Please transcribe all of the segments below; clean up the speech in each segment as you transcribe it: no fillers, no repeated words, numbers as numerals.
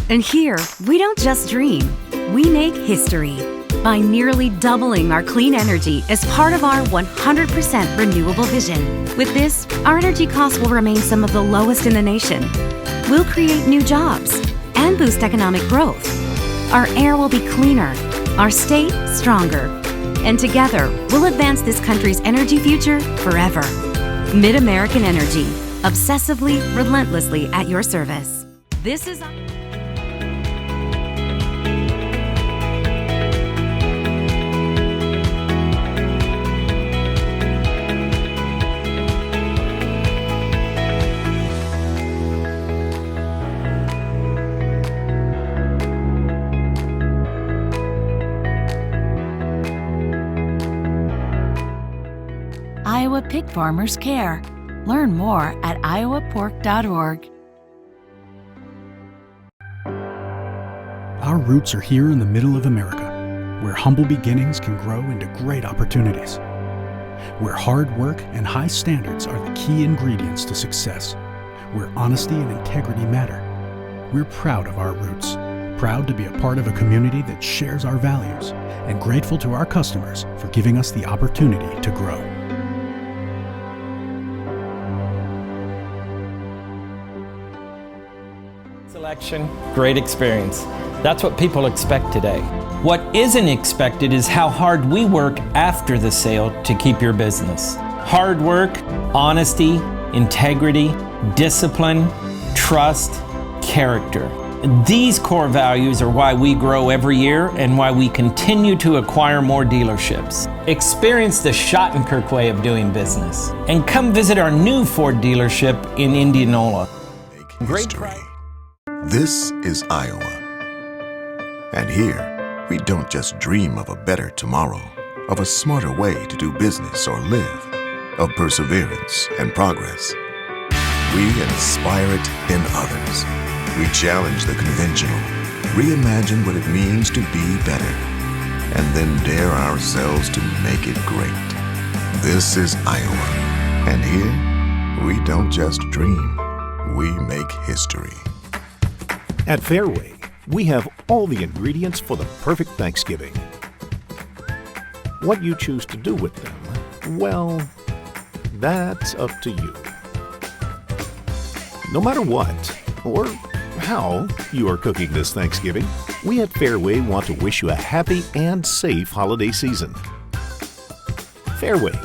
And here, we don't just dream, we make history by nearly doubling our clean energy as part of our 100% renewable vision. With this, our energy costs will remain some of the lowest in the nation. We'll create new jobs and boost economic growth. Our air will be cleaner, our state stronger, and together, we'll advance this country's energy future forever. Mid-American Energy, obsessively, relentlessly at your service. This is Iowa Pig Farmers Care. Learn more at iowapork.org. Our roots are here in the middle of America, where humble beginnings can grow into great opportunities, where hard work and high standards are the key ingredients to success, where honesty and integrity matter. We're proud of our roots, proud to be a part of a community that shares our values, and grateful to our customers for giving us the opportunity to grow. Selection, great experience. That's what people expect today. What isn't expected is how hard we work after the sale to keep your business. Hard work, honesty, integrity, discipline, trust, character. These core values are why we grow every year and why we continue to acquire more dealerships. Experience the Schottenkirk way of doing business and come visit our new Ford dealership in Indianola. Great history. This is Iowa. And here, we don't just dream of a better tomorrow, of a smarter way to do business or live, of perseverance and progress. We inspire it in others. We challenge the conventional, reimagine what it means to be better, and then dare ourselves to make it great. This is Iowa. And here, we don't just dream, we make history. At Fairway, we have all the ingredients for the perfect Thanksgiving. What you choose to do with them, well, that's up to you. No matter what, or how you are cooking this Thanksgiving, we at Fairway want to wish you a happy and safe holiday season. Fairway,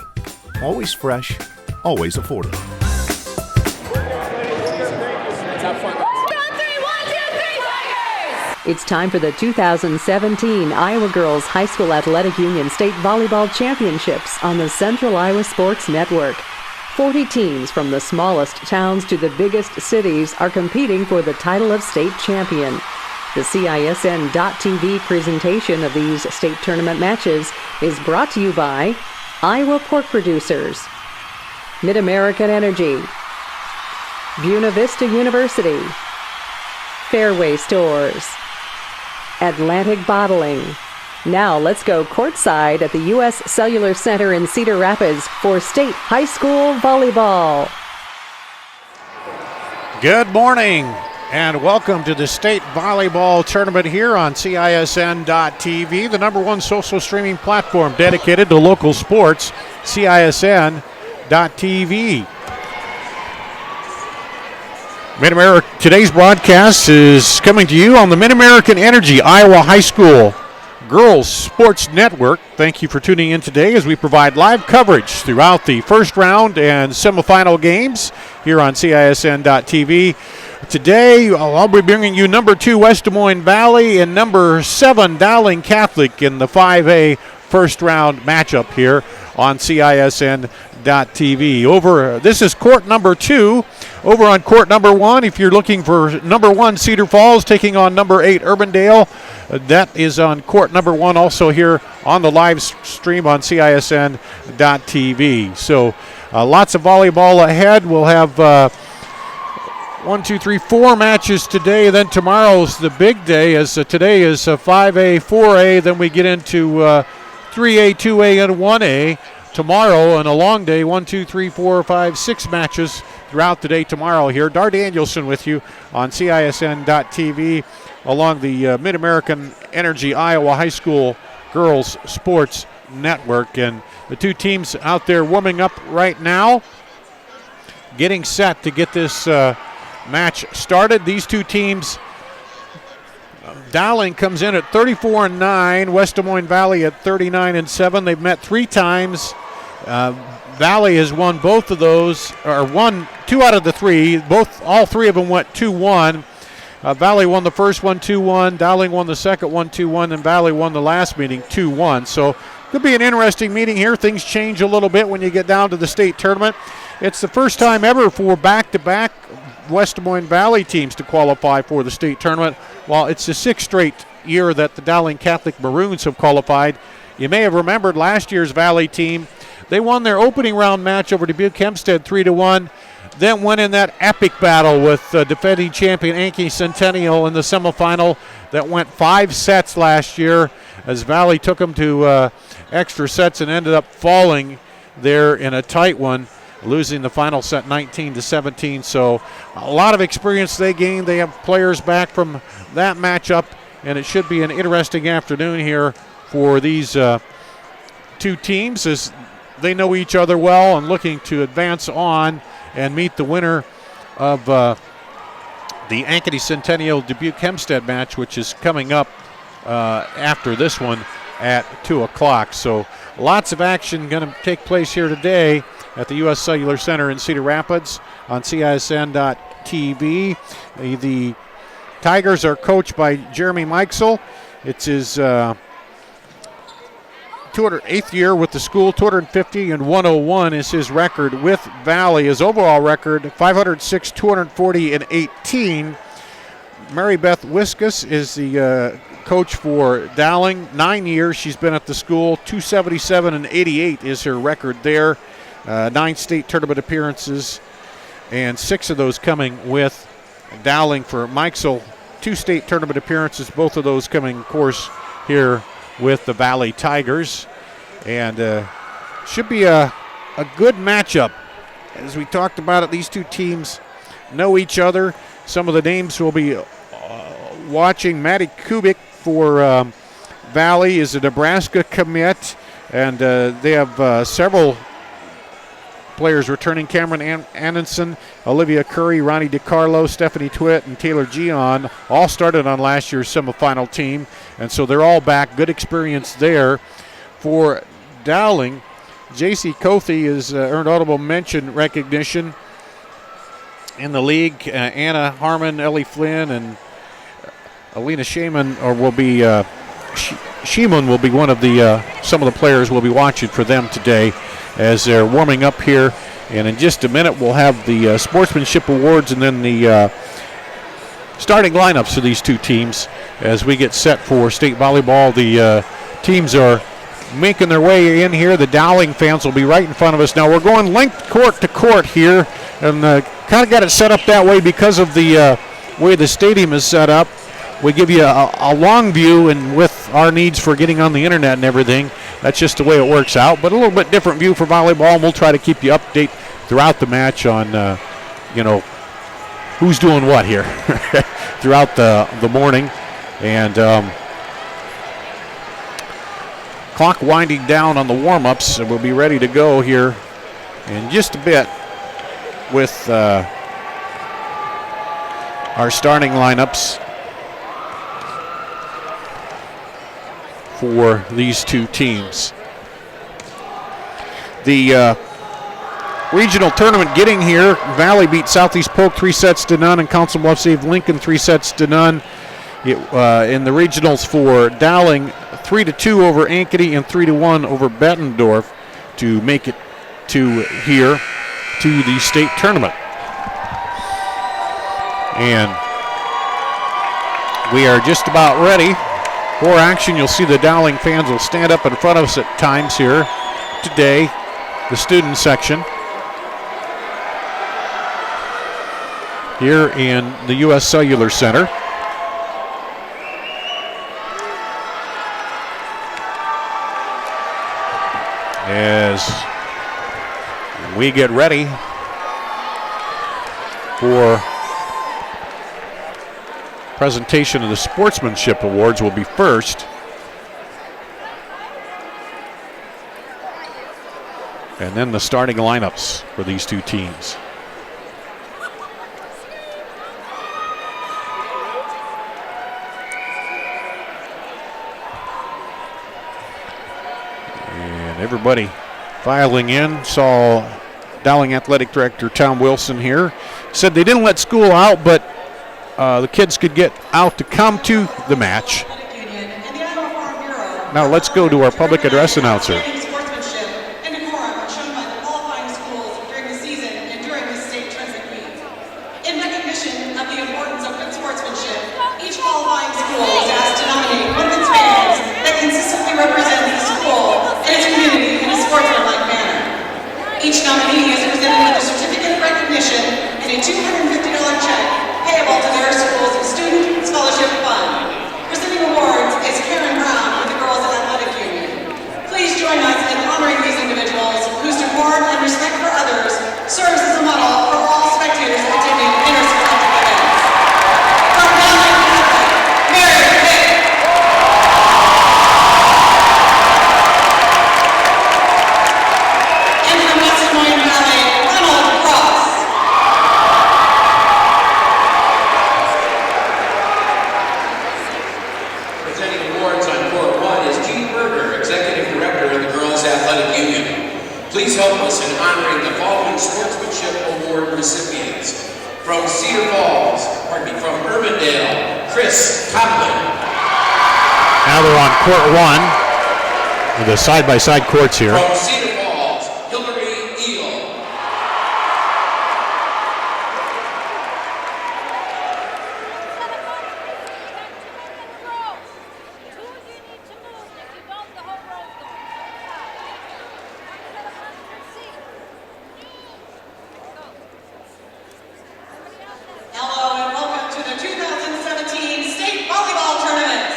always fresh, always affordable. It's time for the 2017 Iowa Girls High School Athletic Union State Volleyball Championships on the Central Iowa Sports Network. 40 teams from the smallest towns to the biggest cities are competing for the title of state champion. The CISN.TV presentation of these state tournament matches is brought to you by Iowa Pork Producers, Mid-American Energy, Buena Vista University, Fairway Stores, Atlantic Bottling. Now let's go courtside at the U.S. Cellular Center in Cedar Rapids for state high school volleyball. Good morning and welcome to the state volleyball tournament here on CISN.TV, the #1 social streaming platform dedicated to local sports, CISN.TV. Today's broadcast is coming to you on the Mid-American Energy Iowa High School Girls Sports Network. Thank you for tuning in today as we provide live coverage throughout the first round and semifinal games here on CISN.TV. Today, I'll be bringing you #2 West Des Moines Valley and #7 Dowling Catholic in the 5A first round matchup here on CISN.TV. This is court #2. Over on court #1, if you're looking for #1 Cedar Falls taking on #8 Urbandale, that is on court #1 also here on the live stream on CISN.TV. So lots of volleyball ahead. We'll have 4 matches today. Then tomorrow's the big day, as today is 5A, 4A. Then we get into 3A, 2A, and 1A. Tomorrow, and a long day, 6 matches throughout the day tomorrow here. Dar Danielson with you on CISN.TV. along the Mid-American Energy Iowa High School Girls Sports Network. And the two teams out there warming up right now, getting set to get this match started. These two teams, Dowling comes in at 34-9, West Des Moines Valley at 39-7. They've met 3 times. Valley has won both of those, or won 2 out of the 3. All 3 of them went 2-1. Valley won the first one 2-1. Dowling won the second one 2-1, and Valley won the last meeting 2-1. So could be an interesting meeting here. Things change a little bit when you get down to the state tournament. It's the first time ever for back-to-back West Des Moines Valley teams to qualify for the state tournament, while it's the 6th straight year that the Dowling Catholic Maroons have qualified. You may have remembered last year's Valley team. They won their opening round match over Dubuque Hempstead 3-1, then went in that epic battle with defending champion Ankeny Centennial in the semifinal that went 5 sets last year, as Valley took them to extra sets and ended up falling there in a tight one, losing the final set 19-17. So a lot of experience they gained. They have players back from that matchup, and it should be an interesting afternoon here for these two teams, as they know each other well and looking to advance on and meet the winner of the Ankeny Centennial Dubuque Hempstead match, which is coming up after this one at 2 o'clock. So lots of action going to take place here today at the U.S. Cellular Center in Cedar Rapids on CISN.TV. The Tigers are coached by Jeremy Mikesel. It's his 208th year with the school. 250 and 101 is his record with Valley. His overall record, 506, 240, and 18. Mary Beth Wiskus is the coach for Dowling. 9 years she's been at the school. 277 and 88 is her record there. 9 state tournament appearances, and 6 of those coming with Dowling for Mikesel. 2 state tournament appearances, both of those coming, of course, here with the Valley Tigers. And should be a good matchup. As we talked about it, these two teams know each other. Some of the names we'll be watching. Maddie Kubik for Valley is a Nebraska commit, and they have several players returning. Cameron Antonson, Olivia Curry, Ronnie DiCarlo, Stephanie Twitt, and Taylor Gion all started on last year's semifinal team, and so they're all back. Good experience there. For Dowling, J.C. Cothe has earned audible mention recognition in the league. Anna Harmon, Ellie Flynn, and Alina Sheeman will be one of the some of the players we'll be watching for them today as they're warming up here. And in just a minute, we'll have the sportsmanship awards and then the starting lineups for these two teams as we get set for state volleyball. The teams are making their way in here. The Dowling fans will be right in front of us. Now we're going length court to court here, and kind of got it set up that way because of the way the stadium is set up. We give you a long view, and with our needs for getting on the internet and everything, that's just the way it works out. But a little bit different view for volleyball, and we'll try to keep you update throughout the match on, who's doing what here throughout the morning. And clock winding down on the warm-ups, and we'll be ready to go here in just a bit with our starting lineups for these two teams. The regional tournament getting here. Valley beat Southeast Polk 3-0, and Council Bluffs saved Lincoln 3-0. In the regionals for Dowling, 3-2 over Ankeny and 3-1 over Bettendorf to make it to here to the state tournament. And we are just about ready for action. You'll see the Dowling fans will stand up in front of us at times here today, the student section here in the U.S. Cellular Center. As we get ready for Presentation of the Sportsmanship Awards will be first. And then the starting lineups for these two teams. And everybody filing in. Saw Dowling Athletic Director Tom Wilson here. Said they didn't let school out, but the kids could get out to come to the match. Now let's go to our public address announcer. Each nominee is presented with a certificate of recognition and a $250 check payable to their school's Student Scholarship Fund. Presenting awards is Karen Brown with the Girls Athletic Union. Please join us in honoring these individuals whose support and respect for others serves as a model for all spectators attending interscholastic events. From Dowling Catholic, Mary Pitt. Please help us in honoring the following Sportsmanship Award recipients. From from Urbandale, Chris Coplin. Now they're on court one with the side-by-side courts here. From Cedar Falls, Hillary Eel. Hello and welcome to the 2017 State Volleyball Tournament.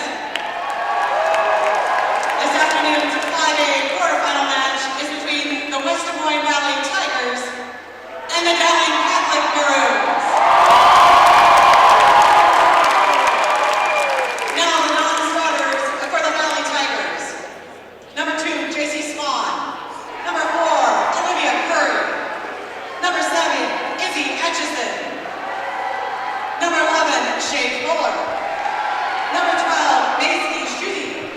This afternoon's 5A quarterfinal match is between the West Des Moines Valley Tigers and the Dowling Catholic Maroons. Now the non-starters for the Valley Tigers. Number 2, JC Swan. Number 4, Olivia Curry. Number 7, Izzy Etchison. Number 11, Shay Fuller. Number 12, Macy Schutte.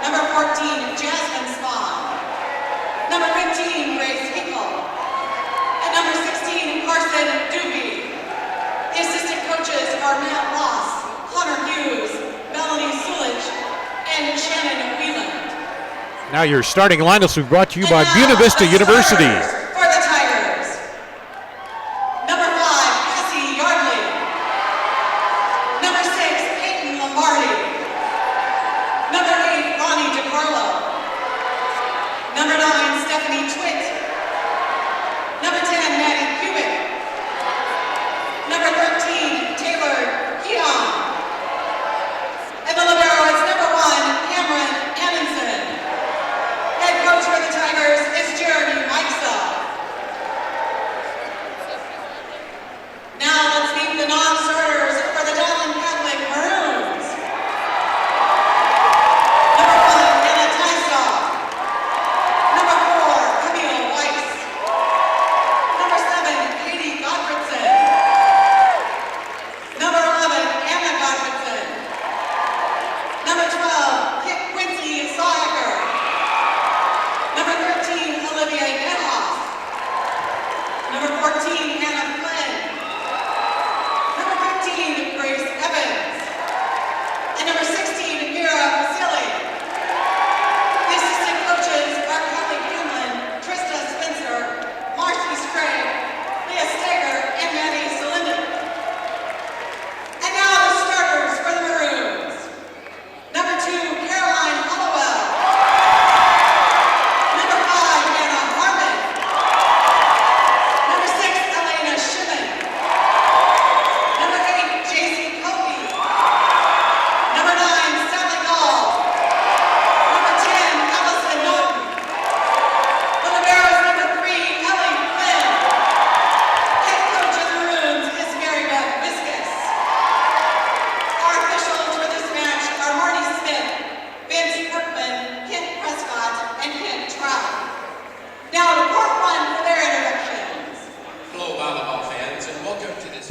Number 14, Jasmine Spawn. Number 15, Grace Hinkle. And number 16, Carson Doobie. The assistant coaches are Matt Ross, Connor Hughes, Melanie Sulich, and Shannon Wheeland. Now your starting lineups will be brought to you by Buena Vista University. For the Tigers. Number 5, Cassie Yardley. Number 6, Peyton Lombardi. Number 8, Ronnie DiCarlo. Number 9, Stephanie Twitt. Number 10, Maddie Cubic. Number 13, Taylor Keon. And the libero is number 1, Cameron Amundsen. Head coach for the Tigers is Jeremy Mikesa. Now let's meet the non-starters for the Dowling Catholic Maroons. Number 1, Anna Tysoff. Number 4, Camille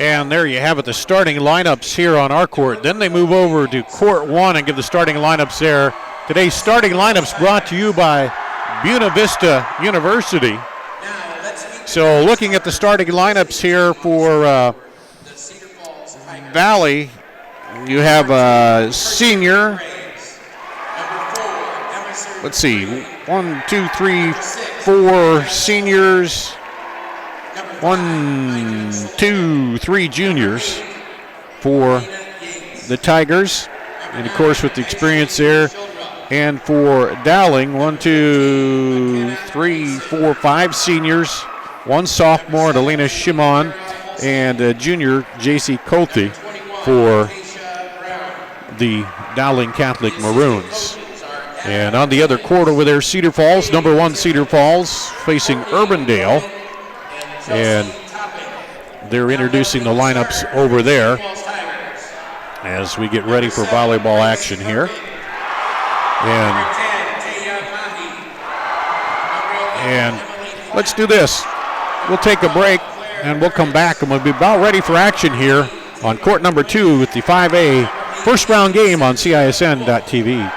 And there you have it, the starting lineups here on our court. Then they move over to court 1 and give the starting lineups there. Today's starting lineups brought to you by Buena Vista University. So looking at the starting lineups here for Valley, you have a senior. Let's see, 1, 2, 3, 4 seniors, 1, 2, 3 juniors for the Tigers, and of course with the experience there. And for Dowling, 1, 2, 3, 4, 5 seniors, 1 sophomore, Adelina Shimon, and junior J.C. Colty for the Dowling Catholic Maroons. And on the other court over there, Cedar Falls, number 1 Cedar Falls facing Urbandale. And they're introducing the lineups over there as we get ready for volleyball action here. And let's do this. We'll take a break and we'll come back and we'll be about ready for action here on court number 2 with the 5A first round game on CISN.TV.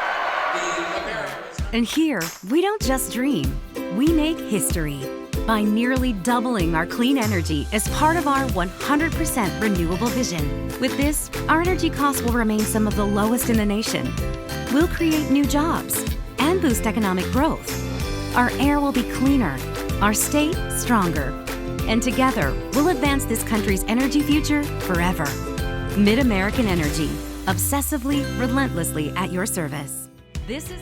And here, we don't just dream, we make history by nearly doubling our clean energy as part of our 100% renewable vision. With this, our energy costs will remain some of the lowest in the nation. We'll create new jobs and boost economic growth. Our air will be cleaner, our state stronger, and together, we'll advance this country's energy future forever. Mid-American Energy, obsessively, relentlessly at your service. This is...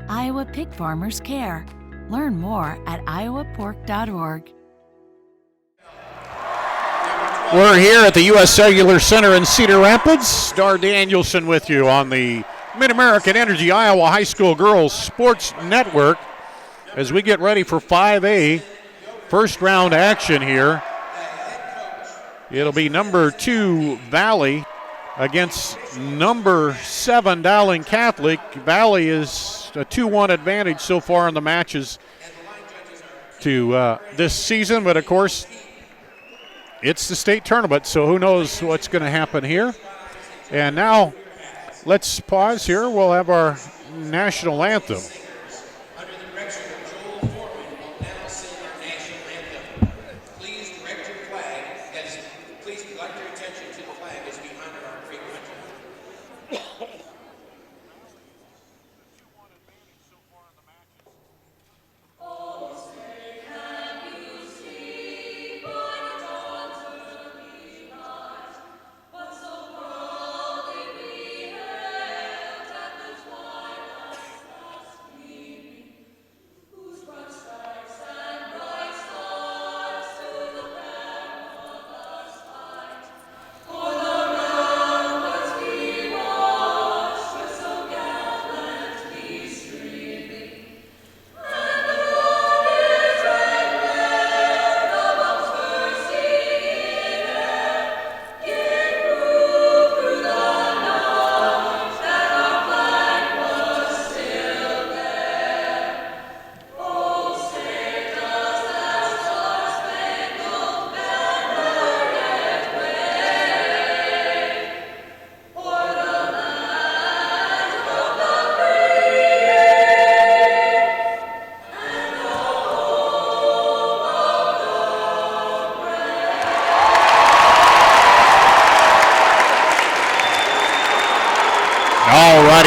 Iowa Pig Farmers Care. Learn more at iowapork.org. We're here at the U.S. Cellular Center in Cedar Rapids. Dar Danielson with you on the Mid-American Energy Iowa High School Girls Sports Network as we get ready for 5A first round action here. It'll be number 2 Valley against number 7 Dowling Catholic. Valley is a 2-1 advantage so far in the matches to this season, but of course it's the state tournament, so who knows what's going to happen here. And now let's pause here. We'll have our national anthem.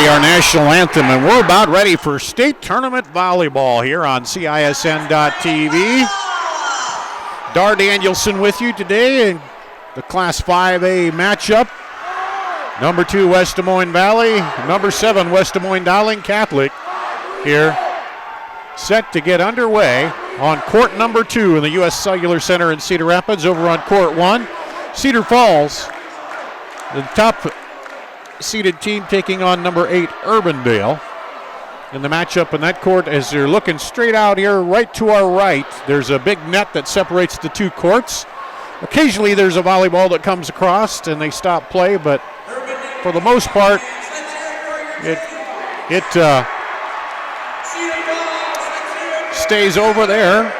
Our national anthem, and we're about ready for state tournament volleyball here on CISN.TV. Dar Danielson with you today in the Class 5A matchup. Number 2 West Des Moines Valley, number 7 West Des Moines Dowling Catholic here, set to get underway on court number 2 in the U.S. Cellular Center in Cedar Rapids. Over on court 1, Cedar Falls, the top seeded team taking on number 8 Urbandale. in the matchup in that court. As you're looking straight out here, right to our right, there's a big net that separates the two courts. Occasionally there's a volleyball that comes across and they stop play, but for the most part, it stays over there.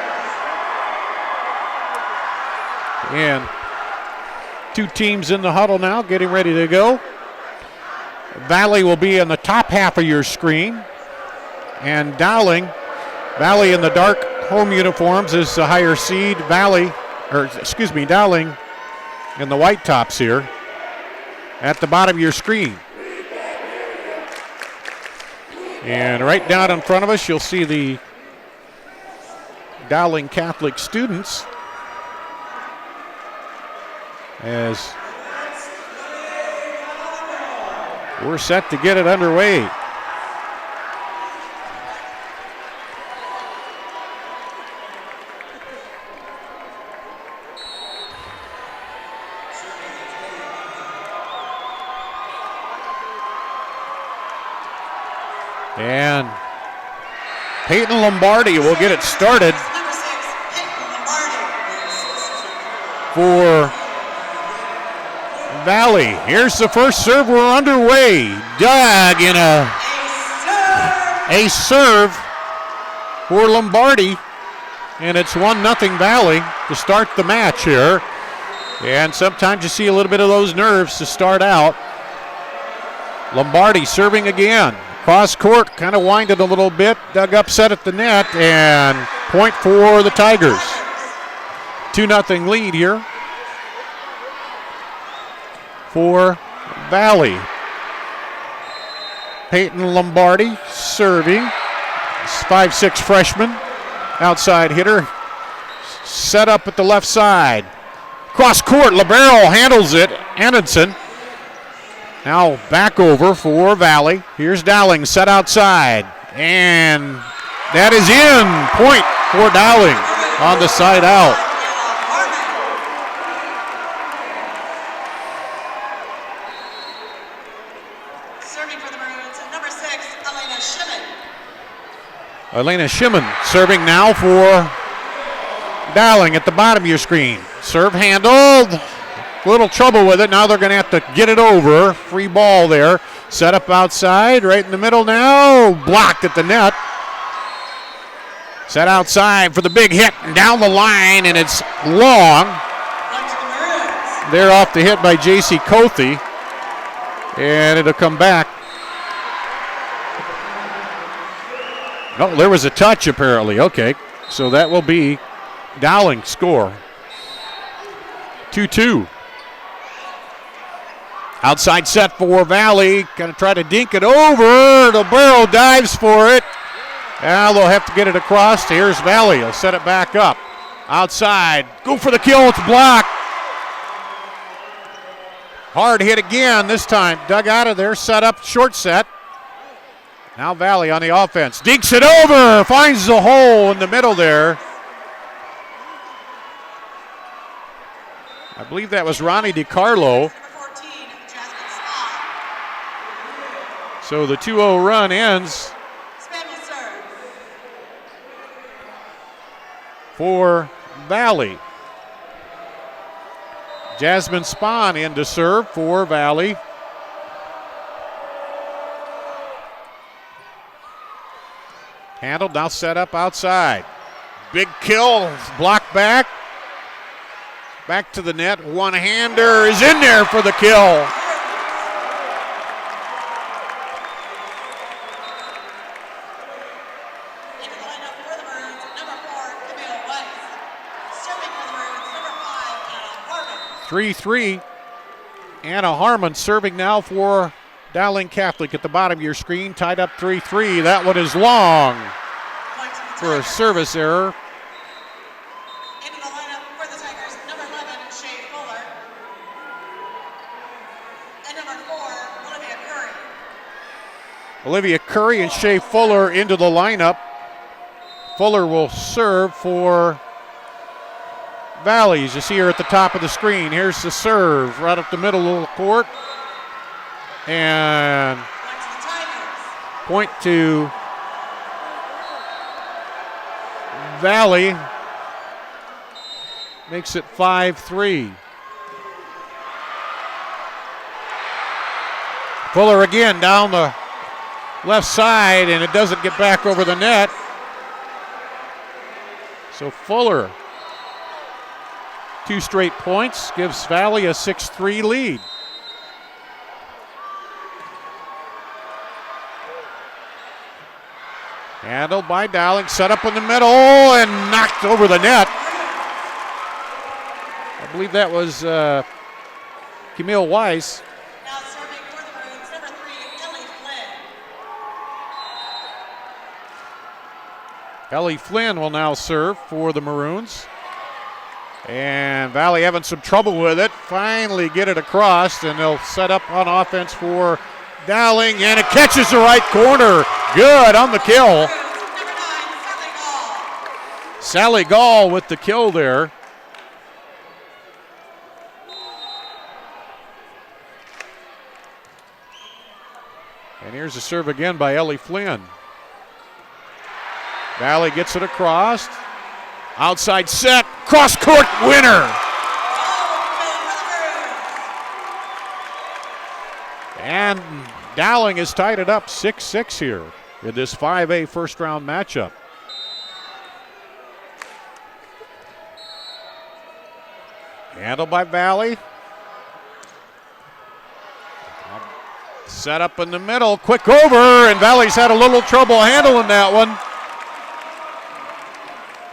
And two teams in the huddle now, getting ready to go. Valley will be in the top half of your screen. And Dowling in the dark home uniforms is the higher seed. Dowling in the white tops here at the bottom of your screen. And right down in front of us, you'll see the Dowling Catholic students as we're set to get it underway. And Peyton Lombardi will get it started for Valley. Here's the first serve. We're underway. Doug in a serve for Lombardi. And it's 1-0 Valley to start the match here. And sometimes you see a little bit of those nerves to start out. Lombardi serving again. Cross court, kind of winded a little bit. Doug upset at the net, and point for the Tigers. 2-0 lead here for Valley. Peyton Lombardi serving. 5'6" freshman. Outside hitter. Set up at the left side. Cross court, Libero handles it. Anderson. Now back over for Valley. Here's Dowling set outside. And that is in. Point for Dowling on the side out. Serving for the Maroons, number 6, Elena Shimon. Elena Shimon serving now for Dowling at the bottom of your screen. Serve handled. Little trouble with it. Now they're going to have to get it over. Free ball there. Set up outside. Right in the middle now. Blocked at the net. Set outside for the big hit. And down the line. And it's long. They're off the hit by J.C. Cothe. And it'll come back. Oh, there was a touch apparently. Okay. So that will be Dowling's score. 2-2. Outside set for Valley. Going to try to dink it over. The barrel dives for it. Now they'll have to get it across. Here's Valley. He'll set it back up. Outside. Go for the kill. It's blocked. Hard hit again this time. Dug out of there. Set up. Short set. Now Valley on the offense. Dinks it over. Finds the hole in the middle there. I believe that was Ronnie DiCarlo. So the 2-0 run ends for Valley. Jasmine Spahn in to serve for Valley. Handled, now set up outside. Big kill, blocked back. Back to the net, one-hander is in there for the kill. Into the lineup for the Maroons, number 4, Camille Weiss. Serving for the Maroons, number 5, Anna Harmon. 3-3. Anna Harmon serving now for Dowling Catholic at the bottom of your screen. Tied up 3-3. That one is long for a service error. Into the lineup for the Tigers, number 11, Shea Fuller. And number 4, Olivia Curry. Olivia Curry and Shea Fuller into the lineup. Fuller will serve for Valley. As you see her at the top of the screen. Here's the serve right up the middle of the court. And point to Valley makes it 5-3. Fuller again down the left side, and it doesn't get back over the net. So Fuller, 2 straight points, gives Valley a 6-3 lead. Handled by Dowling, set up in the middle, and knocked over the net. I believe that was Camille Weiss. Now serving for the Maroons, number 3, Ellie Flynn. Ellie Flynn will now serve for the Maroons. And Valley having some trouble with it. Finally get it across, and they'll set up on offense for Dowling, and it catches the right corner. Good on the kill. Sally Gall with the kill there. And here's a serve again by Ellie Flynn. Valley gets it across. Outside set, cross-court winner. And Dowling has tied it up 6-6 here in this 5A first-round matchup. Handled by Valley. Set up in the middle, quick over, and Valley's had a little trouble handling that one.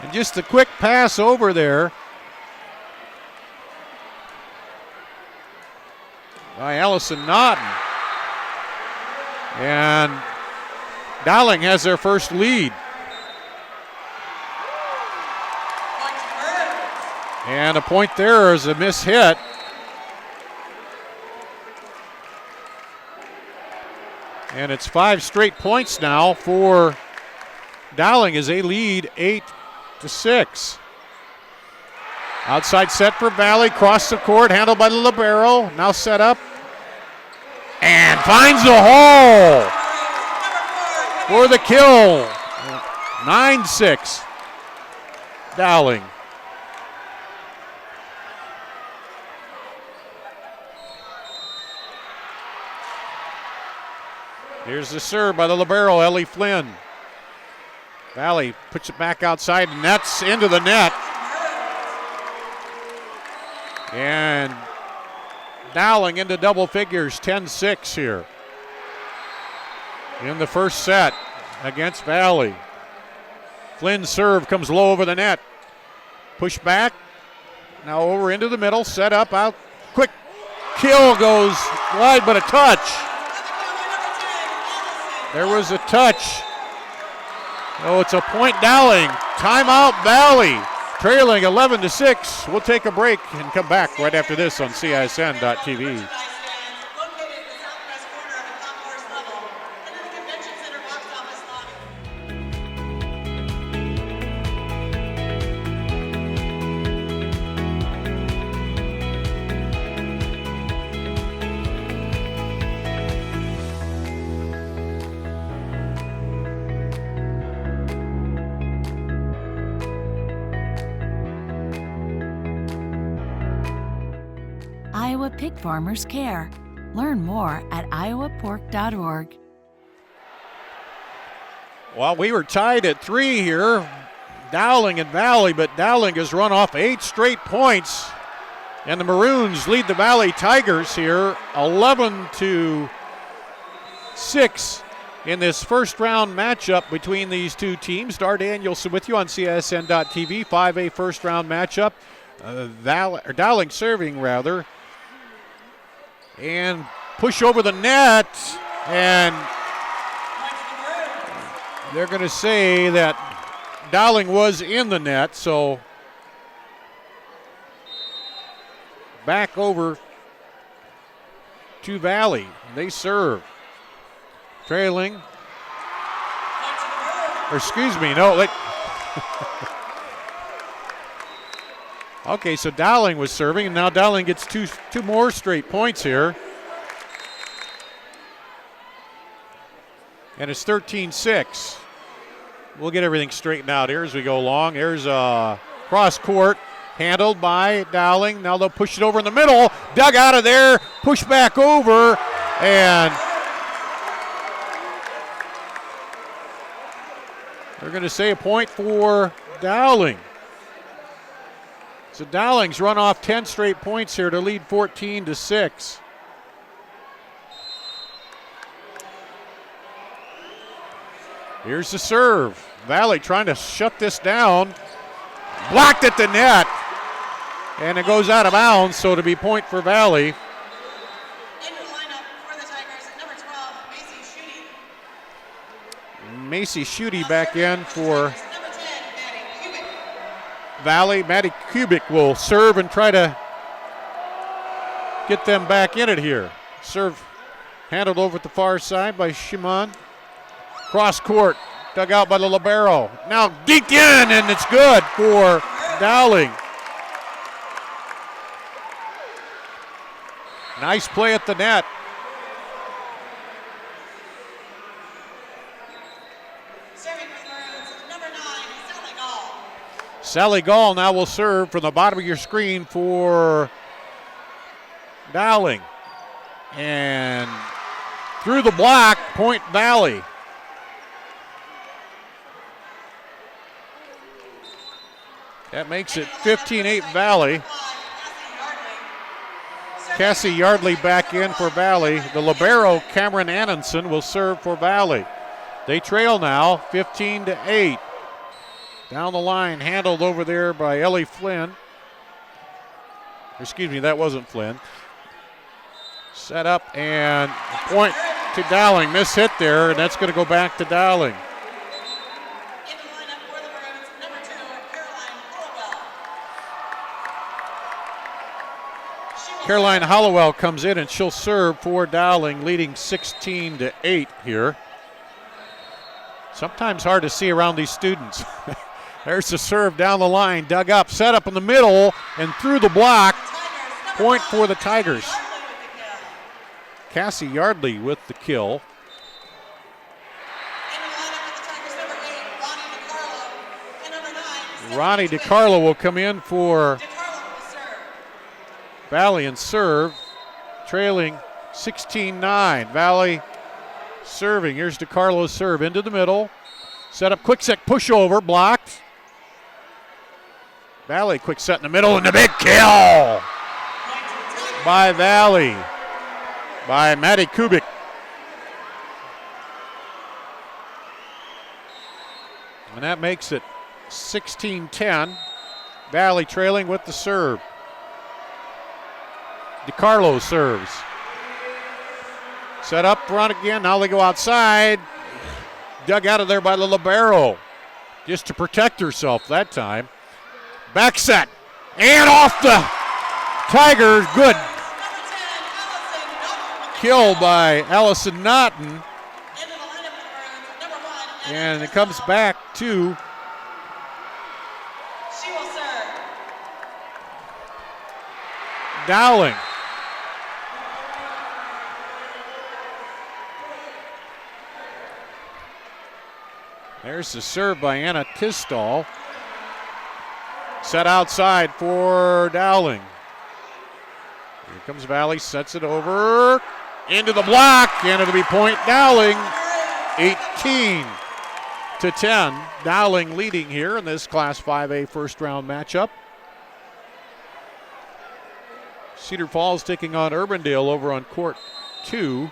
And just a quick pass over there by Allison Naughton. And Dowling has their first lead. And a point there is a miss hit. And it's 5 straight points now for Dowling as they lead 8-6. Outside set for Valley, cross the court, handled by the libero. Now set up. And finds the hole for the kill. 9-6. Dowling. Here's the serve by the libero, Ellie Flynn. Valley puts it back outside, and that's into the net. And Dowling into double figures, 10-6 here in the first set against Valley. Flynn's serve comes low over the net. Push back, now over into the middle, set up, out, quick kill goes wide, but a touch. There was a touch. Oh, it's a point Dowling. Timeout Valley. Trailing 11-6. We'll take a break and come back right after this on CISN.TV. Iowa Pig Farmers Care. Learn more at iowapork.org. Well, we were tied at 3 here, Dowling and Valley, but Dowling has run off 8 straight points, and the Maroons lead the Valley Tigers here 11-6 in this first round matchup between these two teams. Dar Danielson with you on CISN.TV, 5A first round matchup. Dowling serving rather, and push over the net, and they're going to say that Dowling was in the net, so back over to Valley. They serve. Trailing. Or excuse me, no. Okay, so Dowling was serving, and now Dowling gets two more straight points here. And it's 13-6. we'll get everything straightened out here as we go along. Here's a cross court handled by Dowling. Now they'll push it over in the middle. Dug out of there, push back over, and they're going to say a point for Dowling. So Dowling's run off 10 straight points here to lead 14-6. Here's the serve. Valley trying to shut this down. Blocked at the net. And it goes out of bounds, so to be point for Valley. In the lineup for the Tigers, number 12, Macy Schutte. Macy Schutte back in for Number 10, Maddie Kubik. Valley. Maddie Kubik will serve and try to get them back in it here. Serve handled over at the far side by Shimon. Cross court, dug out by the libero. Now deep in, and it's good for Dowling. Nice play at the net. Serving for the Maroons, number 9, Sally Gall. Sally Gall now will serve from the bottom of your screen for Dowling. And through the block, point Valley. That makes it 15-8 Valley. Cassie Yardley back in for Valley. The libero, Cameron Annenson, will serve for Valley. They trail now, 15-8. Down the line, handled over there by Ellie Flynn. Excuse me, that wasn't Flynn. Set up and point to Dowling. Miss hit there, and that's going to go back to Dowling. In the lineup for the Maroons, number 2, Caroline Hollowell. Caroline Hollowell comes in and she'll serve for Dowling, leading 16-8 here. Sometimes hard to see around these students. There's the serve down the line, dug up, set up in the middle, and through the block. Point for the Tigers. Cassie Yardley with the kill. In the lineup for the Tigers, number 8, Ronnie DiCarlo. And number 9, Ronnie DiCarlo will come in for DiCarlo will serve. Valley and serve, trailing 16-9. Valley serving. Here's DiCarlo's serve into the middle. Set up, quick set, push over, blocked. Valley, quick set in the middle, and the big kill by Valley, by Maddie Kubik. And that makes it 16-10. Valley trailing with the serve. DiCarlo serves. Set up front again. Now they go outside. Dug out of there by the libero. Just to protect herself that time. Back set. And off the Tigers. Good. Kill by Allison Naughton. And it comes back to She will serve. Dowling. There's the serve by Anna Tisdall. Set outside for Dowling. Here comes Valley, sets it over into the block, and it'll be point Dowling. 18-10. Dowling leading here in this Class 5A first round matchup. Cedar Falls taking on Urbandale over on court 2.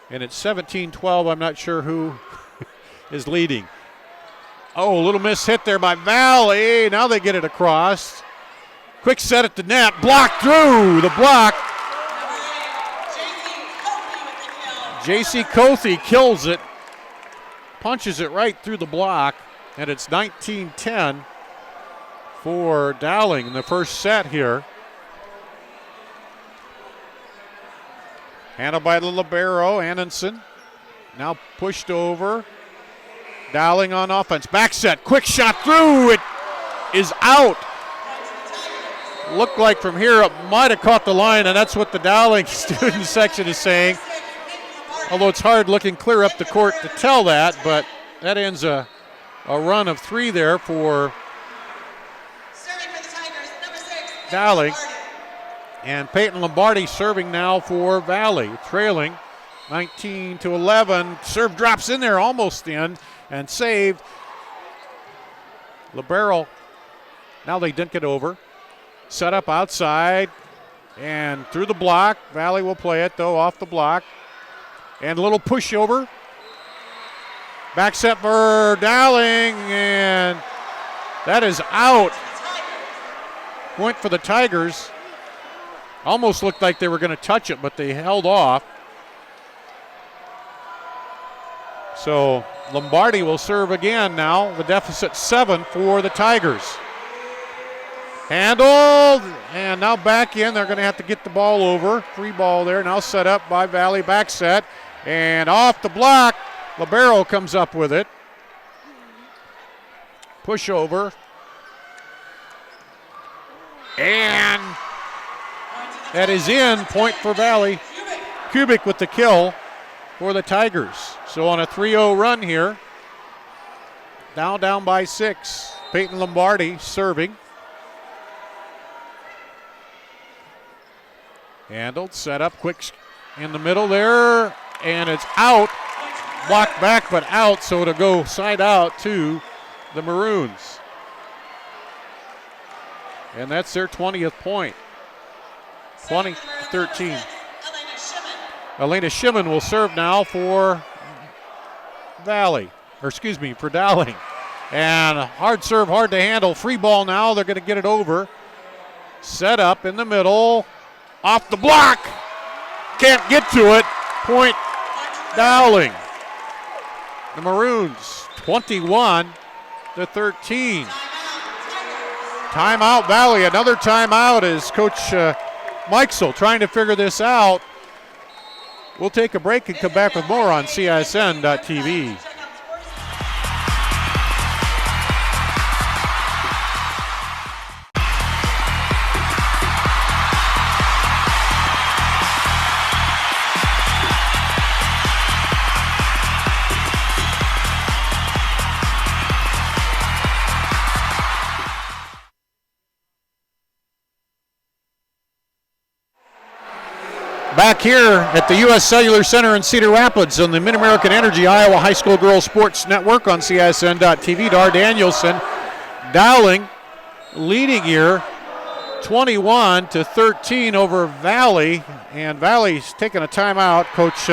And it's 17-12. I'm not sure who is leading. Oh, a little miss hit there by Valley. Now they get it across. Quick set at the net. Blocked through the block. J.C. Cothe kills it. Punches it right through the block. And it's 19-10 for Dowling in the first set here. Handled by the libero, Annenson. Now pushed over. Dowling on offense. Back set. Quick shot through. It is out. Looked like from here it might have caught the line, and that's what the Dowling student section is saying. Although it's hard looking clear up the court to tell that, but that ends a run of 3 there for Serving for the Tigers, number 6. Dowling. Lombardi. And Peyton Lombardi serving now for Valley, trailing 19-11. Serve drops in there, almost in, and saved. Libero, now they dink it over. Set up outside and through the block. Valley will play it, though, off the block. And a little pushover. Back set for Dowling, and that is out. Point for the Tigers. Almost looked like they were going to touch it, but they held off. So Lombardi will serve again now. The deficit 7 for the Tigers. Handled, and now back in. They're going to have to get the ball over. Free ball there, now set up by Valley. Back set, and off the block. Libero comes up with it. Push over. And that is in. Point for Valley. Kubik with the kill for the Tigers. So on a 3-0 run here. Down by 6. Peyton Lombardi serving. Handled, set up, quick in the middle there, and it's out. Blocked back, but out, so it'll go side out to the Maroons. And that's their 20th point. 20-13. Elena Shimon will serve now for Valley, or excuse me, for Dowling. And hard serve, hard to handle. Free ball now, they're going to get it over. Set up in the middle. Off the block. Can't get to it. Point Dowling. The Maroons 21-13. Timeout Valley. Another timeout as Coach Mikesel trying to figure this out. We'll take a break and come back with more on CISN.TV. Back here at the U.S. Cellular Center in Cedar Rapids on the Mid-American Energy Iowa High School Girls Sports Network on CISN.TV. Dar Danielson, Dowling leading here 21-13 over Valley. And Valley's taking a timeout. Coach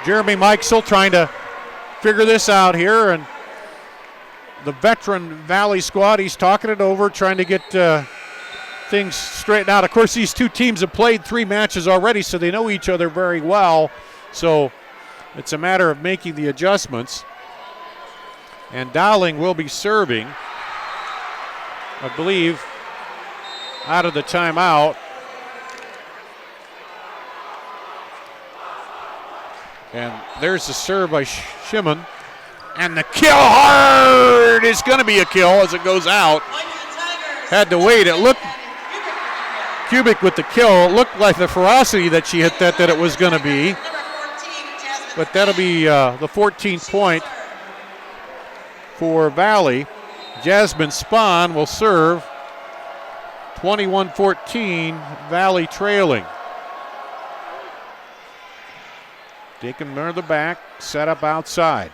Jeremy Mikesel trying to figure this out here. And the veteran Valley squad, he's talking it over, trying to get things straightened out. Of course, these two teams have played 3 matches already, so they know each other very well. So it's a matter of making the adjustments. And Dowling will be serving, I believe, out of the timeout. And there's the serve by Shimon. And the kill hard is going to be a kill as it goes out. Had to wait. It looked Kubik with the kill. It looked like the ferocity that she hit that it was going to be. But that'll be the 14th point for Valley. Jasmine Spahn will serve. 21-14, Valley trailing. Taking near the back, set up outside.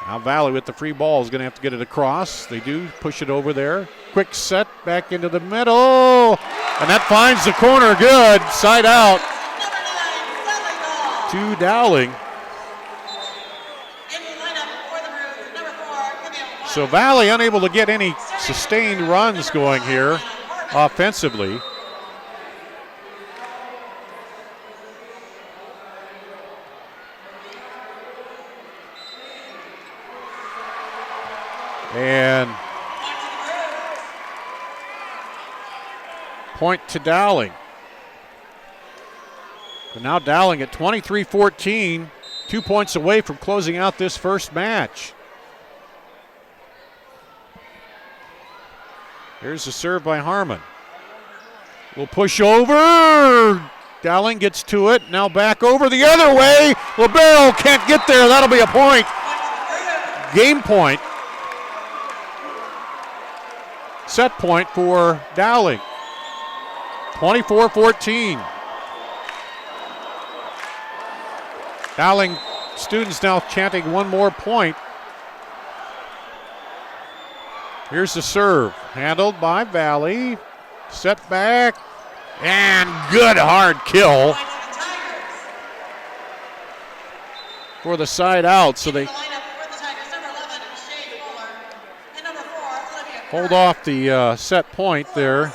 Now Valley with the free ball is going to have to get it across. They do push it over there. Quick set back into the middle. And that finds the corner good. Side out to Dowling. So Valley unable to get any sustained runs going here offensively. And point to Dowling. But now Dowling at 23-14, 2 points away from closing out this first match. Here's the serve by Harmon. Will push over. Dowling gets to it. Now back over the other way. Libero can't get there. That'll be a point. Game point. Set point for Dowling. 24-14. Dowling students now chanting one more point. Here's the serve. Handled by Valley. Set back. And good hard kill for the side out. So they hold off the set point there.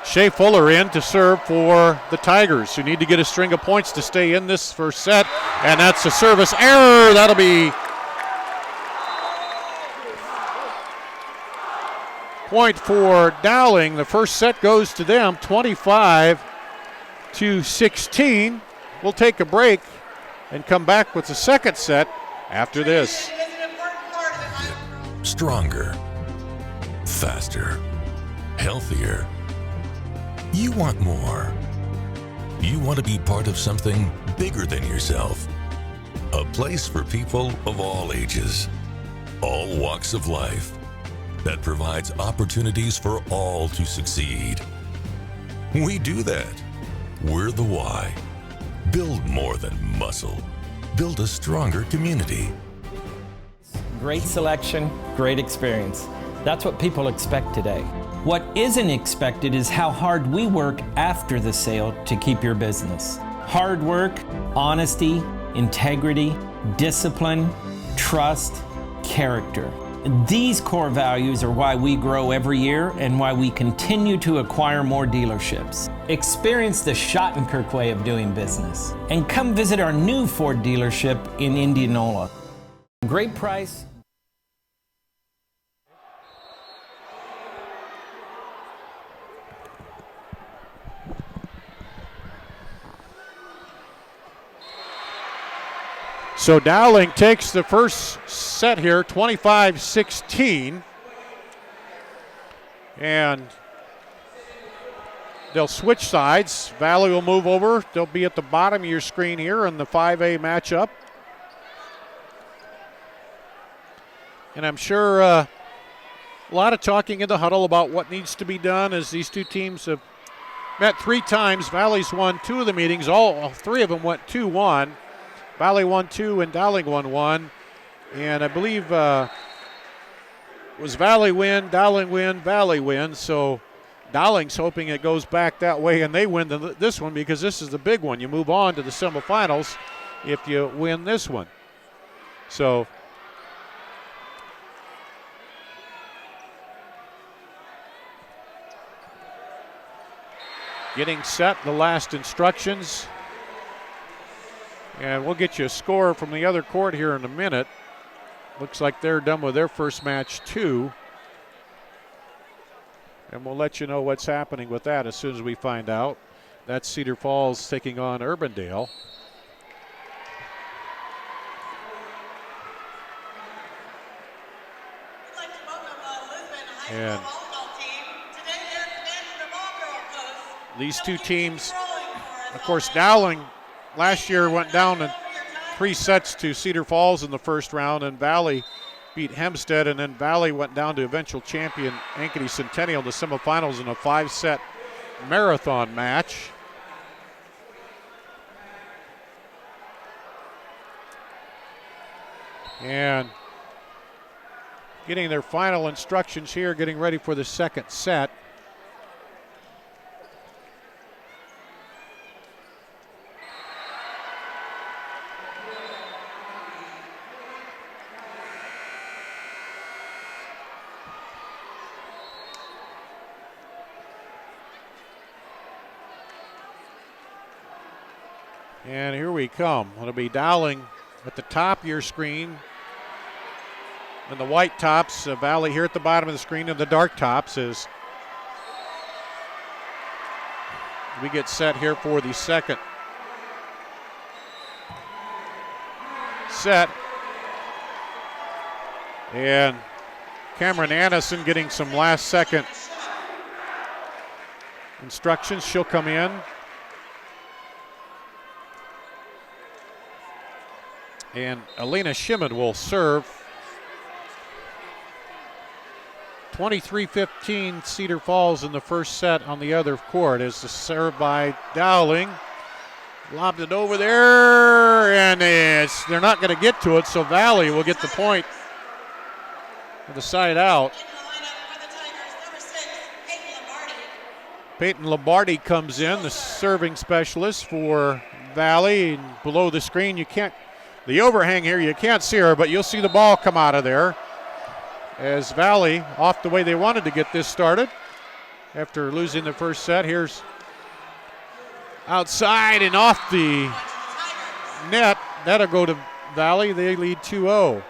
Shea Fuller in to serve for the Tigers, who need to get a string of points to stay in this first set. And that's a service error. That'll be point for Dowling. The first set goes to them, 25-16. We'll take a break and come back with the second set after this. Stronger, faster, healthier. You want more. You want to be part of something bigger than yourself. A place for people of all ages, all walks of life, that provides opportunities for all to succeed. We do that. We're the why. Build more than muscle. Build a stronger community. Great selection, great experience. That's what people expect today. What isn't expected is how hard we work after the sale to keep your business. Hard work, honesty, integrity, discipline, trust, character. These core values are why we grow every year and why we continue to acquire more dealerships. Experience the Schottenkirk way of doing business and come visit our new Ford dealership in Indianola. Great price. So Dowling takes the first set here, 25-16. And they'll switch sides. Valley will move over. They'll be at the bottom of your screen here in the 5A matchup. And I'm sure a lot of talking in the huddle about what needs to be done, as these two teams have met 3 times. Valley's won 2 of the meetings. All 3 of them went 2-1. Valley won 2 and Dowling won 1. And I believe it was Valley win, Dowling win, Valley win. So Dowling's hoping it goes back that way and they win this one, because this is the big one. You move on to the semifinals if you win this one. So getting set, the last instructions. And we'll get you a score from the other court here in a minute. Looks like they're done with their first match too. And we'll let you know what's happening with that as soon as we find out. That's Cedar Falls taking on Urbandale. And these two teams, of course, Dowling last year went down in 3 sets to Cedar Falls in the first round, and Valley beat Hempstead, and then Valley went down to eventual champion Ankeny Centennial in the semifinals in a 5-set marathon match. And getting their final instructions here, getting ready for the second set. And here we come. It'll be Dowling at the top of your screen, and the white tops, Valley here at the bottom of the screen, and the dark tops as we get set here for the second set. And Cameron Annison getting some last second instructions. She'll come in. And Alina Shimon will serve. 23-15 Cedar Falls in the first set on the other court as the serve by Dowling. Lobbed it over there, and they're not going to get to it, so Valley will get the point with the side out. Peyton Lombardi comes in, the serving specialist for Valley. And below the screen, the overhang here, you can't see her, but you'll see the ball come out of there as Valley, off the way they wanted to get this started after losing the first set. Here's outside and off the net. That'll go to Valley. They lead 2-0.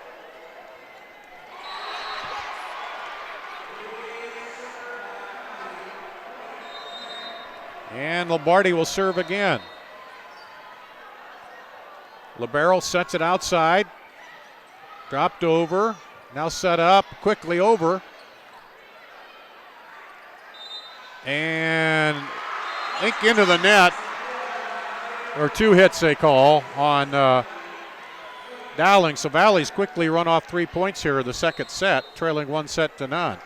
And Lombardi will serve again. Libero sets it outside. Dropped over. Now set up, quickly over. And I think into the net. Or 2 hits they call on Dowling. So Valley's quickly run off 3 points here in the second set, trailing 1-0.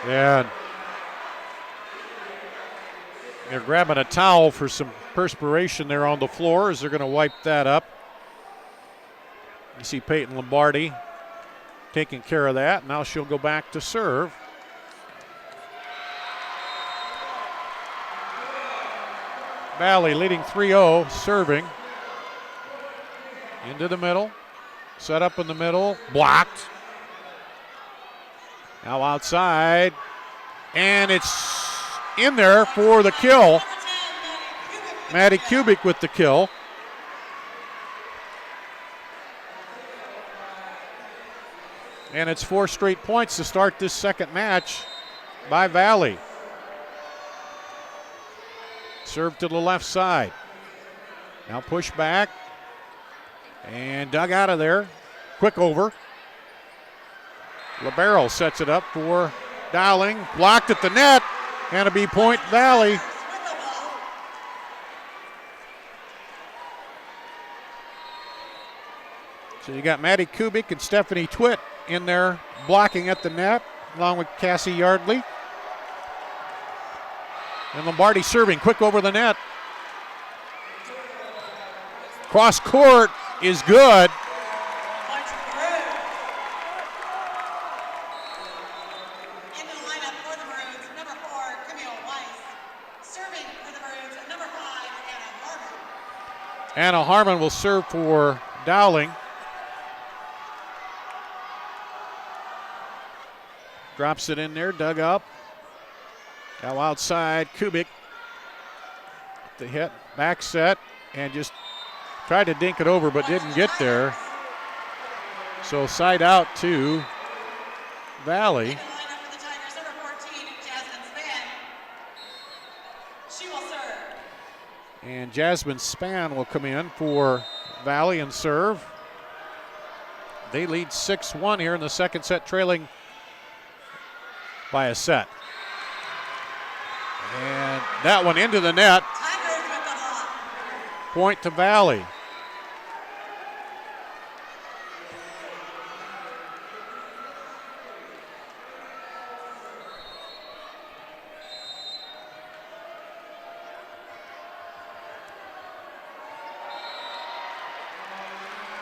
And they're grabbing a towel for some perspiration there on the floor as they're going to wipe that up. You see Peyton Lombardi taking care of that. Now she'll go back to serve. Valley leading 3-0, serving. Into the middle. Set up in the middle. Blocked. Now outside. And it's in there for the kill. Maddie Kubik with the kill. And it's 4 straight points to start this second match by Valley. Serve to the left side. Now push back. And dug out of there. Quick over. Libero sets it up for Dowling. Blocked at the net. And a B-point Valley. So you got Maddie Kubik and Stephanie Twitt in there blocking at the net, along with Cassie Yardley. And Lombardi serving, quick over the net. Cross court is good. Anna Harmon will serve for Dowling. Drops it in there, dug up. Now outside, Kubik. The hit, back set, and just tried to dink it over but didn't get there. So side out to Valley. And Jasmine Spann will come in for Valley and serve. They lead 6-1 here in the second set, trailing by a set. And that one into the net. Point to Valley.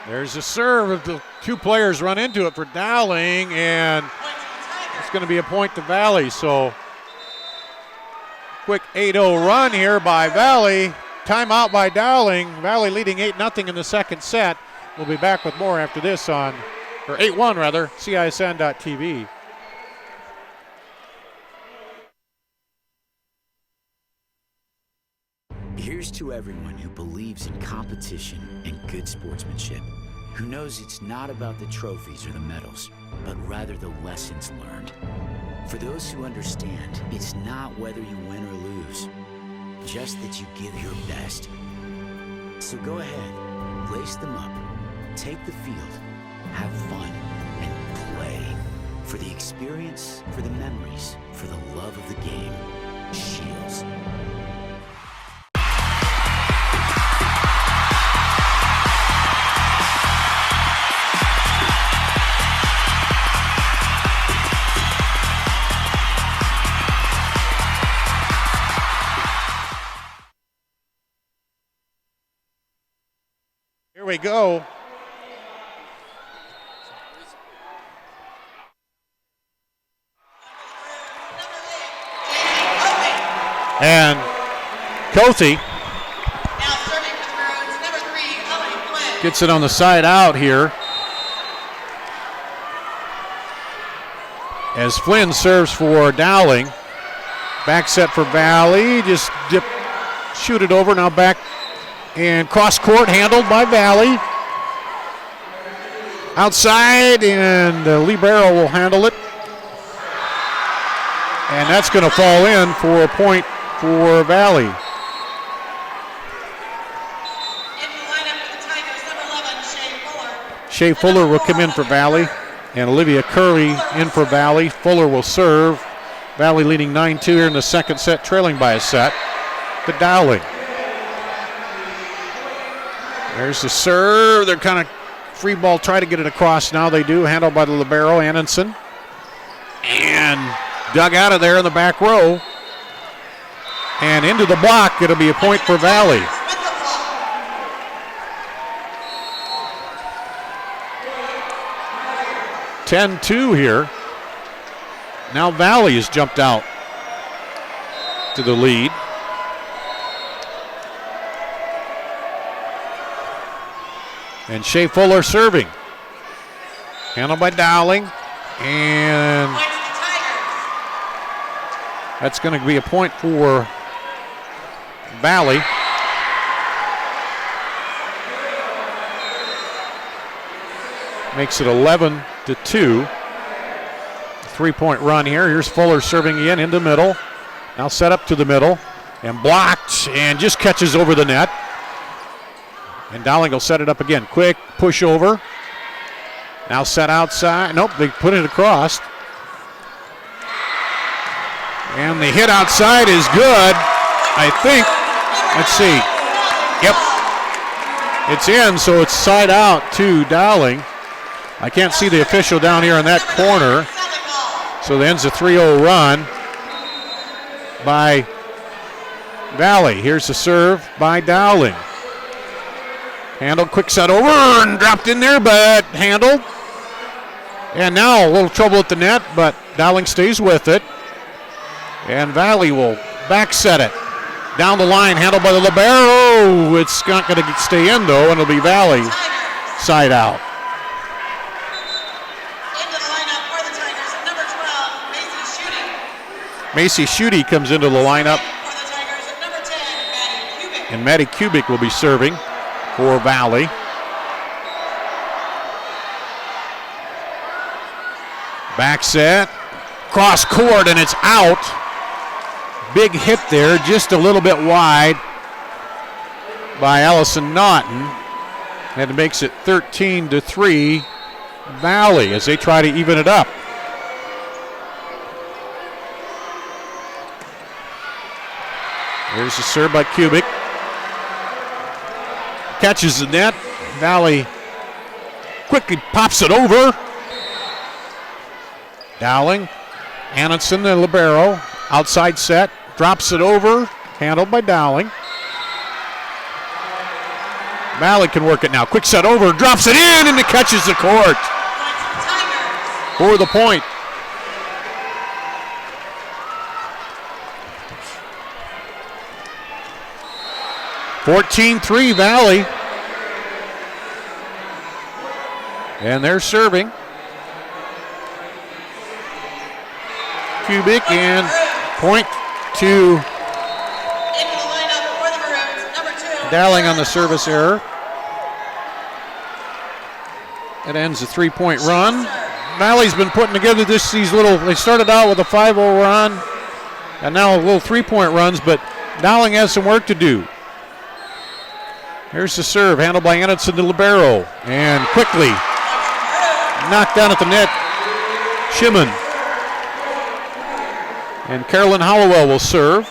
There's a serve. The 2 players run into it for Dowling, and it's going to be a point to Valley. So quick 8-0 run here by Valley. Timeout by Dowling. Valley leading 8-0 in the second set. We'll be back with more after this on, or 8-1 rather, CISN.TV. Here's to everyone who believes in competition and good sportsmanship, who knows it's not about the trophies or the medals, but rather the lessons learned. For those who understand, it's not whether you win or lose, just that you give your best. So go ahead, lace them up, take the field, have fun, and play. For the experience, for the memories, for the love of the game. Shields. Here we go. And Kothi gets it on the side out here. As Flynn serves for Dowling. Back set for Valley. Just shoot it over. Now back and cross court handled by Valley. Outside, and Libero will handle it. And that's going to fall in for a point for Valley. In the lineup for the Tigers, number 11, Shea Fuller will come in for Valley, and Olivia Curley in for Valley. Fuller will serve. Valley leading 9-2 here in the second set, trailing by a set to Dowling. There's the serve. They're kind of free ball, try to get it across now. They do, handled by the libero, Annenson. And dug out of there in the back row. And into the block. It'll be a point for Valley. (10-2) here. Now Valley has jumped out to the lead. And Shea Fuller serving. Handled by Dowling. And that's going to be a point for Valley. Makes it 11-2. Three-point run here. Here's Fuller serving again into middle. Now set up to the middle. And blocked and just catches over the net. And Dowling will set it up again. Quick push over. Now set outside. Nope, they put it across. And the hit outside is good, I think. Let's see. Yep. It's in, so it's side out to Dowling. I can't see the official down here in that corner. So that ends a 3-0 run by Valley. Here's the serve by Dowling. Handled, quick set over, and dropped in there, but handled. And now a little trouble at the net, but Dowling stays with it. And Valley will back set it. Down the line, handled by the libero. It's not going to stay in, though, and it'll be Valley side out. Into the lineup for the Tigers, number 12, Macy Schutte. Macy Schutte comes into the lineup. For the Tigers, number 10, Maddie Kubik. And Maddie Kubik will be serving for Valley. Back set. Cross court, and it's out. Big hit there, just a little bit wide by Allison Naughton. And it makes it 13-3 Valley as they try to even it up. Here's the serve by Kubik. Catches the net. Valley quickly pops it over. Dowling. Annenson, the libero. Outside set. Drops it over. Handled by Dowling. Valley can work it now. Quick set over. Drops it in, and it catches the court. For the point. (14-3) Valley. And they're serving. Kubik and point to Dowling on the service error. It ends a 3-point run. Valley's been putting together they started out with a 5-0 run and now a little 3-point runs, but Dowling has some work to do. Here's the serve, handled by Anderson to libero, and quickly knocked down at the net. Shimon. And Carolyn Hollowell will serve.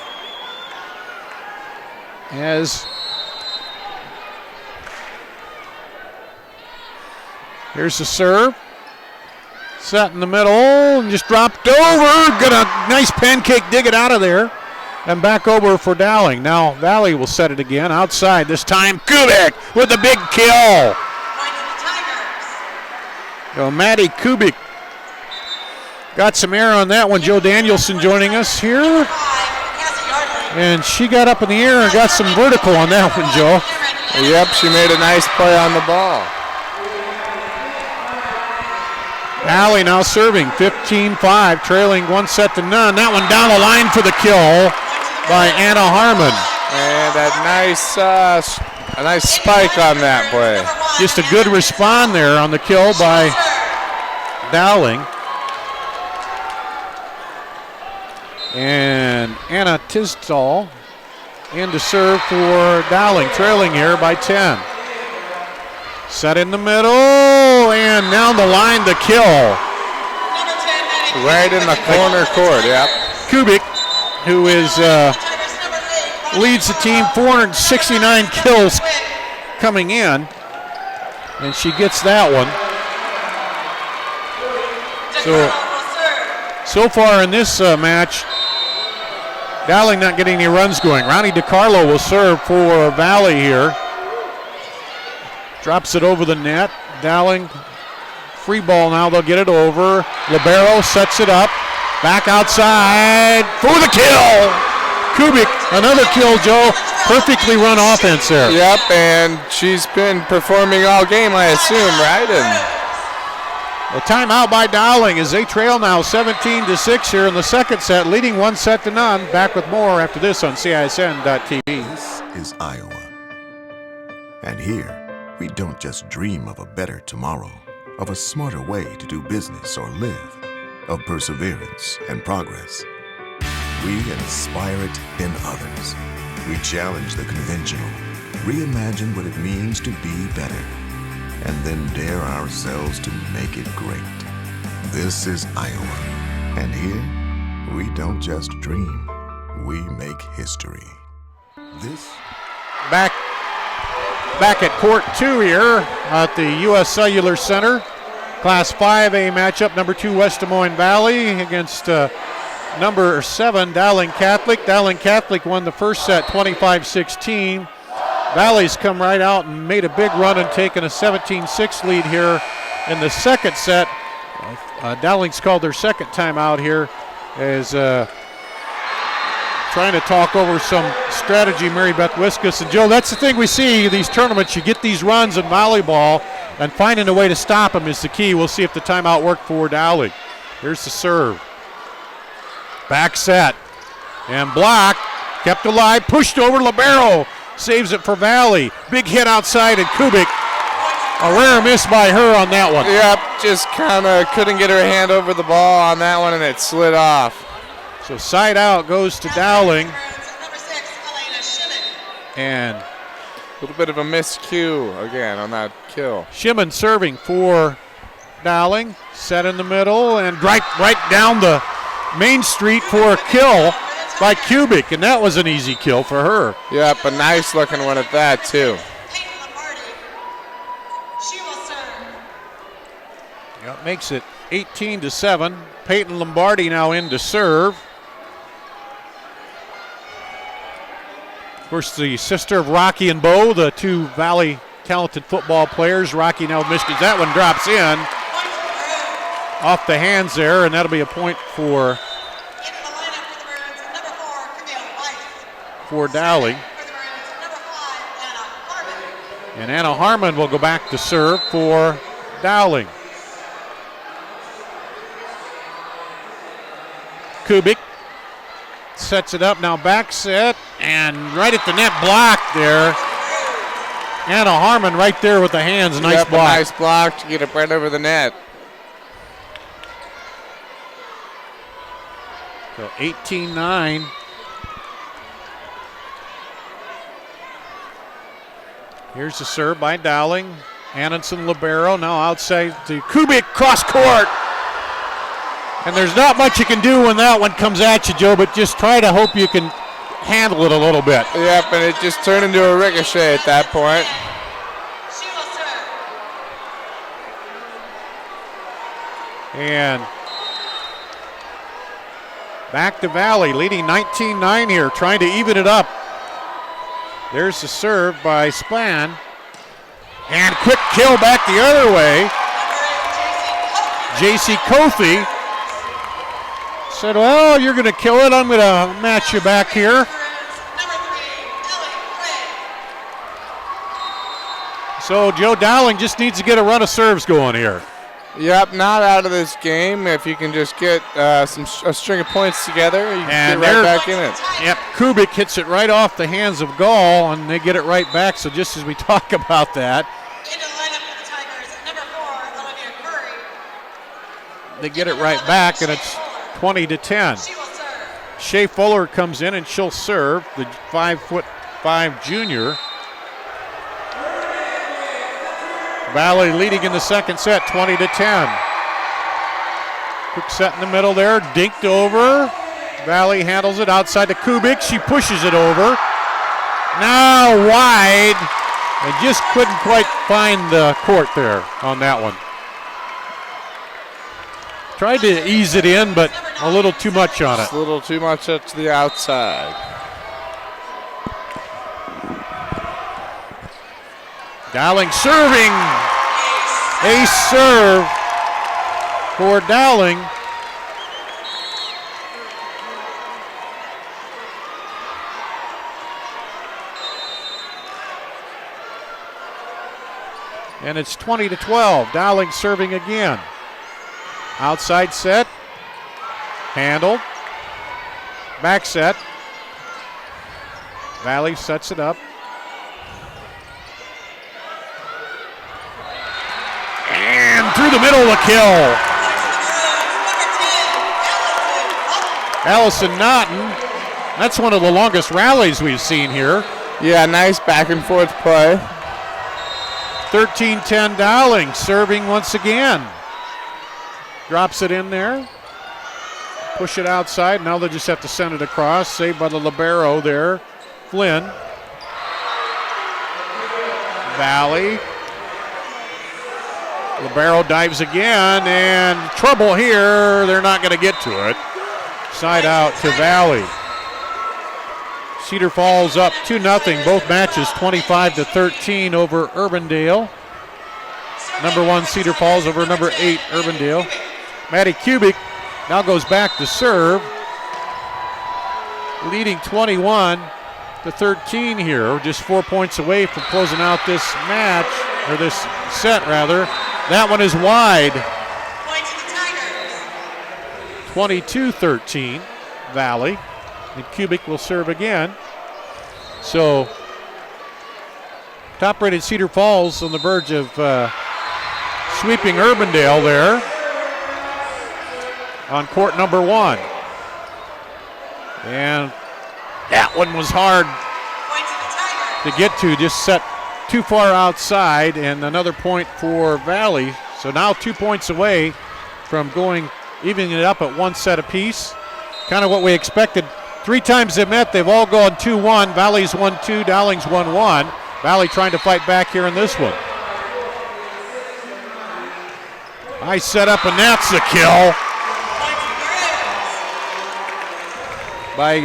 Here's the serve. Set in the middle and just dropped over. Got a nice pancake dig it out of there. And back over for Dowling. Now Valley will set it again outside. This time Kubik with the big kill. So Maddie Kubik got some air on that one. Joe Danielson joining us here. And she got up in the air and got some vertical on that one, Joe. Yep, she made a nice play on the ball. Valley now serving 15-5, trailing 1-0. That one down the line for the kill by Anna Harmon. And a nice spike on that play. Just a good respond there on the kill by Dowling. And Anna Tisdall in to serve for Dowling, trailing here by 10. Set in the middle, and down the line the kill. Right in the corner court, yep. Kubik, who leads the team, 469 kills coming in, and she gets that one. So far in this match, Dowling not getting any runs going. Ronnie DiCarlo will serve for Valley here. Drops it over the net. Dowling, free ball now, they'll get it over. Libero sets it up. Back outside for the kill. Kubik, another kill, Joe. Perfectly run offense there. Yep, and she's been performing all game, I assume, right? And a timeout by Dowling as they trail now 17-6 here in the second set, leading 1-0. Back with more after this on CISN.TV. This is Iowa. And here, we don't just dream of a better tomorrow, of a smarter way to do business or live, of perseverance and progress. We inspire it in others. We challenge the conventional, reimagine what it means to be better, and then dare ourselves to make it great. This is Iowa, and here, we don't just dream, we make history. This back at court 2 here at the U.S. Cellular Center. Class 5A matchup, number 2 West Des Moines Valley against number 7 Dowling Catholic. Dowling Catholic won the first set 25-16. Valley's come right out and made a big run and taken a 17-6 lead here in the second set. Dowling's called their second time out here as trying to talk over some strategy, Mary Beth Wiskus. And Joe, that's the thing we see these tournaments. You get these runs in volleyball, and finding a way to stop them is the key. We'll see if the timeout worked for Dowling. Here's the serve. Back set. And blocked. Kept alive. Pushed over. Libero saves it for Valley. Big hit outside, and Kubik. A rare miss by her on that one. Yep, just kind of couldn't get her hand over the ball on that one, and it slid off. So side out goes to Dowling. And a little bit of a miscue again on that kill. Shimon serving for Dowling. Set in the middle and right down the main street for a kill by Kubik. And that was an easy kill for her. Yep, a nice looking one at that too. Yep, makes it 18-7. Peyton Lombardi now in to serve. Of course, the sister of Rocky and Bo, the two Valley talented football players. Rocky now with Michigan. That one drops in off the hands there, and that'll be a point for Dowling. And Anna Harmon will go back to serve for Dowling. Kubik sets it up, now back set, and right at the net block there. Anna Harmon right there with the hands, nice block. Nice block to get it right over the net. So 18-9. Here's the serve by Dowling. Antonsen libero, now outside to Kubik, cross court. And there's not much you can do when that one comes at you, Joe, but just try to hope you can handle it a little bit. Yep, and it just turned into a ricochet at that point. And back to Valley, leading 19-9 here, trying to even it up. There's the serve by Spahn. And quick kill back the other way. J.C. Kofi said, well, you're going to kill it. I'm going to match you back here. So Joe Dowling just needs to get a run of serves going here. Yep, not out of this game. If you can just get a string of points together, you can get right back in it. Yep, Kubik hits it right off the hands of Gall, and they get it right back. So just as we talk about that, they get it right back, and it's 20-10. Shea Fuller comes in, and she'll serve, the 5'5" junior. Valley leading in the second set, 20-10. Quick set in the middle there, dinked over. Valley handles it outside to Kubik. She pushes it over. Now wide, and just couldn't quite find the court there on that one. Tried to ease it in, but a little too much on it. Just a little too much up to the outside. Dowling serving. Ace serve for Dowling. And it's 20-12. Dowling serving again. Outside set. Handled. Back set. Valley sets it up. And through the middle, a kill. Allison Naughton. That's one of the longest rallies we've seen here. Yeah, nice back and forth play. 13-10 Dowling serving once again. Drops it in there. Push it outside. Now they just have to send it across. Saved by the libero there. Flynn. Valley. Libero dives again, and trouble here. They're not going to get to it. Side out to Valley. Cedar Falls up 2-0. Both matches 25-13 over Urbandale. Number 1 Cedar Falls over number 8 Urbandale. Maddie Kubik now goes back to serve. Leading 21-13 here. We're just 4 points away from closing out this match, or this set rather. That one is wide. 22-13 Valley. And Kubik will serve again. So top-rated Cedar Falls on the verge of sweeping Urbandale there on court number 1. And that one was hard to get to, just set too far outside, and another point for Valley. So now 2 points away from evening it up at 1 set apiece. Kind of what we expected. 3 times they've met, they've all gone 2-1. Valley's 1-2, Dowling's 1-1. Valley trying to fight back here in this one. Nice setup, and that's a kill by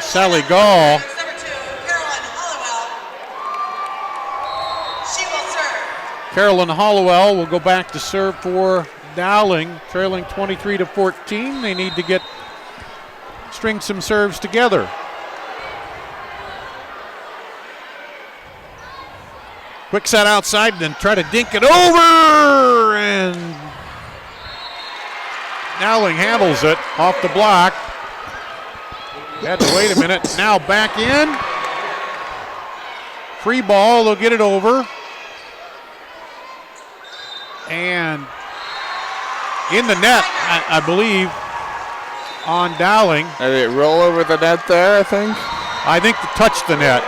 Sally Gall. Carolyn Hollowell will go back to serve for Dowling, trailing 23-14. They need to string some serves together. Quick set outside, then try to dink it over, and Dowling handles it off the block. Had to wait a minute. Now back in. Free ball, they'll get it over. And in the net, I believe, on Dowling. Did it roll over the net there, I think? I think to touch the net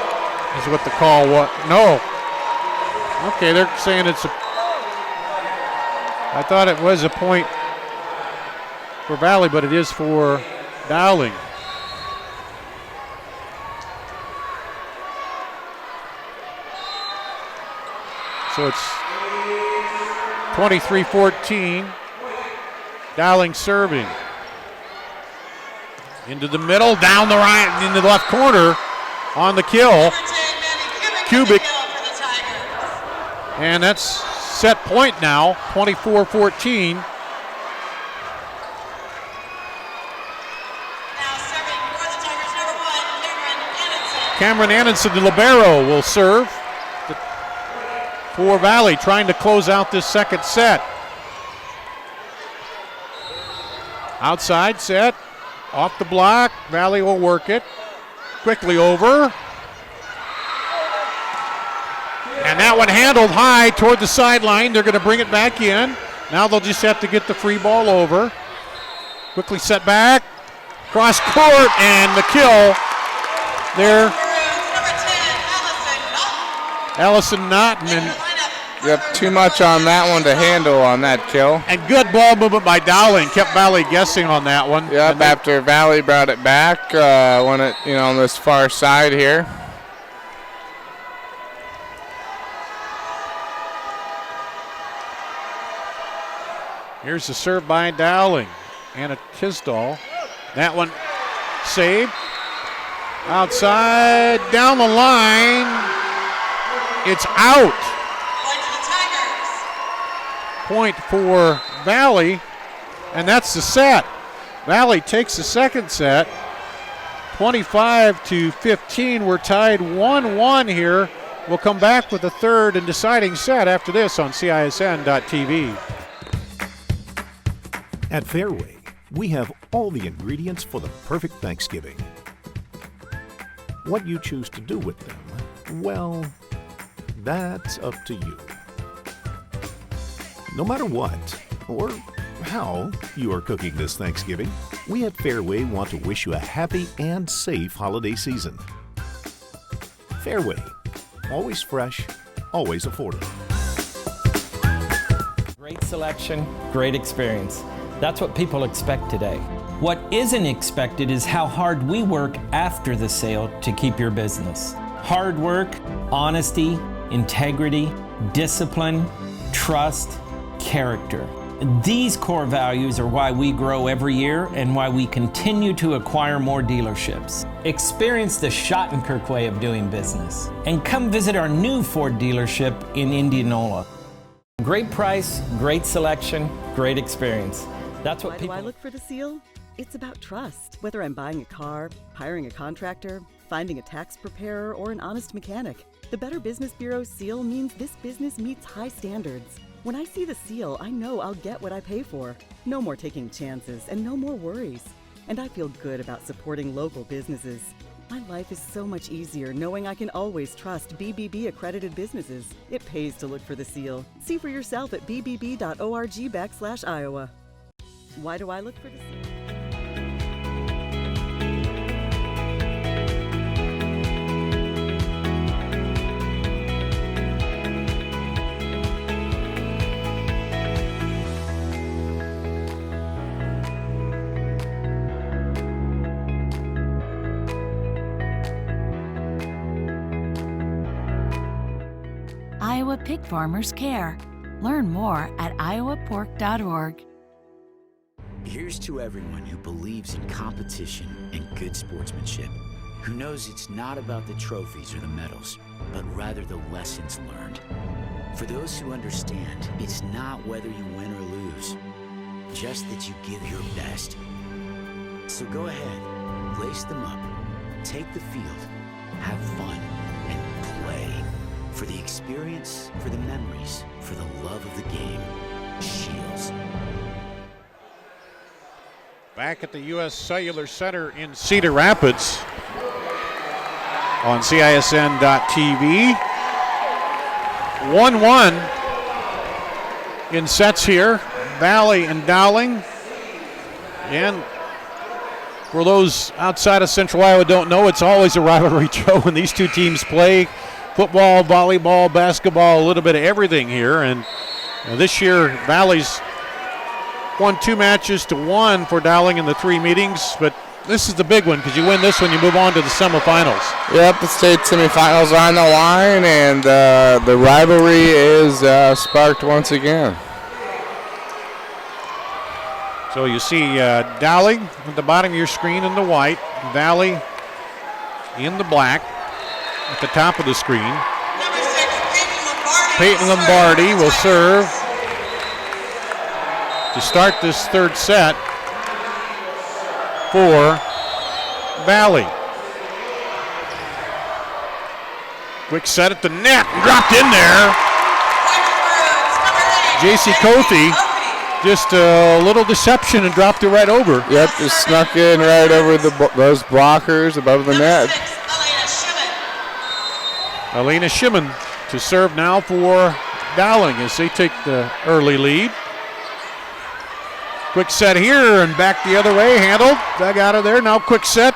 is what the call was. No. Okay, they're saying it's a. I thought it was a point for Valley, but it is for Dowling. So it's 23-14. Dowling serving. Into the middle, down the right, into the left corner on the kill. Kubik. And that's set point now, 24-14. Cameron Annenson, the libero, will serve for Valley, trying to close out this second set. Outside set, off the block. Valley will work it. Quickly over. And that one handled high toward the sideline. They're going to bring it back in. Now they'll just have to get the free ball over. Quickly set back. Cross court and the kill there. Allison Naughton. Yep, too much on that one to handle on that kill. And good ball movement by Dowling. Kept Valley guessing on that one. Yep, after Valley brought it back, when it, on this far side here. Here's the serve by Dowling. Anna Tisdall. That one saved. Outside, down the line. It's out. Point for Valley, and that's the set. Valley takes the second set. 25-15. We're tied 1-1 here. We'll come back with a third and deciding set after this on CISN.TV. At Fairway, we have all the ingredients for the perfect Thanksgiving. What you choose to do with them, well, that's up to you. No matter what or how you are cooking this Thanksgiving, we at Fairway want to wish you a happy and safe holiday season. Fairway, always fresh, always affordable. Great selection, great experience. That's what people expect today. What isn't expected is how hard we work after the sale to keep your business. Hard work, honesty, integrity, discipline, trust, character. These core values are why we grow every year and why we continue to acquire more dealerships. Experience the Schottenkirk way of doing business and come visit our new Ford dealership in Indianola. Great price, great selection, great experience. That's what Why do I look for the seal? It's about trust. Whether I'm buying a car, hiring a contractor, finding a tax preparer, or an honest mechanic, the Better Business Bureau seal means this business meets high standards. When I see the seal, I know I'll get what I pay for. No more taking chances and no more worries. And I feel good about supporting local businesses. My life is so much easier knowing I can always trust BBB accredited businesses. It pays to look for the seal. See for yourself at bbb.org/Iowa. Why do I look for the seal? Iowa pig farmers care. Learn more at iowapork.org. Here's to everyone who believes in competition and good sportsmanship, who knows it's not about the trophies or the medals, but rather the lessons learned. For those who understand, it's not whether you win or lose, just that you give your best. So go ahead, lace them up, take the field, have fun, and play. For the experience, for the memories, for the love of the game. Shields. Back at the U.S. Cellular Center in Cedar Rapids on CISN.TV. 1-1 in sets here. Valley and Dowling. And for those outside of Central Iowa don't know, it's always a rivalry show when these two teams play. football, volleyball, basketball, a little bit of everything here. And this year, Valley's won 2 matches to 1 for Dowling in the 3 meetings, but this is the big one because you win this one, you move on to the semifinals. Yep, the state semifinals are on the line, and the rivalry is sparked once again. So you see Dowling at the bottom of your screen in the white, Valley in the black at the top of the screen. Number 6, Peyton Lombardi will serve to start this 3rd set for Valley. Quick set at the net, dropped in there. J.C. Cothe, just a little deception and dropped it right over. Yep, just snuck in right over those blockers above the net. Alina Shimon to serve now for Dowling as they take the early lead. Quick set here and back the other way, handled, dug out of there, now quick set.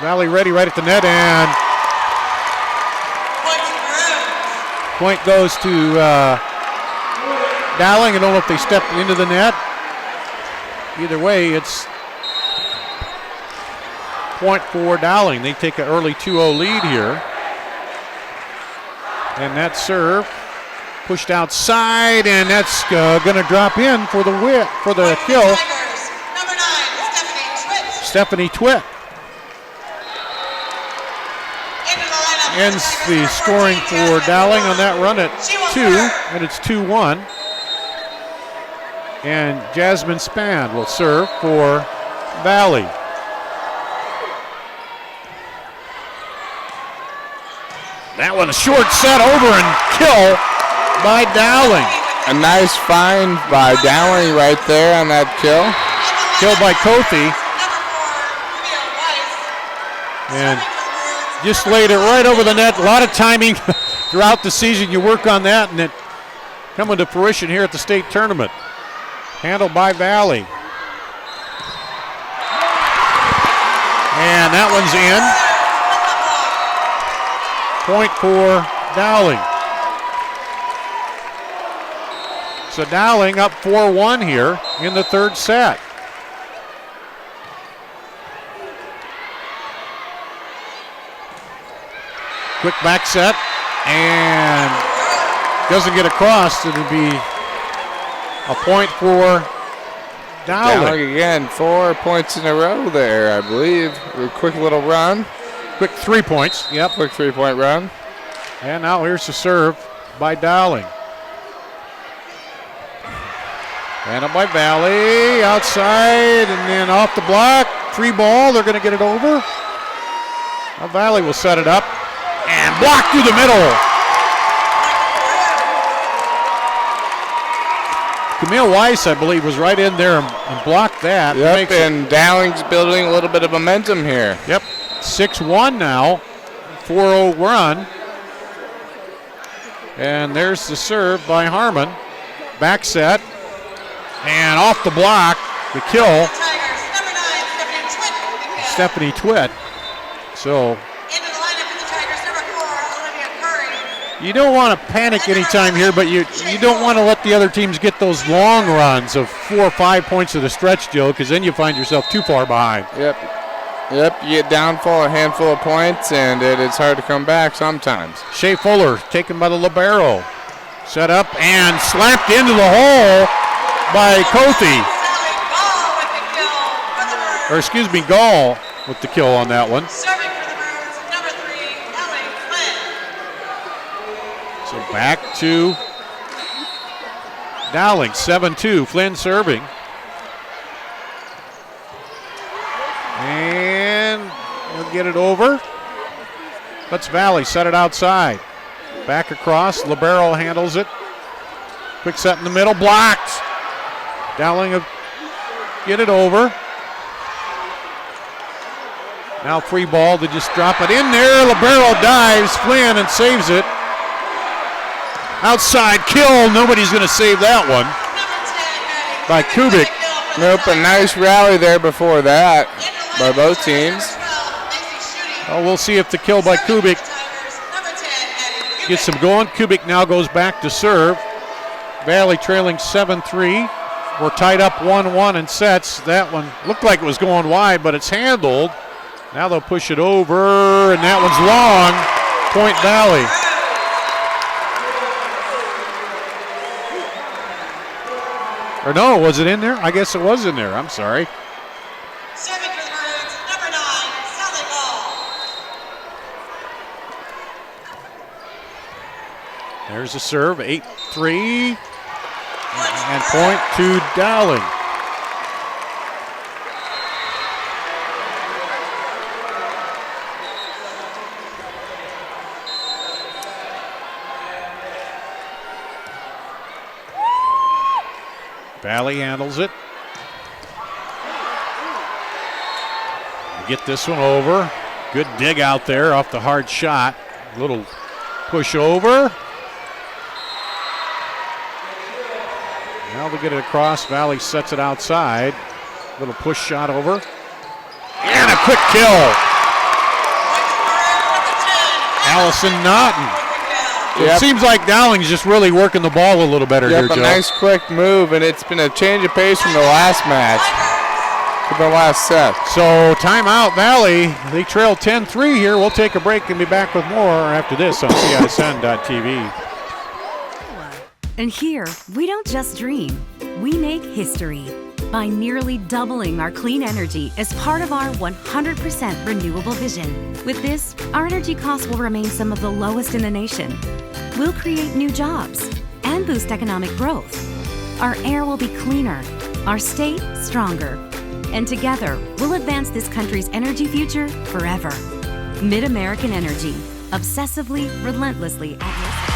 Valley ready right at the net, and point goes to Dowling. I don't know if they stepped into the net. Either way, it's point for Dowling. They take an early 2-0 lead here. And that serve pushed outside, and that's going to drop in for the kill. Stephanie Twitt ends the scoring for Dowling on that run at 2, and it's 2-1. And Jasmine Span will serve for Valley. That one a short set over and kill by Dowling. A nice find by Dowling right there on that kill. Kill by Cothe. And just laid it right over the net. A lot of timing throughout the season. You work on that, and it coming to fruition here at the state tournament. Handled by Valley. And that one's in. Point for Dowling. So Dowling up 4-1 here in the 3rd set. Quick back set, and doesn't get across. It'll be a point for Dowling. Dowling again, 4 points in a row there, I believe. A quick little run. Quick 3 points. Yep, quick 3-point run. And now here's the serve by Dowling. And up by Valley, outside, and then off the block. Free ball, they're going to get it over. Now Valley will set it up, and block through the middle. Camille Weiss, I believe, was right in there and blocked that. Yep, and Dowling's building a little bit of momentum here. Yep, 6-1 now, 4-0 run. And there's the serve by Harmon. Back set, and off the block, the kill. Stephanie Twitt. So you don't want to panic anytime here, but you don't want to let the other teams get those long runs of 4 or 5 points of the stretch, Joe, because then you find yourself too far behind. Yep, you get down for a handful of points, and it's hard to come back sometimes. Shea Fuller taken by the libero. Set up and slapped into the hole by Cothe. Or excuse me, Gall with the kill on that one. Serving for the Maroons, number 3, Ellie Flynn. So back to Dowling, 7-2. Flynn serving. And we'll get it over. Let's Valley set it outside. Back across, libero handles it. Quick set in the middle, blocked. Dowling will get it over. Now free ball to just drop it in there. Libero dives, Flynn, and saves it. Outside kill, nobody's going to save that one. By Kubik. Nope, a nice rally there before that by both teams. Oh, we'll see if the kill by Kubik gets them going. Kubik now goes back to serve. Valley trailing 7-3. We're tied up 1-1 in sets. That one looked like it was going wide, but it's handled. Now they'll push it over, and that one's long. Point Valley. Or no, was it in there? I guess it was in there. I'm sorry. Serving for the Maroons, number 9, Volleyball. There's a serve, 8-3. And point to Dowling. Valley handles it. Get this one over. Good dig out there off the hard shot. Little push over. Now they get it across. Valley sets it outside. Little push shot over. And a quick kill. Allison Naughton. It seems like Dowling's just really working the ball a little better here, Joe. A nice quick move, and it's been a change of pace from the last match to the last set. So timeout, Valley. They trail 10-3 here. We'll take a break and be back with more after this on CISN.TV. And here, we don't just dream, we make history by nearly doubling our clean energy as part of our 100% renewable vision. With this, our energy costs will remain some of the lowest in the nation. We'll create new jobs and boost economic growth. Our air will be cleaner, our state stronger, and together, we'll advance this country's energy future forever. Mid-American Energy, obsessively, relentlessly at your side.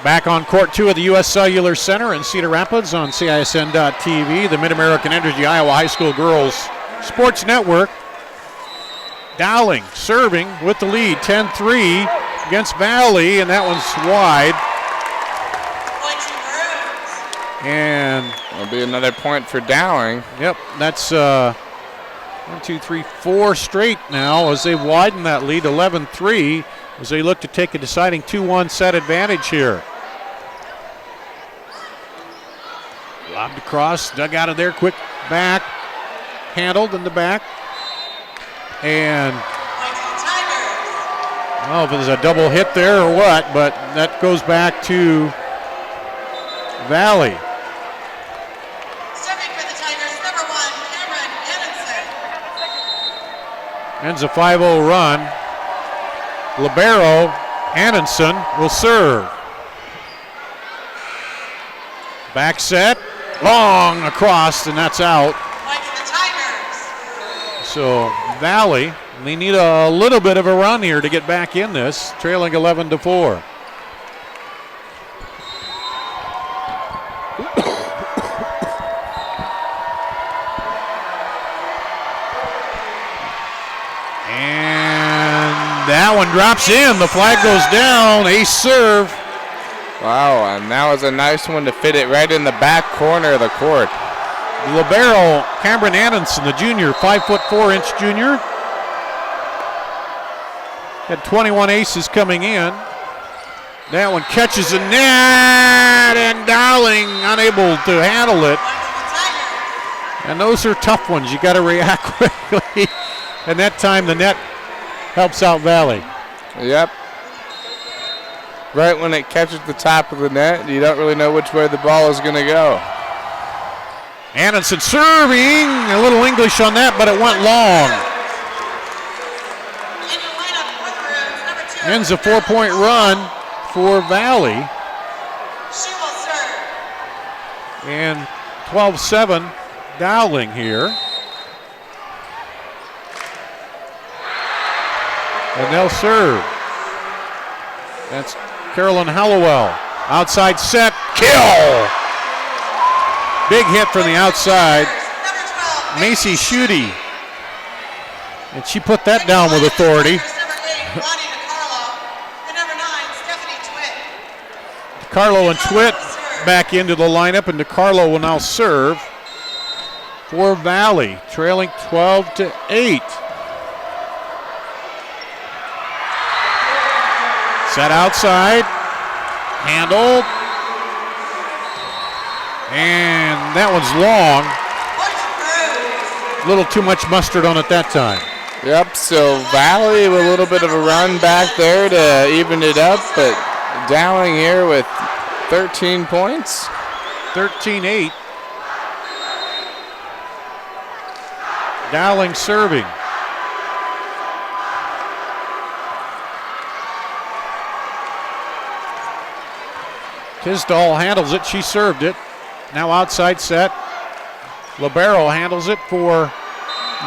Back on court 2 of the U.S. Cellular Center in Cedar Rapids on CISN.TV, the Mid-American Energy Iowa High School Girls Sports Network. Dowling serving with the lead, 10-3 against Valley, and that one's wide. And that'll be another point for Dowling. Yep, that's 1, 2, 3, 4 straight now as they widen that lead, 11-3, as they look to take a deciding 2-1 set advantage here. Lobbed across, dug out of there, quick back, handled in the back. And I don't know if there's a double hit there or what, but that goes back to Valley. Serving for the Tigers, number 1, Cameron Anderson. Ends a 5-0 run. Libero Anderson will serve. Back set, long across, and that's out. So Valley, they need a little bit of a run here to get back in this, trailing 11-4. That one drops in. The flag goes down. Ace serve. Wow, and that was a nice one to fit it right in the back corner of the court. Libero Cameron Anderson, the junior, 5'4" junior. Had 21 aces coming in. That one catches the net, and Dowling unable to handle it. And those are tough ones. You got to react quickly. And that time the net helps out Valley. Yep. Right when it catches the top of the net, you don't really know which way the ball is going to go. Anderson serving, a little English on that, but it went long. Ends a 4-point run for Valley. And 12-7 Dowling here. And they'll serve. That's Carolyn Hallowell. Outside set, kill! Big hit from the outside. Macy Schutte. And she put that down with authority. DeCarlo and Twitt back into the lineup, and DeCarlo will now serve for Valley, trailing 12-8. Set outside, handled, and that one's long. A little too much mustard on it that time. Yep, so Valley with a little bit of a run back there to even it up, but Dowling here with 13 points. 13-8. Dowling serving. Tisdall handles it. She served it. Now outside set. Libero handles it for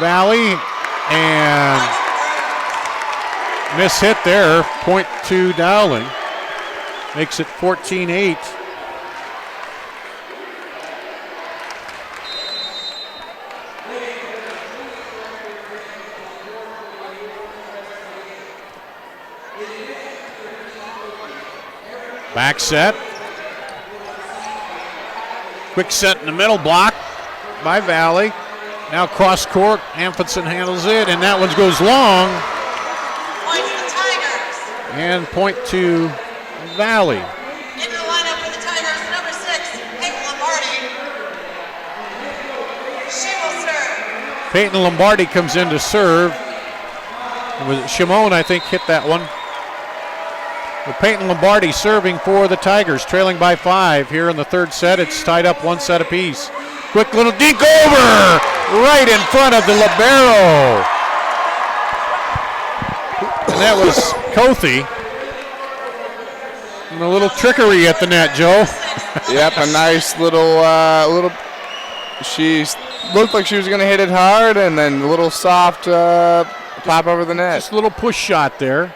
Valley. And miss hit there. Point to Dowling. Makes it 14-8. Back set. Quick set in the middle, block by Valley. Now cross court, Amundsen handles it, and that one goes long. Point to the Tigers. And point to Valley. Into the lineup for the Tigers, number 6, Peyton Lombardi. She will serve. Peyton Lombardi comes in to serve. It was Shimon, I think, hit that one. But Peyton Lombardi serving for the Tigers, trailing by 5 here in the third set. It's tied up 1 set apiece. Quick little dink over, right in front of the libero. And that was Kothi. And a little trickery at the net, Joe. Yep, a nice little, she looked like she was going to hit it hard, and then a little soft pop over the net. Just a little push shot there.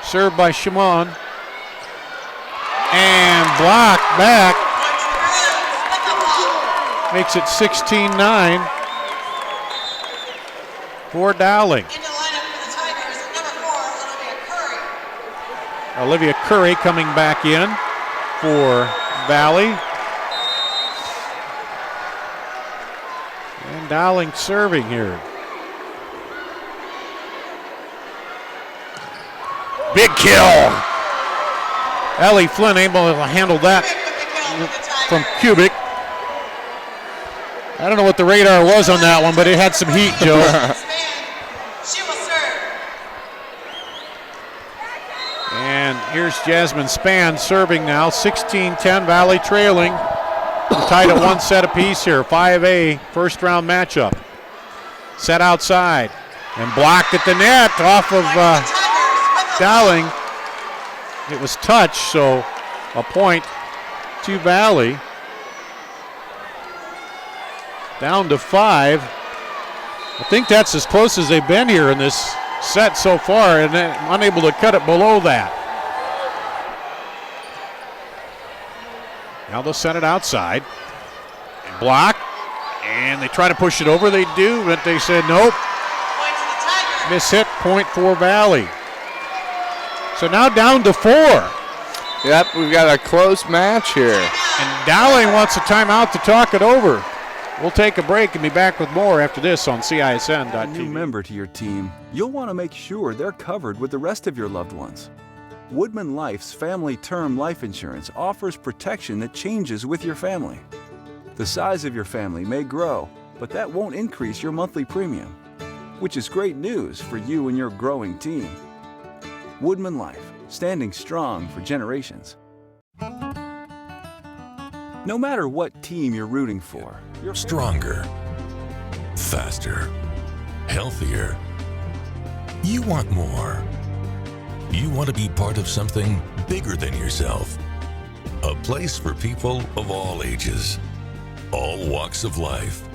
Served by Shimon. And blocked back. Makes it 16-9 for Dowling. Into the lineup for the Tigers, number 4, Olivia Curry. Olivia Curry coming back in for Valley. And Dowling serving here. Big kill. Ellie Flynn able to handle that from Cubic. I don't know what the radar was on that one, but it had some heat, Joe. She will serve. And here's Jasmine Spann serving now. 16-10, Valley trailing. We're tied at 1 set apiece here. 5A first round matchup. Set outside and blocked at the net off of Dowling. It was touch, so a point to Valley. Down to 5. I think that's as close as they've been here in this set so far, and unable to cut it below that. Now they'll send it outside. And block. And they try to push it over. They do, but they said nope. Miss hit, point for Valley. So now down to 4. Yep, we've got a close match here. And Dowling wants a timeout to talk it over. We'll take a break and be back with more after this on CISN.TV. A new member to your team, you'll want to make sure they're covered with the rest of your loved ones. Woodman Life's Family Term Life Insurance offers protection that changes with your family. The size of your family may grow, but that won't increase your monthly premium, which is great news for you and your growing team. Woodman Life, standing strong for generations. No matter what team you're rooting for, you're stronger, faster, healthier. You want more. You want to be part of something bigger than yourself. A place for people of all ages, all walks of life,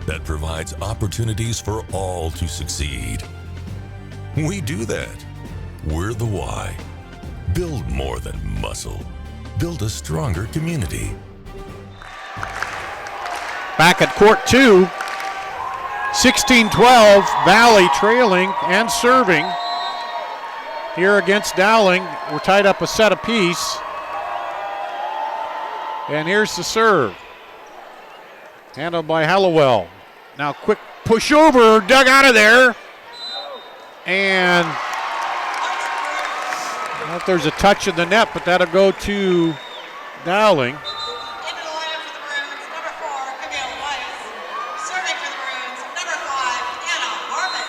that provides opportunities for all to succeed. We do that. We're the why. Build more than muscle. Build a stronger community. Back at court 2. 16-12, Valley trailing and serving here against Dowling. We're tied up a set apiece. And here's the serve. Handled by Hallowell. Now quick push over, dug out of there. And I don't know if there's a touch in the net, but that'll go to Dowling.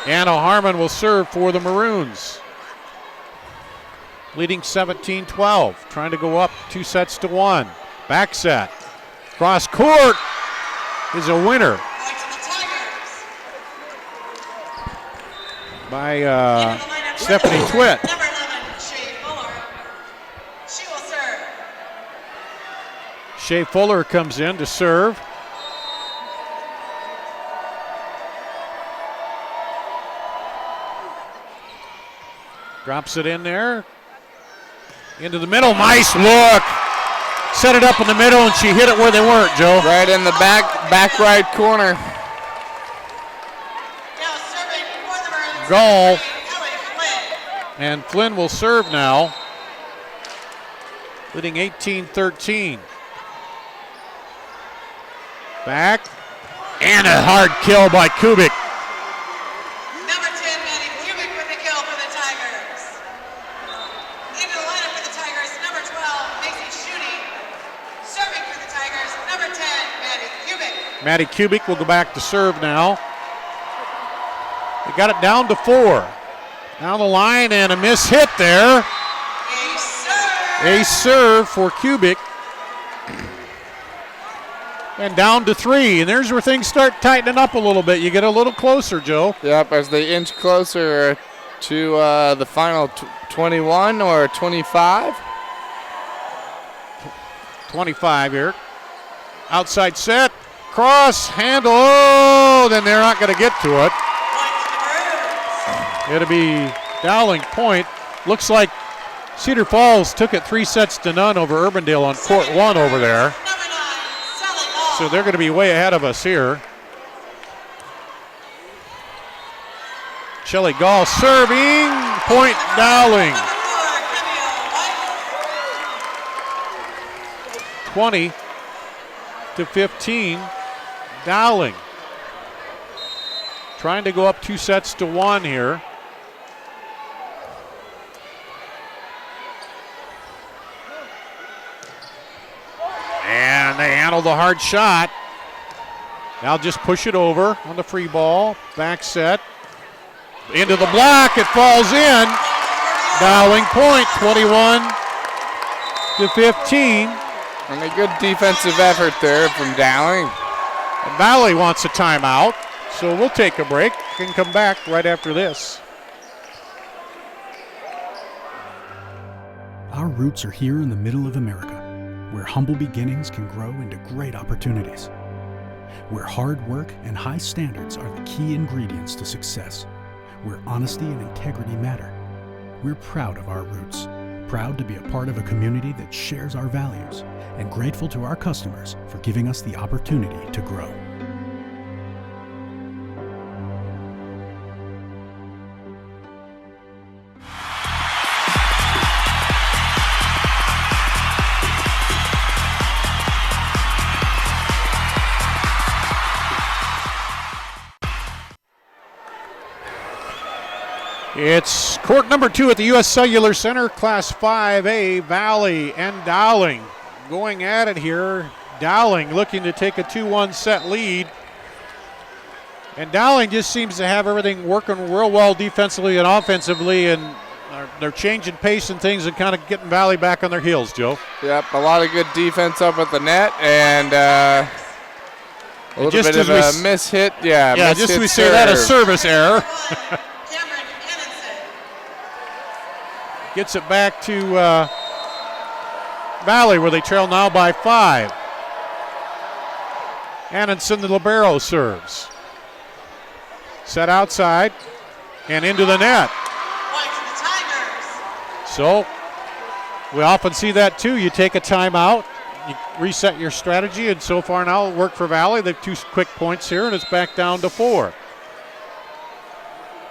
Anna Harmon will serve for the Maroons. Leading 17-12, trying to go up 2-1. Back set. Cross court is a winner by Stephanie Twitt. Number 11, Shea Fuller. She will serve. Shea Fuller comes in to serve. Drops it in there. Into the middle. Nice look. Set it up in the middle, and she hit it where they weren't, Joe. Right in the back right corner. Now serving for the Maroons. Goal. Ellie Flynn. And Flynn will serve now. Leading 18-13. Back. And a hard kill by Kubik. Number 10, Maddie Kubik with the kill for the Tigers. Into the lineup for the Tigers, number 12, Macy Schutte. Serving for the Tigers, number 10, Maddie Kubik. Maddie Kubik will go back to serve now. They got it down to 4. Down the line and a miss hit there. A serve. A serve for Kubik. And down to 3. And there's where things start tightening up a little bit. You get a little closer, Joe. Yep, as they inch closer to the final 21 or 25. 25 here. Outside set. Cross. Handle. Oh, then they're not going to get to it. It'll be Dowling point. Looks like Cedar Falls took it 3-0 over Urbandale on court 1 over there. So they're going to be way ahead of us here. Shelley Gall serving. Point Dowling. 20-15. Dowling. Trying to go up 2-1 here. And they handle the hard shot. Now just push it over on the free ball. Back set. Into the block. It falls in. Dowling point, 21-15. And a good defensive effort there from Dowling. And Valley wants a timeout, so we'll take a break and come back right after this. Our roots are here in the middle of America, where humble beginnings can grow into great opportunities, where hard work and high standards are the key ingredients to success, where honesty and integrity matter. We're proud of our roots, proud to be a part of a community that shares our values, and grateful to our customers for giving us the opportunity to grow. It's court number 2 at the U.S. Cellular Center, Class 5A, Valley and Dowling going at it here. Dowling looking to take a 2-1 set lead. And Dowling just seems to have everything working real well defensively and offensively, and they're changing pace and things and kind of getting Valley back on their heels, Joe. Yep, a lot of good defense up at the net, and a little bit of a miss hit. Yeah, just as we say that, a service error. Gets it back to Valley, where they trail now by 5. Annenson, the libero, serves. Set outside and into the net. So we often see that too. You take a timeout, you reset your strategy, and so far now it'll work for Valley. They've 2 quick points here, and it's back down to 4.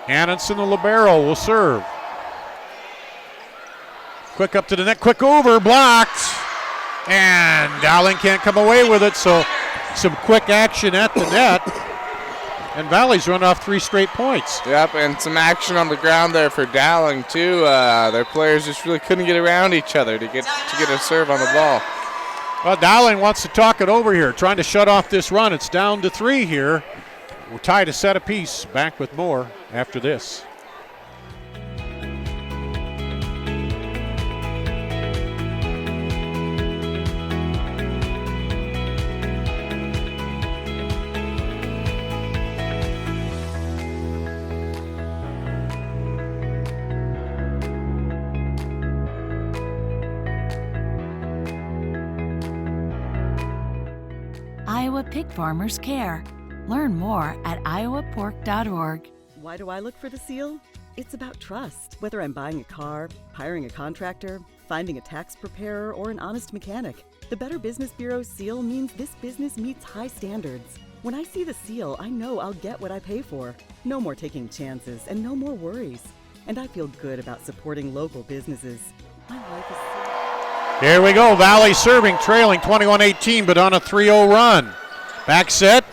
Antonsen, the libero, will serve. Quick up to the net, quick over, blocked. And Dowling can't come away with it, so some quick action at the net. And Valley's run off 3 straight points. Yep, and some action on the ground there for Dowling, too. Their players just really couldn't get around each other to get a serve on the ball. Well, Dowling wants to talk it over here, trying to shut off this run. It's down to 3 here. We're tied a set apiece. Back with more after this. Iowa pig farmers care. Learn more at iowapork.org. Why do I look for the seal? It's about trust. Whether I'm buying a car, hiring a contractor, finding a tax preparer, or an honest mechanic, the Better Business Bureau seal means this business meets high standards. When I see the seal, I know I'll get what I pay for. No more taking chances and no more worries. And I feel good about supporting local businesses. My life is so... Here we go. Valley serving, trailing 21-18, but on a 3-0 run. Back set.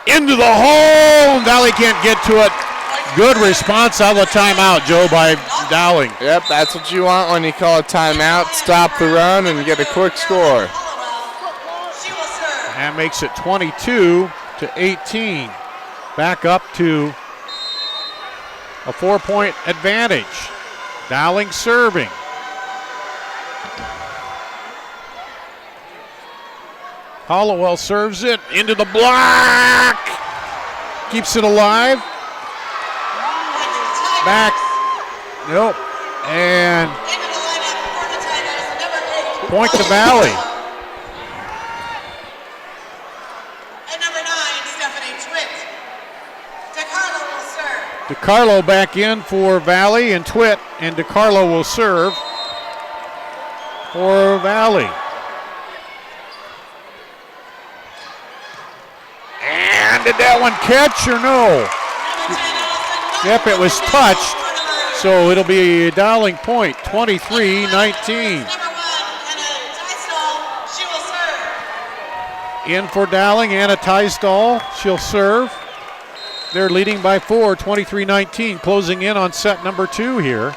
Into the hole. Valley can't get to it. Good response out of the timeout, Joe, by Dowling. Yep, that's what you want when you call a timeout. Stop the run and get a quick score. That makes it 22-18. Back up to a 4-point advantage. Dowling serving. Hollowell serves it into the block. Keeps it alive. Back. Nope. And point to Valley. And number 9, Stephanie Twitt. DeCarlo will serve. DeCarlo back in for Valley, and Twitt and DeCarlo will serve for Valley. And did that one catch or no? Yep, it was touched. So it'll be a Dowling point, 23-19. In for Dowling, Anna Teisdahl. She'll serve. They're leading by 4, 23-19, closing in on set number 2 here.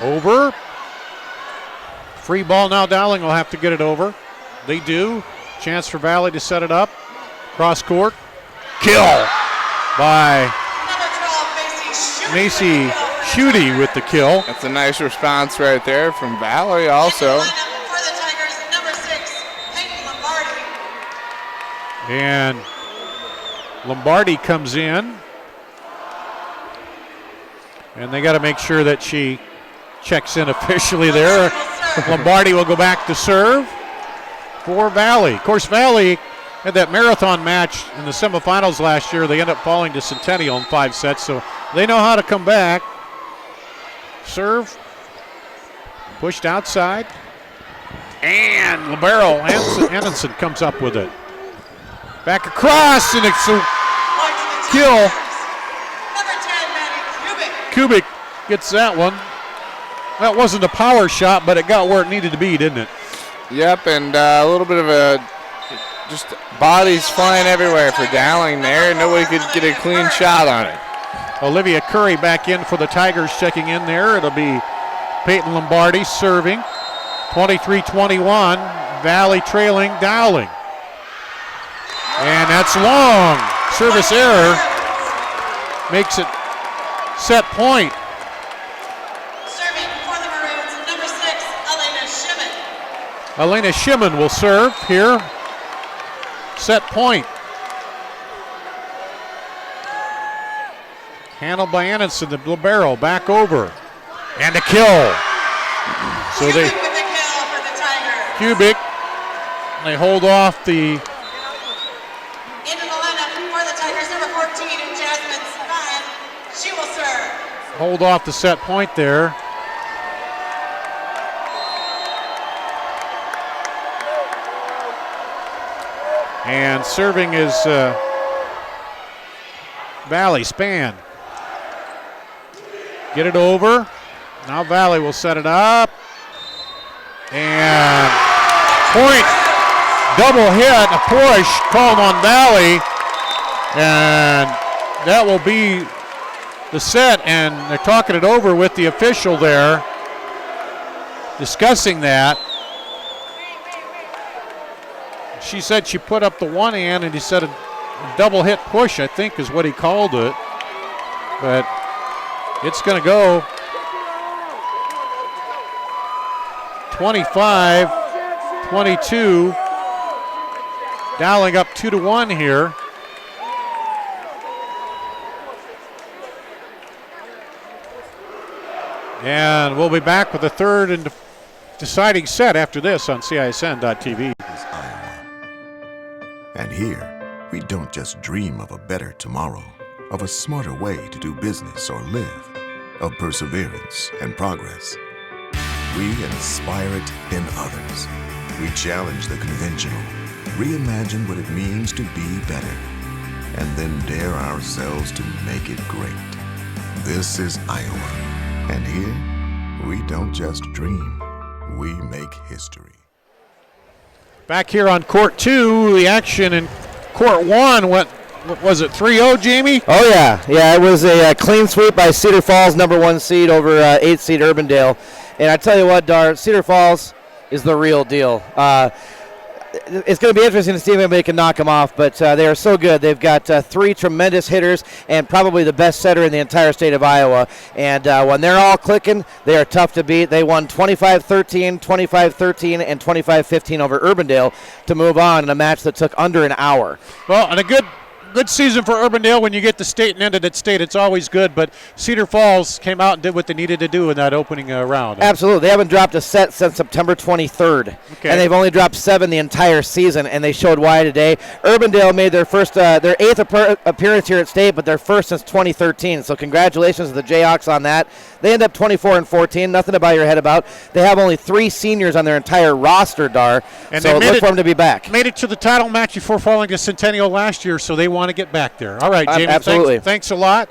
Over. Free ball now. Dowling will have to get it over. They do. Chance for Valley to set it up. Cross court. Kill by Macy Schutte with the kill. That's a nice response right there from Valley also. And Lombardi comes in. And they got to make sure that she checks in officially there. Lombardi will go back to serve for Valley. Of course, Valley had that marathon match in the semifinals last year. They end up falling to Centennial in 5 sets, so they know how to come back. Serve. Pushed outside. And libero Anderson comes up with it. Back across, and it's a kill. Kubik gets that one. That wasn't a power shot, but it got where it needed to be, didn't it? Yep, and a little bit of a just bodies flying everywhere for Dowling there. Nobody could get a clean shot on it. Olivia Curry back in for the Tigers, checking in there. It'll be Peyton Lombardi serving. 23-21, Valley trailing Dowling. And that's long. Service error makes it set point. Serving for the Maroons, number 6, Elena Shimon. Elena Shimon will serve here. Set point. Handled by Anderson, the libero, back over. And a kill. So they, Kubik with the kill for the Tigers. Kubik, they hold off the Into the lineup for the Tigers, number 14, Jasmine Spahn. She will serve. hold off the set point there. And serving is Valley. Span. Get it over. Now Valley will set it up. And point. Double hit. A push called on Valley. And that will be the set. And they're talking it over with the official there, discussing that. She said she put up the one hand, and he said a double hit push, I think is what he called it. But it's going to go 25-22. Dowling up 2-1 here. And we'll be back with the third and deciding set after this on CISN.TV. And here, we don't just dream of a better tomorrow, of a smarter way to do business or live, of perseverance and progress. We inspire it in others. We challenge the conventional, reimagine what it means to be better, and then dare ourselves to make it great. This is Iowa, and here, we don't just dream, we make history. Back here on court 2, the action in court 1 went, what was it, 3-0, Jamie? Oh, yeah. Yeah, it was a clean sweep by Cedar Falls, number 1 seed over 8th seed Urbandale. And I tell you what, Dar, Cedar Falls is the real deal. It's going to be interesting to see if anybody can knock them off, but they are so good. They've got 3 tremendous hitters and probably the best setter in the entire state of Iowa. And when they're all clicking, they are tough to beat. They won 25-13, 25-13, and 25-15 over Urbandale to move on in a match that took under an hour. Well, and a good season for Urbandale when you get to state and ended at state. It's always good, but Cedar Falls came out and did what they needed to do in that opening round. Absolutely. They haven't dropped a set since September 23rd. Okay. And they've only dropped 7 the entire season, and they showed why today. Urbandale made their first, their 8th appearance here at state, but their first since 2013. So congratulations to the Jayhawks on that. They end up 24-14, nothing to buy your head about. They have only 3 seniors on their entire roster, Dar, and so look for them to be back. Made it to the title match before falling to Centennial last year, so they want to get back there. All right, Jamie, absolutely. Thanks a lot.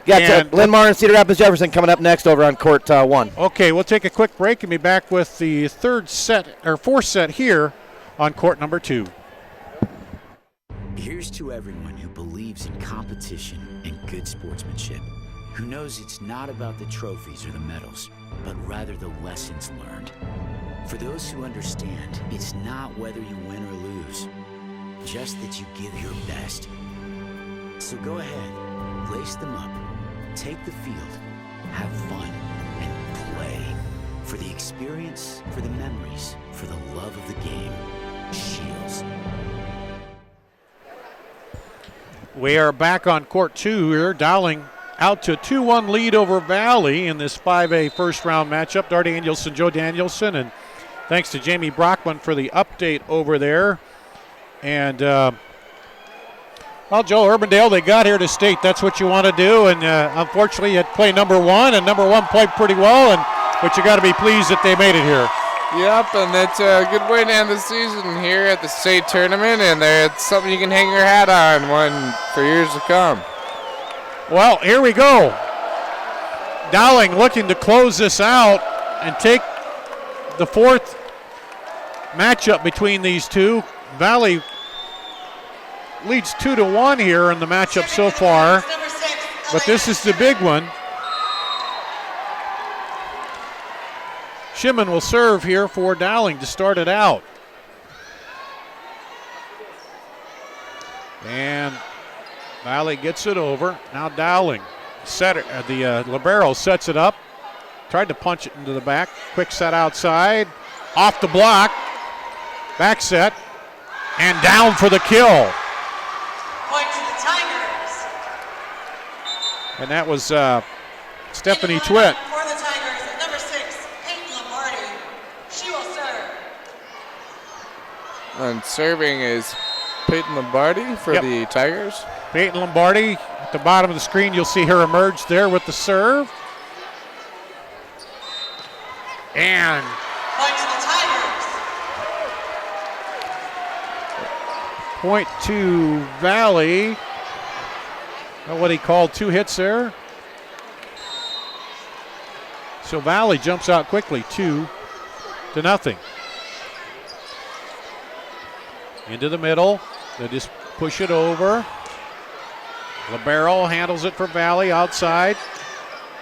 Yeah, Linn-Mar and Cedar Rapids Jefferson coming up next over on court 1. Okay, we'll take a quick break and be back with the fourth set here on court number 2. Here's to everyone who believes in competition and good sportsmanship, who knows it's not about the trophies or the medals, but rather the lessons learned. For those who understand, it's not whether you win or lose, just that you give your best. So go ahead, lace them up, take the field, have fun, and play. For the experience, for the memories, for the love of the game. Shields. We are back on court 2 here. Dowling out to a 2-1 lead over Valley in this 5A first round matchup. Dar Danielson, Joe Danielson, and thanks to Jamie Brockman for the update over there. And, well, Joe, Urbandale, they got here to state. That's what you want to do. And unfortunately, you had to play number 1, and number 1 played pretty well. But you got to be pleased that they made it here. Yep, and that's a good way to end the season here at the state tournament, and it's something you can hang your hat on for years to come. Well, here we go. Dowling looking to close this out and take the 4th matchup between these two. Valley leads 2-1 here in the matchup so far, but this is the big one. Shimon will serve here for Dowling to start it out. And Valley gets it over. Now Dowling, the libero sets it up. Tried to punch it into the back. Quick set outside. Off the block. Back set. And down for the kill. Point to the Tigers. And that was Stephanie Twitt. For the Tigers, number 6, Peyton Lombardi. She will serve. And serving is Peyton Lombardi for the Tigers. Peyton Lombardi at the bottom of the screen. You'll see her emerge there with the serve. And Point to the Tigers. point to Valley. What he called 2 hits there. So Valley jumps out quickly, 2-0. Into the middle. They just push it over. Libero handles it for Valley outside.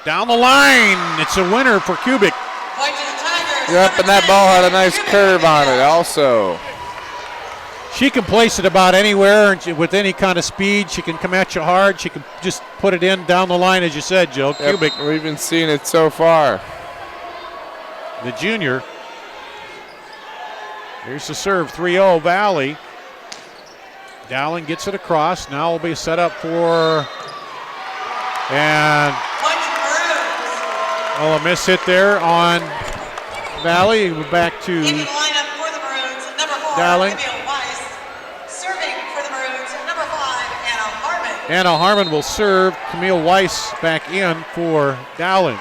Down the line. It's a winner for Kubik. Point to the Tigers. Yep, and that ball had a nice curve on it also. She can place it about anywhere and with any kind of speed. She can come at you hard. She can just put it in down the line, as you said, Joe. Yep, Kubik. we've been seeing it so far. The junior. Here's the serve, 3-0 Valley. Dowling gets it across. Now will be set up for, and a miss hit there on Valley. We're back to In the lineup for the Maroons, number 4, Dowling. Olivia Weiss. Serving for the Maroons, number 5, Anna Harmon. Anna Harmon will serve. Camille Weiss back in for Dowling.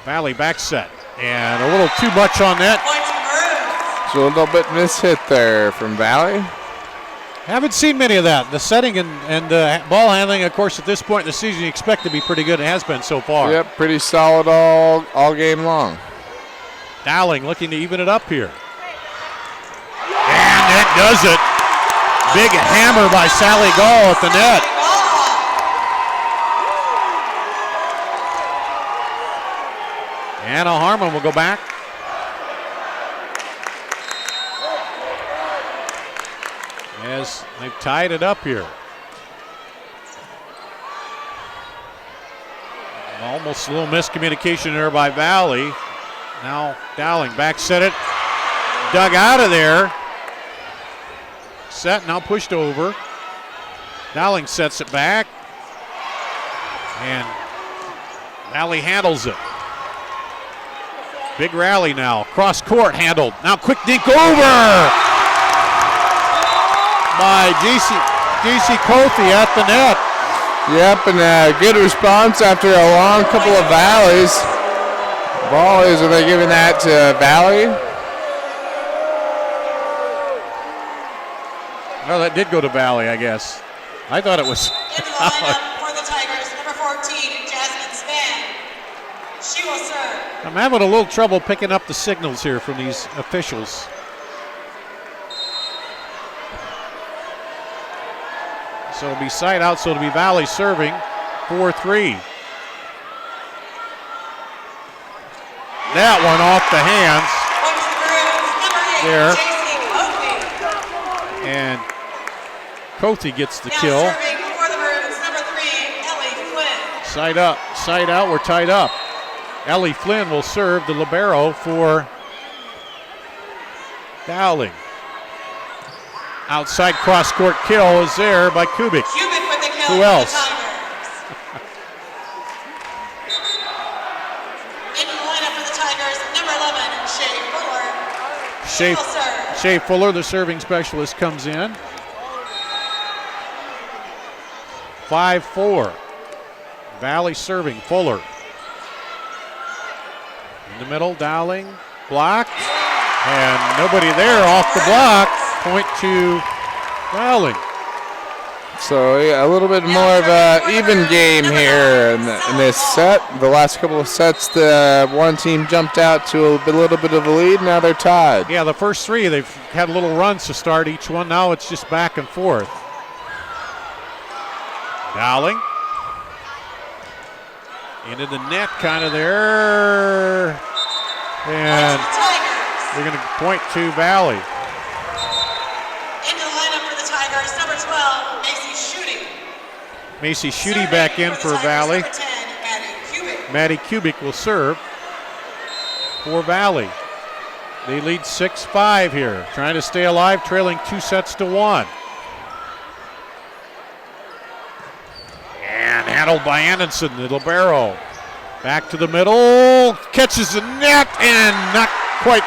Valley back set. And a little too much on that. So a little bit mishit there from Valley. Haven't seen many of that. The setting and ball handling, of course, at this point in the season, you expect to be pretty good. It has been so far. Yep, pretty solid all game long. Dowling looking to even it up here. And that does it. Big hammer by Sally Gall at the net. Anna Harmon will go back. As they've tied it up here. Almost a little miscommunication there by Valley. Now Dowling back set it. Dug out of there. Set, now pushed over. Dowling sets it back. And Valley handles it. Big rally now. Cross court handled. Now quick dink over by J.C. Kofi at the net. Yep, and a good response after a long couple of valleys. Ball is, are they giving that to Valley? Well, that did go to Valley, I guess. I thought it was. In the lineup for the Tigers, number 14, Jasmine Span. She will serve. I'm having a little trouble picking up the signals here from these officials. So it'll be side out, so it'll be Valley serving 4-3. That one off the hands there. And Kothi gets the kill. Serving for the Maroons, number 3, Ellie Flynn. Side up, side out, we're tied up. Ellie Flynn will serve the libero for Dowling. Outside cross-court kill is there by Kubik. Kubik with the kill. Who else? In the lineup for the Tigers, number 11, Shea Fuller. Shea Fuller, the serving specialist, comes in. 5-4. Valley serving. Fuller. In the middle, Dowling. Blocked. And nobody there off the block. Point to Dowling. So yeah, a little bit more of an even game here in this set. The last couple of sets, the one team jumped out to a little bit of a lead. Now they're tied. Yeah, the first three, they've had little runs to start each one. Now it's just back and forth. Dowling. Into the net kind of there. And they're going to point to Valley. In the lineup for the Tigers, number 12, Macy Schutte. Macy Schutte back in for Valley. Number 10, Maddie Kubik. Maddie Kubik will serve for Valley. They lead 6-5 here. Trying to stay alive, trailing 2-1. And handled by Anderson, the libero. Back to the middle, catches the net and not quite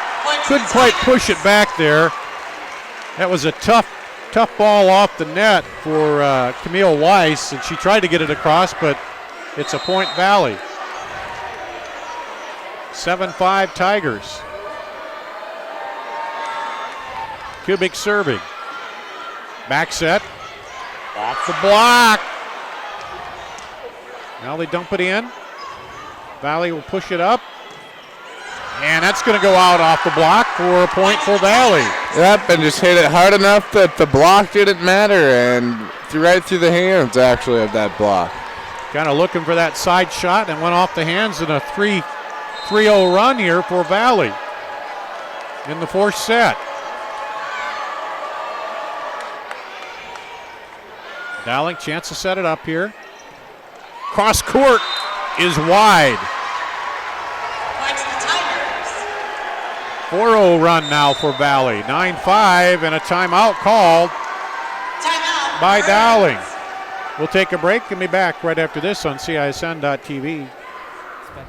couldn't quite push it back there. That was a tough ball off the net for Camille Weiss, and she tried to get it across, but it's a point Valley. 7-5 Tigers. Kubik serving. Back set. Off the block. Now they dump it in. Valley will push it up. And that's going to go out off the block for a point for Valley. Yep, and just hit it hard enough that the block didn't matter and threw right through the hands, actually, of that block. Kind of looking for that side shot and went off the hands in a 3-0 run here for Valley in the fourth set. Dowling, chance to set it up here. Cross court is wide. 4-0 run now for Valley. 9-5 and a timeout called by Dowling. We'll take a break and be back right after this on CISN.TV.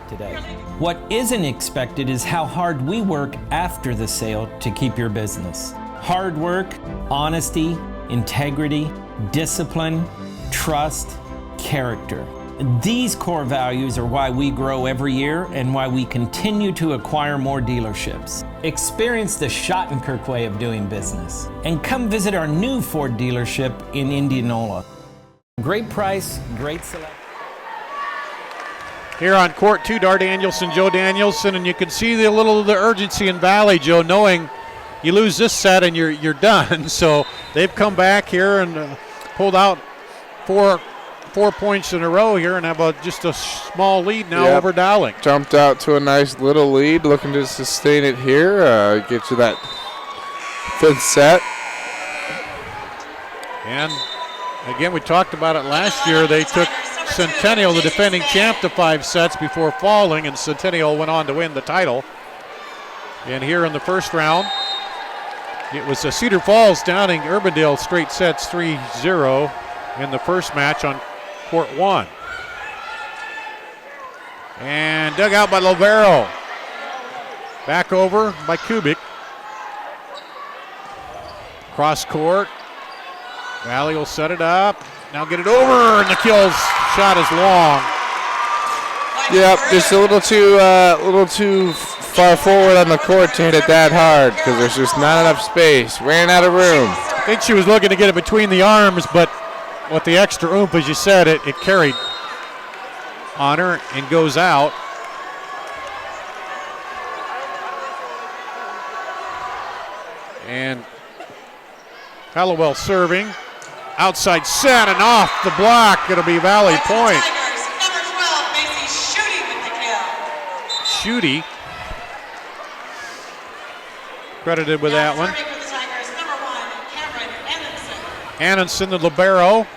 Today. What isn't expected is how hard we work after the sale to keep your business. Hard work, honesty, integrity, discipline, trust, character. These core values are why we grow every year and why we continue to acquire more dealerships. Experience the Schottenkirk way of doing business and come visit our new Ford dealership in Indianola. Great price, great selection. Here on court two, Dar Danielson, Joe Danielson, and you can see the urgency in Valley, Joe, knowing you lose this set and you're done. So they've come back here and pulled out four points in a row here and have just a small lead now over Dowling. Jumped out to a nice little lead, looking to sustain it here, get to that fifth set. And again, we talked about it last year. They took Centennial, the defending champ, to 5 sets before falling, and Centennial went on to win the title. And here in the first round, it was Cedar Falls Downing Urbandale straight sets 3-0 in the first match on court 1. And dug out by Lovero. Back over by Kubik. Cross court. Valley will set it up. Now get it over, and the kills shot is long. Yep, just a little too far forward on the court to hit it that hard because there's just not enough space. Ran out of room. I think she was looking to get it between the arms, but with the extra oomph, as you said, it carried on her and goes out. And Hallowell serving. Outside set and off the block. It'll be Valley point. Number 12, Macy Schutte with the kill. Schutte credited with that one. Serving for the Tigers, number 1, Cameron Annenson. Annenson, the libero. Of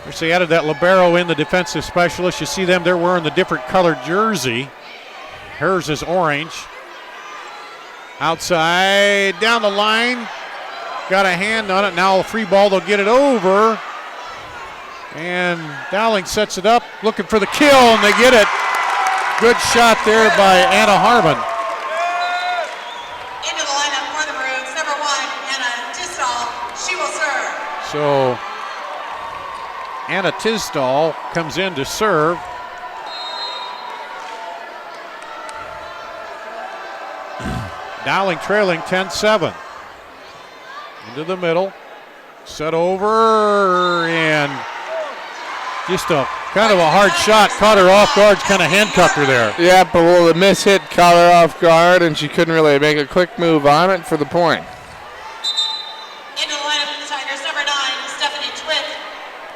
course, they added that libero in, the defensive specialist. You see them, they're wearing the different colored jersey. Hers is orange. Outside, down the line. Got a hand on it. Now a free ball, they'll get it over. And Dowling sets it up, looking for the kill, and they get it. Good shot there by Anna Harmon. Into the lineup for the Maroons, number 1, Anna Tisdall. She will serve. So Anna Tisdall comes in to serve. Dowling trailing 10-7. Into the middle, set over, and just a kind of a hard shot. Caught her off guard, kind of handcuffed her there. Yeah, but the miss hit caught her off guard, and she couldn't really make a quick move on it for the point. Into the lineup for the Tigers, number 9, Stephanie Twitt.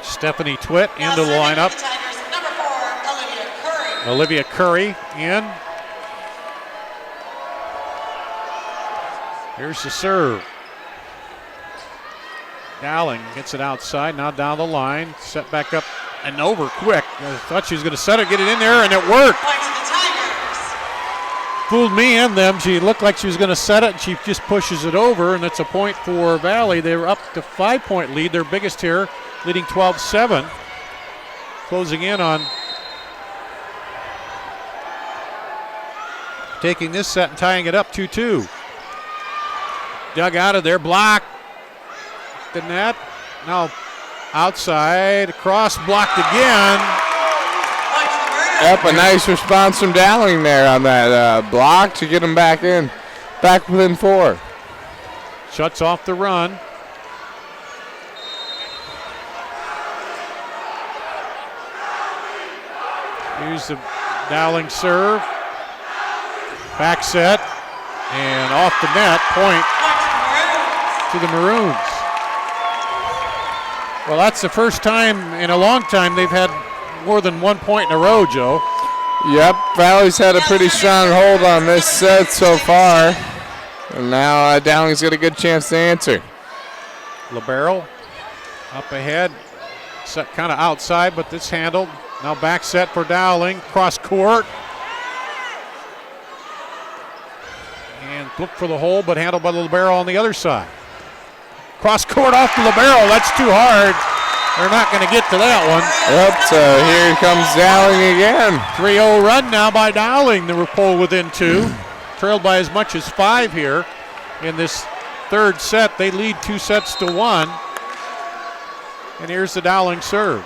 Stephanie Twitt into the lineup. For the Tigers, number 4, Olivia Curry. Olivia Curry in. Here's the serve. Dowling gets it outside, now down the line, set back up and over quick. I thought she was going to set it, get it in there, and it worked. Fooled me and them. She looked like she was going to set it, and she just pushes it over, and it's a point for Valley. They were up to 5-point lead, their biggest here, leading 12-7. Closing in on taking this set and tying it up 2-2. Dug out of there, blocked the net. Now outside, cross blocked again. Yep, a nice response from Dowling there on that block to get him back in, back within 4. Shuts off the run. Here's the Dowling serve. Back set. And off the net, point to the Maroons. Well, that's the first time in a long time they've had more than 1 point in a row, Joe. Yep, Valley's had a pretty strong hold on this set so far. And now Dowling's got a good chance to answer. Libero up ahead, set kind of outside, but this handled. Now back set for Dowling, cross court. And look for the hole, but handled by the Libero on the other side. Cross court off the Libero, that's too hard. They're not going to get to that one. Yep, so here comes Dowling again. 3-0 run now by Dowling. They were pulled within 2. Trailed by as much as 5 here in this third set. They lead 2-1. And here's the Dowling serve.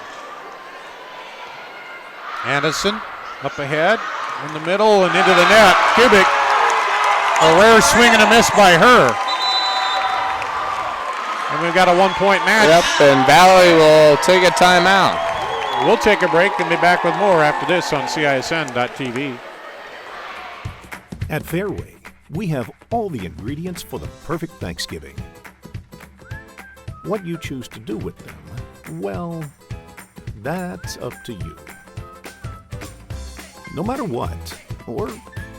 Anderson up ahead, in the middle, and into the net. Kubik, a rare swing and a miss by her. And we've got a 1 point match. Yep, and Valley will take a timeout. We'll take a break and be back with more after this on CISN.TV. At Fairway, we have all the ingredients for the perfect Thanksgiving. What you choose to do with them, well, that's up to you. No matter what, or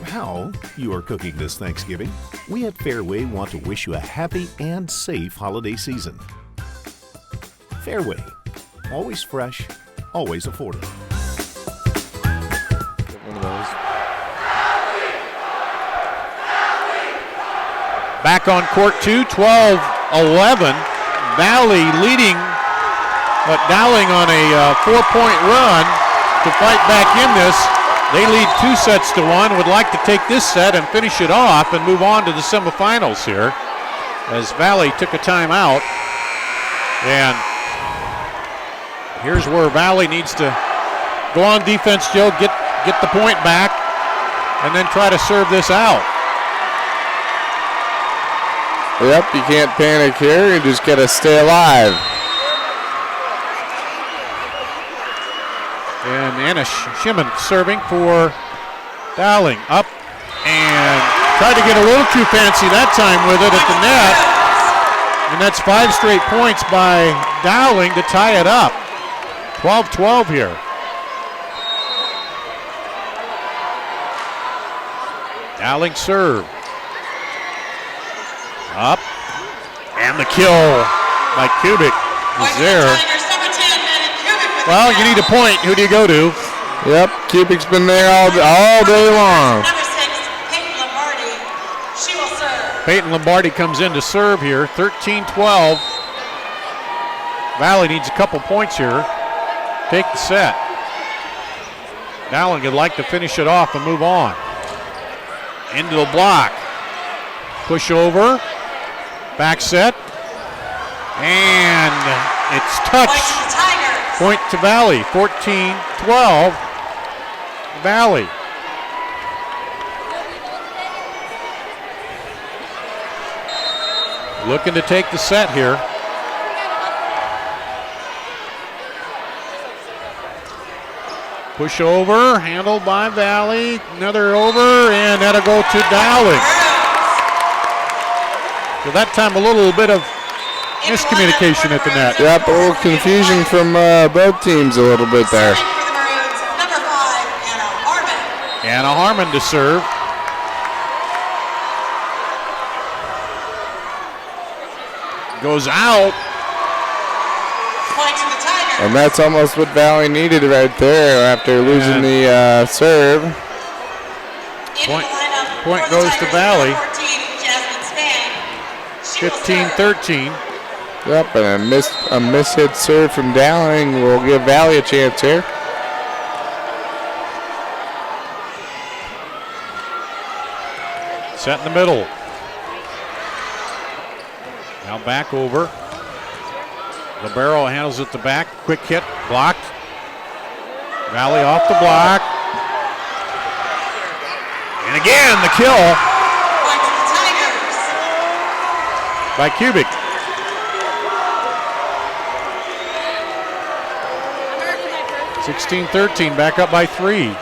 how you are cooking this Thanksgiving, we at Fairway want to wish you a happy and safe holiday season. Fairway, always fresh, always affordable. One of those. Back on court 2, 12-11. Valley leading, but Dowling on a 4-point run to fight back in this. They lead 2-1, would like to take this set and finish it off and move on to the semifinals here as Valley took a timeout. And here's where Valley needs to go on defense, Joe, get the point back, and then try to serve this out. Yep, you can't panic here. You just got to stay alive. And Anna Shimon serving for Dowling. Up and tried to get a little too fancy that time with it at the net. And that's 5 straight points by Dowling to tie it up. 12-12 here. Dowling serve. Up. And the kill by Kubik is there. Well, you need a point. Who do you go to? Yep, Kubik's been there all day long. Number 6, Peyton Lombardi. She will serve. Peyton Lombardi comes in to serve here. 13-12. Valley needs a couple points here. Take the set. Dowling would like to finish it off and move on. Into the block. Push over. Back set. And it's touched. Point to Valley. 14-12. Valley. Looking to take the set here. Push over, handled by Valley. Another over, and that'll go to Dowling. So that time a little bit of miscommunication at the net. Yep, a little confusion from both teams a little bit there. Number 5, Anna Harmon. Anna Harmon to serve. Goes out. Point to the Tigers. And that's almost what Valley needed right there after losing the serve. Point goes to Valley. 15-13. Yep, and a mishit serve from Dowling will give Valley a chance here. Set in the middle. Now back over. Libero handles it to back. Quick hit, blocked. Valley off the block. And again, the kill by Kubik. (16-13), back up by 3.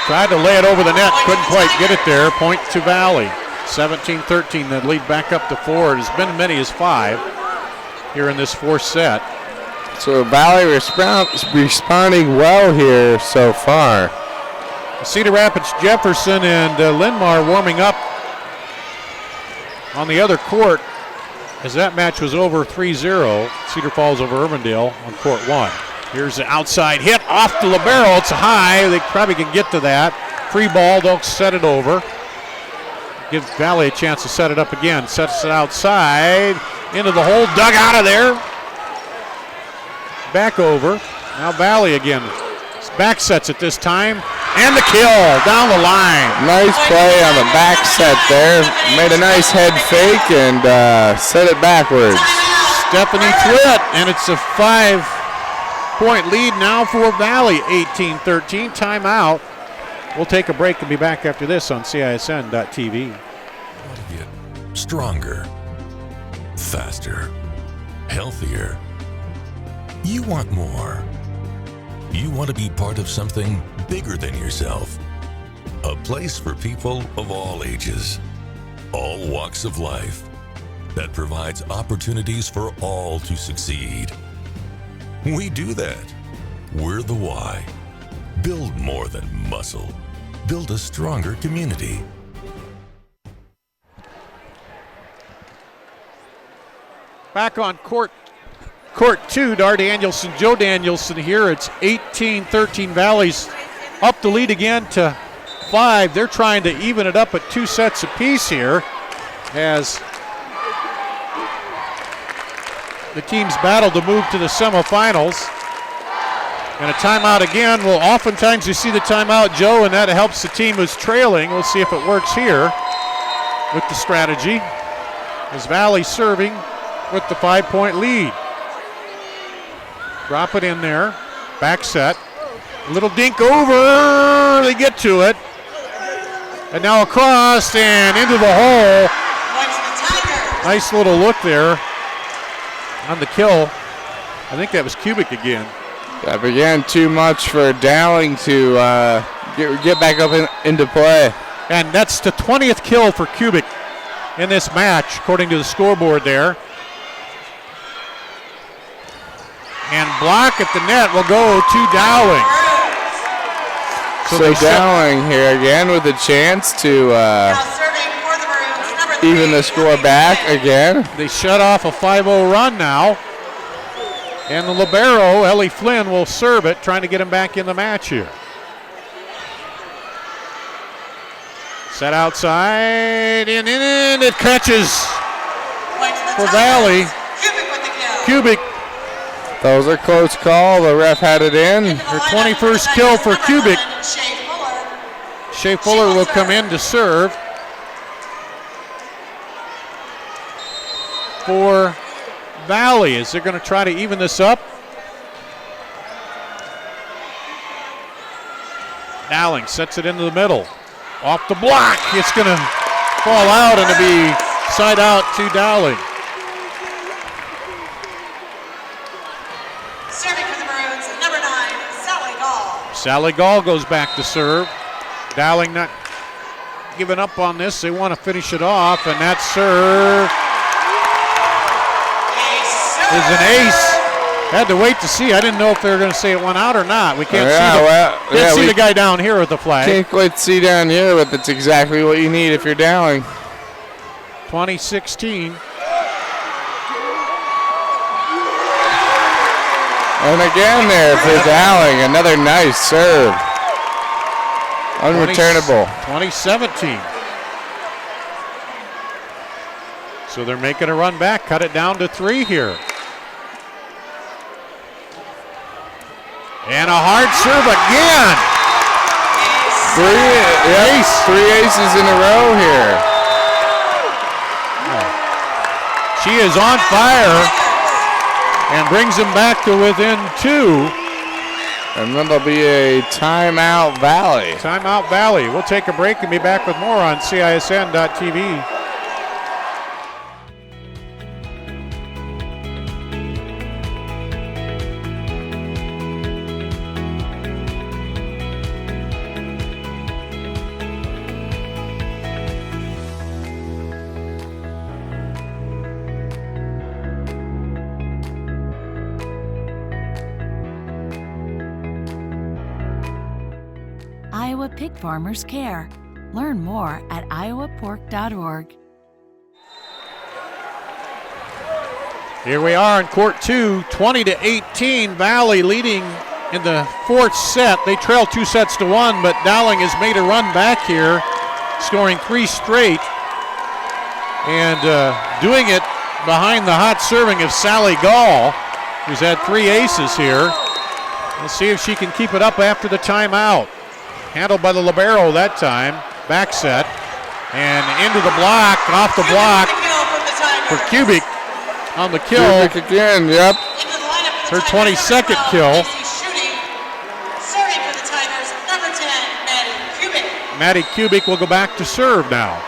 Tried to lay it over the net, couldn't quite get it there. Point to Valley. 17-13, the lead back up to 4. It has been as many as 5 here in this fourth set. So Valley responding well here so far. Cedar Rapids, Jefferson, and Linmar warming up on the other court as that match was over 3-0. Cedar Falls over Urbandale on court 1. Here's the outside hit off the libero. It's high. They probably can get to that. Free ball, don't set it over. Gives Valley a chance to set it up again. Sets it outside, into the hole, dug out of there. Back over. Now Valley again. Back sets it this time. And the kill down the line. Nice play on the back set there. Made a nice head fake and set it backwards. Stephanie Twitt, and it's a 5-point lead now for Valley. 18-13. Timeout. We'll take a break and be back after this on CISN.TV. Want to get stronger, faster, healthier. You want more. You want to be part of something bigger than yourself. A place for people of all ages, all walks of life, that provides opportunities for all to succeed. We do that. We're the why. Build more than muscle. Build a stronger community. Back on court 2, Dar Danielson, Joe Danielson here. It's 18-13. Valley's up the lead again to 5. They're trying to even it up at 2 sets apiece here as the teams battle to move to the semifinals. And a timeout again. Well, oftentimes you see the timeout, Joe, and that helps the team who's trailing. We'll see if it works here with the strategy. As Valley serving with the 5-point lead. Drop it in there. Back set. A little dink over. They get to it. And now across and into the hole. Nice little look there on the kill. I think that was Kubik again. That began too much for Dowling to get back up into play. And that's the 20th kill for Kubik in this match, according to the scoreboard there. And block at the net will go to Dowling. So Dowling here again with a chance to even the score back again. They shut off a 5-0 run now. And the libero, Ellie Flynn, will serve it, trying to get him back in the match here. Set outside, and it catches for Valley. Kubik. That was a close call. The ref had it in. Her 21st kill for Kubik. Shea Fuller will come in to serve for Valley. Is they're going to try to even this up? Dowling sets it into the middle. Off the block. It's going to fall out and to be side out to Dowling. Serving for the Maroons, number 9, Sally Gall. Sally Gall goes back to serve. Dowling not giving up on this. They want to finish it off, and that serve is an ace. Had to wait to see. I didn't know if they were going to say it went out or not. We can't see the guy down here with the flag. Can't quite see down here, but that's exactly what you need if you're Dowling. 2016. And again there for Dowling, another nice serve. Unreturnable. 2017. So they're making a run back, cut it down to 3 here. And a hard serve again. Three aces in a row here. She is on fire and brings them back to within 2. And then there'll be a timeout Valley. Timeout Valley. We'll take a break and be back with more on CISN.TV. Iowa pig farmers care. Learn more at iowapork.org. Here we are in court 2, 20-18. Valley leading in the 4th set. They trail 2 sets to 1, but Dowling has made a run back here, scoring 3 straight. And doing it behind the hot serving of Sally Gall, who's had 3 aces here. We'll see if she can keep it up after the timeout. Handled by the libero that time. Back set. And into the block, off the block for Kubik on the kill. Kubik again, yep. Her 22nd kill. Serving for the Tigers, number 10, Maddie Kubik. Maddie Kubik will go back to serve now.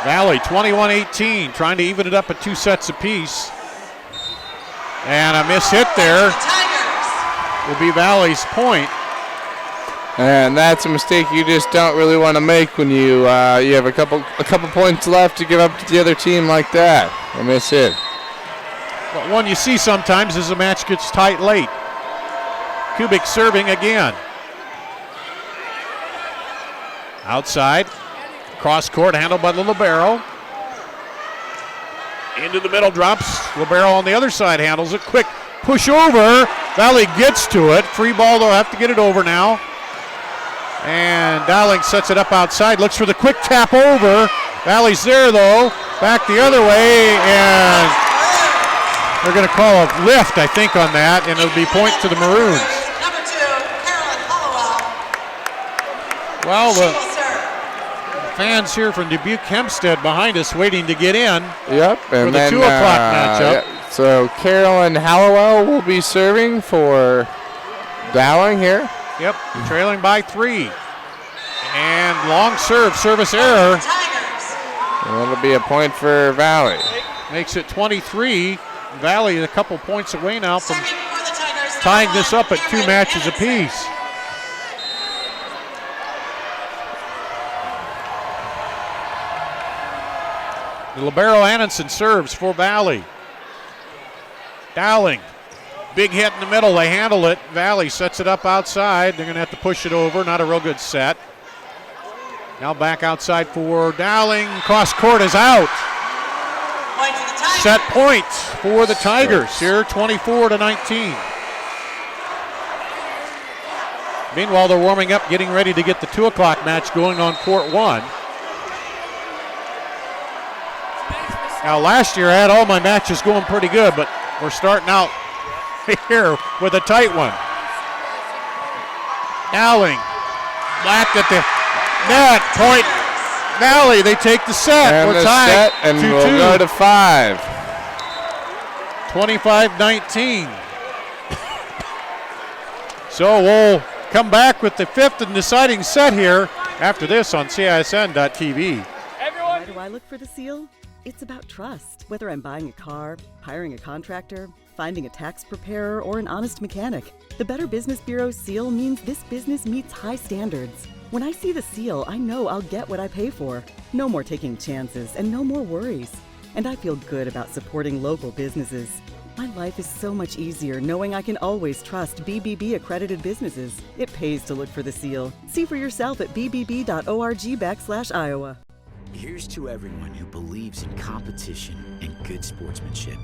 Valley 21-18, trying to even it up at 2 sets apiece. And a miss hit there will be Valley's point. And that's a mistake you just don't really want to make when you have a couple points left to give up to the other team like that. A miss hit. But one you see sometimes as the match gets tight late. Kubik serving again. Outside, cross court handled by the libero. Into the middle drops. Libero on the other side handles it. Quick push over. Valley gets to it. Free ball, they'll have to get it over now. And Dowling sets it up outside. Looks for the quick tap over. Valley's there though. Back the other way. And they're going to call a lift, I think, on that. And it'll be point to the Maroons. Number 2, Carolyn Hollowell. Well, the fans here from Dubuque Hempstead behind us waiting to get in. Yep. For the 2 o'clock matchup. Yeah. So Carolyn Hollowell will be serving for Dowling here. Yep, trailing by 3. And long service error. And that'll be a point for Valley. Makes it 23. Valley a couple points away now from tying this up at 2 matches apiece. The libero Annenson serves for Valley. Dowling, big hit in the middle, they handle it. Valley sets it up outside. They're gonna have to push it over, not a real good set. Now back outside for Dowling, cross court is out. Set point for the Tigers here, 24-19. Meanwhile, they're warming up, getting ready to get the 2 o'clock match going on court 1. Now last year I had all my matches going pretty good, but we're starting out here with a tight one. Dowling, back at the net, point. Valley, they take the set. And we're the tied. set, and 2-2. we'll go to 5. 25-19. So we'll come back with the 5th and deciding set here after this on CISN.TV. Why do I look for the seal? It's about trust. Whether I'm buying a car, hiring a contractor, finding a tax preparer, or an honest mechanic, the Better Business Bureau seal means this business meets high standards. When I see the seal, I know I'll get what I pay for. No more taking chances and no more worries. And I feel good about supporting local businesses. My life is so much easier knowing I can always trust BBB accredited businesses. It pays to look for the seal. See for yourself at bbb.org/Iowa. Here's to everyone who believes in competition and good sportsmanship,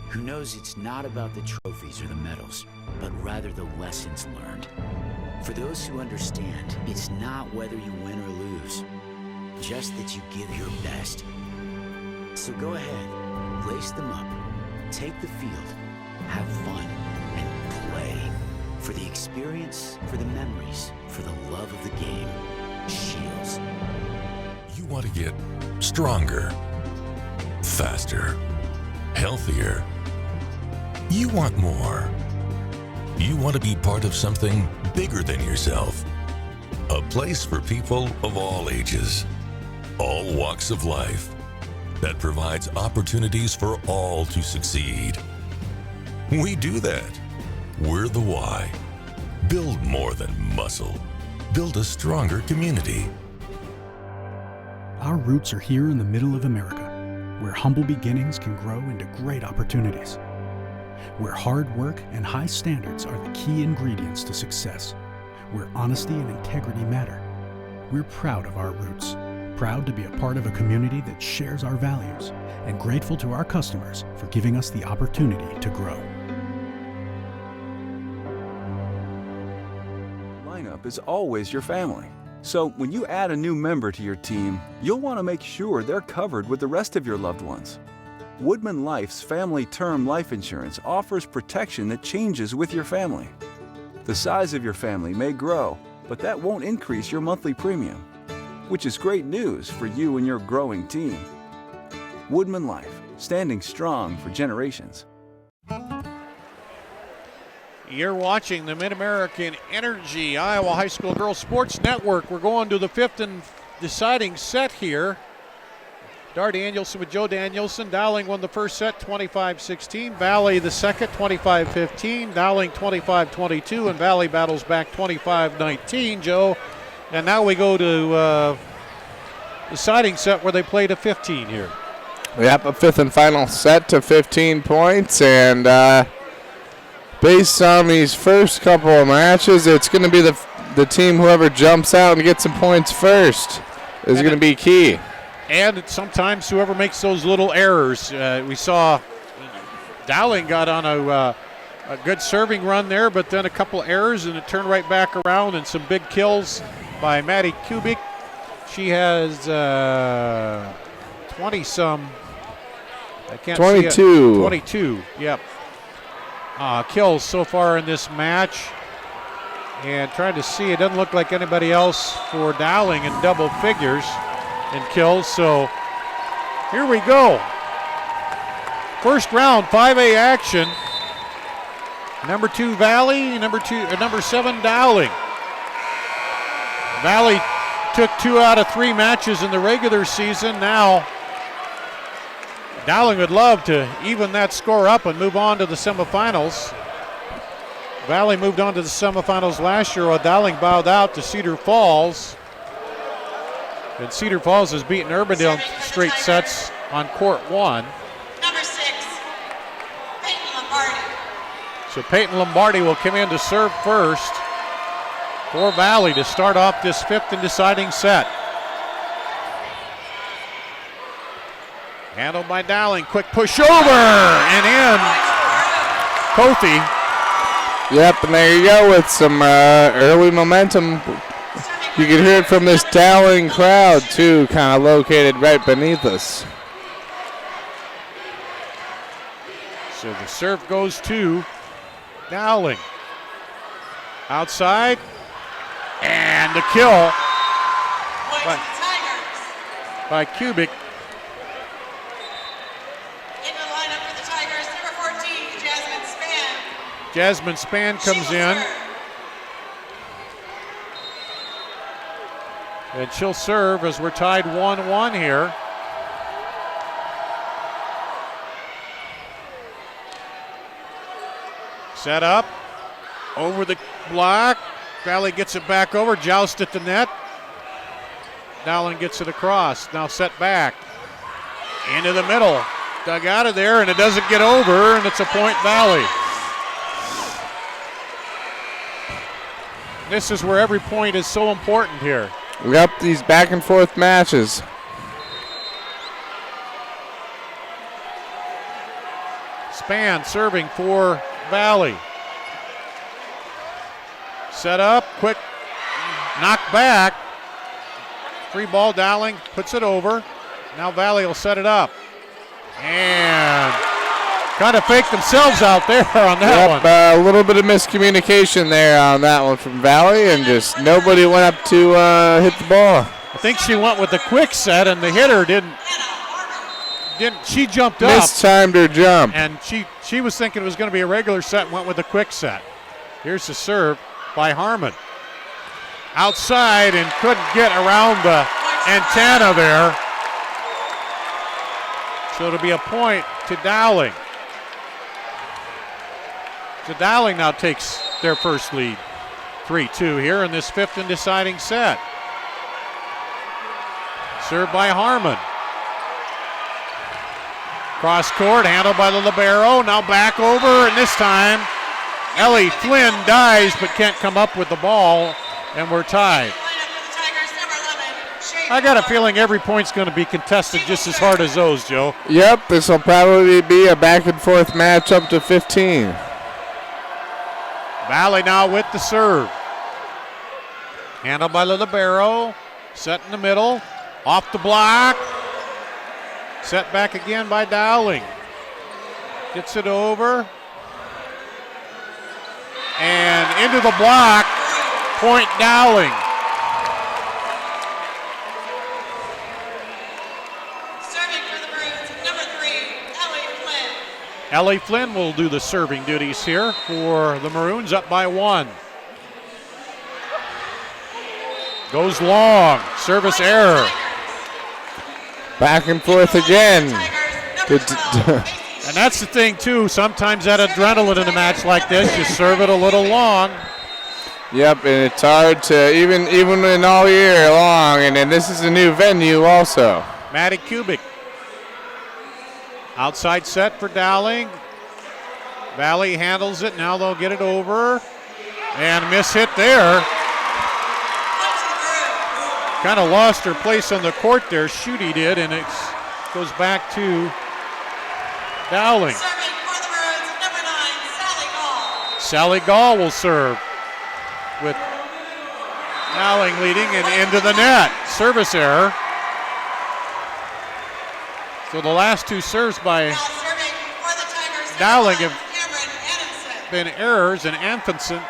who knows it's not about the trophies or the medals, but rather the lessons learned. For those who understand, it's not whether you win or lose, just that you give your best. So go ahead, lace them up, take the field, have fun, and play. For the experience, for the memories, for the love of the game. Shields. You want to get stronger, faster, healthier. You want more. You want to be part of something bigger than yourself. A place for people of all ages, all walks of life, that provides opportunities for all to succeed. We do that. We're the why. Build more than muscle. Build a stronger community. Our roots are here in the middle of America, where humble beginnings can grow into great opportunities, where hard work and high standards are the key ingredients to success, where honesty and integrity matter. We're proud of our roots, proud to be a part of a community that shares our values, and grateful to our customers for giving us the opportunity to grow. Lineup is always your family. So when you add a new member to your team, you'll want to make sure they're covered with the rest of your loved ones. Woodman Life's Family Term Life Insurance offers protection that changes with your family. The size of your family may grow, but that won't increase your monthly premium, which is great news for you and your growing team. Woodman Life, standing strong for generations. You're watching the Mid-American Energy Iowa High School Girls Sports Network. We're going to the fifth and deciding set here. Dar Danielson with Joe Danielson. Dowling won the first set, 25-16. Valley the second, 25-15. Dowling 25-22, and Valley battles back 25-19, Joe. And now we go to deciding set where they played a 15 here. Yep, a fifth and final set to 15 points, and based on these first couple of matches, it's going to be the team whoever jumps out and gets some points first is going to be key. And sometimes whoever makes those little errors. We saw Dowling got on a good serving run there, but then a couple errors and it turned right back around, and some big kills by Maddie Kubik. She has 20-some. I can't 22. See it. 22, yep. Kills so far in this match. And trying to see, it doesn't look like anybody else for Dowling in double figures in kills. So here we go. First round, 5A action. Number 2 Valley, number 7 Dowling. Valley took 2 out of 3 matches in the regular season. Now Dowling would love to even that score up and move on to the semifinals. Valley moved on to the semifinals last year while Dowling bowed out to Cedar Falls. And Cedar Falls has beaten Urbandale in straight sets on court 1. Number 6, Peyton Lombardi. So Peyton Lombardi will come in to serve first for Valley to start off this fifth and deciding set. Handled by Dowling, quick push over and in. Kothi. Yep, and there you go with some early momentum. You can hear it from this Dowling crowd too, kind of located right beneath us. So the serve goes to Dowling. Outside, and the kill by Kubik. Jasmine Spann comes in. And she'll serve as we're tied 1-1 here. Set up. Over the block. Valley gets it back over. Joust at the net. Dowling gets it across. Now set back. Into the middle. Dug out of there, and it doesn't get over, and it's a point Valley. This is where every point is so important here. Yep, these back and forth matches. Spann serving for Valley. Set up, quick knock back. Free ball, Dowling puts it over. Now Valley will set it up. And kind of faked themselves out there on that one. A little bit of miscommunication there on that one from Valley, and just nobody went up to hit the ball. I think she went with the quick set, and the hitter didn't. She jumped up. Mistimed her jump. And she was thinking it was going to be a regular set and went with the quick set. Here's the serve by Harmon. Outside and couldn't get around the antenna there. So it'll be a point to Dowling. So Dowling now takes their first lead. 3-2 here in this fifth and deciding set. Served by Harmon. Cross court, handled by the libero. Now back over, and this time Ellie Flynn dives but can't come up with the ball, and we're tied. I got a feeling every point's going to be contested just as hard as those, Joe. Yep, this will probably be a back and forth match up to 15. Valley now with the serve. Handled by the libero. Set in the middle. Off the block. Set back again by Dowling. Gets it over. And into the block. Point Dowling. Serving for the Maroons, number 3, Ellie Flynn. Ellie Flynn will do the serving duties here for the Maroons, up by 1. Goes long. Service error. Back and forth again. And that's the thing, too. Sometimes that adrenaline in a match like this, you serve it a little long. Yep, and it's hard to, even in all year long, and then this is a new venue also. Maddie Kubik. Outside set for Dowling. Valley handles it. Now they'll get it over. And a miss hit there. Kind of lost her place on the court there. Schutte did, and it goes back to Dowling. Sally Gall will serve with Dowling leading and into the net. Service error. So the last two serves by Dowling have been errors, and Antonsen,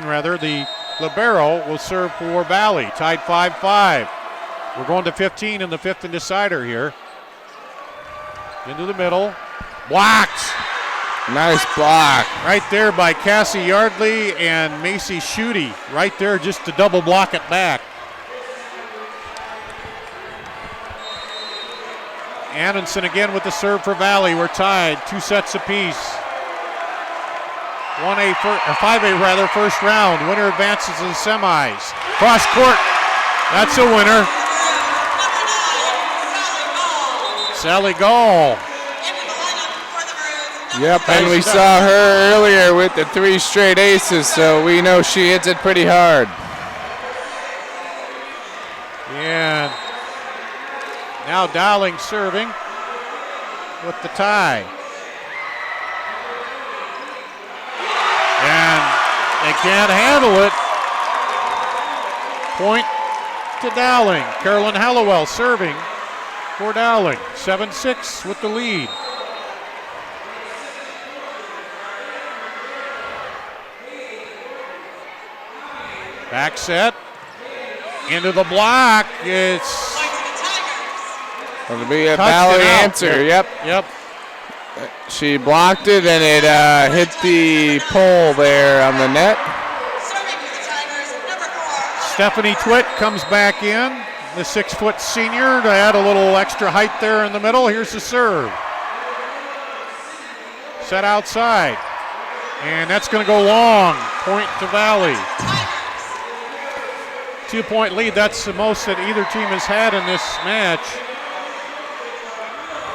the libero, will serve for Valley. Tied 5-5. We're going to 15 in the fifth and decider here. Into the middle. Blocked. Nice block. Right there by Cassie Yardley and Macy Schutte. Right there just to double block it back. Antonsen again with the serve for Valley. We're tied, 2 sets apiece. 5A first round. Winner advances to the semis. Cross court. That's a winner. Sally Gall. Yep, and we saw her earlier with the 3 straight aces, so we know she hits it pretty hard. And now Dowling serving with the tie. And they can't handle it. Point to Dowling. Carolyn Hallowell serving for Dowling. 7-6 with the lead. Back set. Into the block. It's going to be a Valley answer. Yep. She blocked it, and it hit the pole there on the net. Stephanie Twitt comes back in, the 6-foot senior, to add a little extra height there in the middle. Here's the serve. Set outside. And that's going to go long. Point to Valley. 2-point lead. That's the most that either team has had in this match.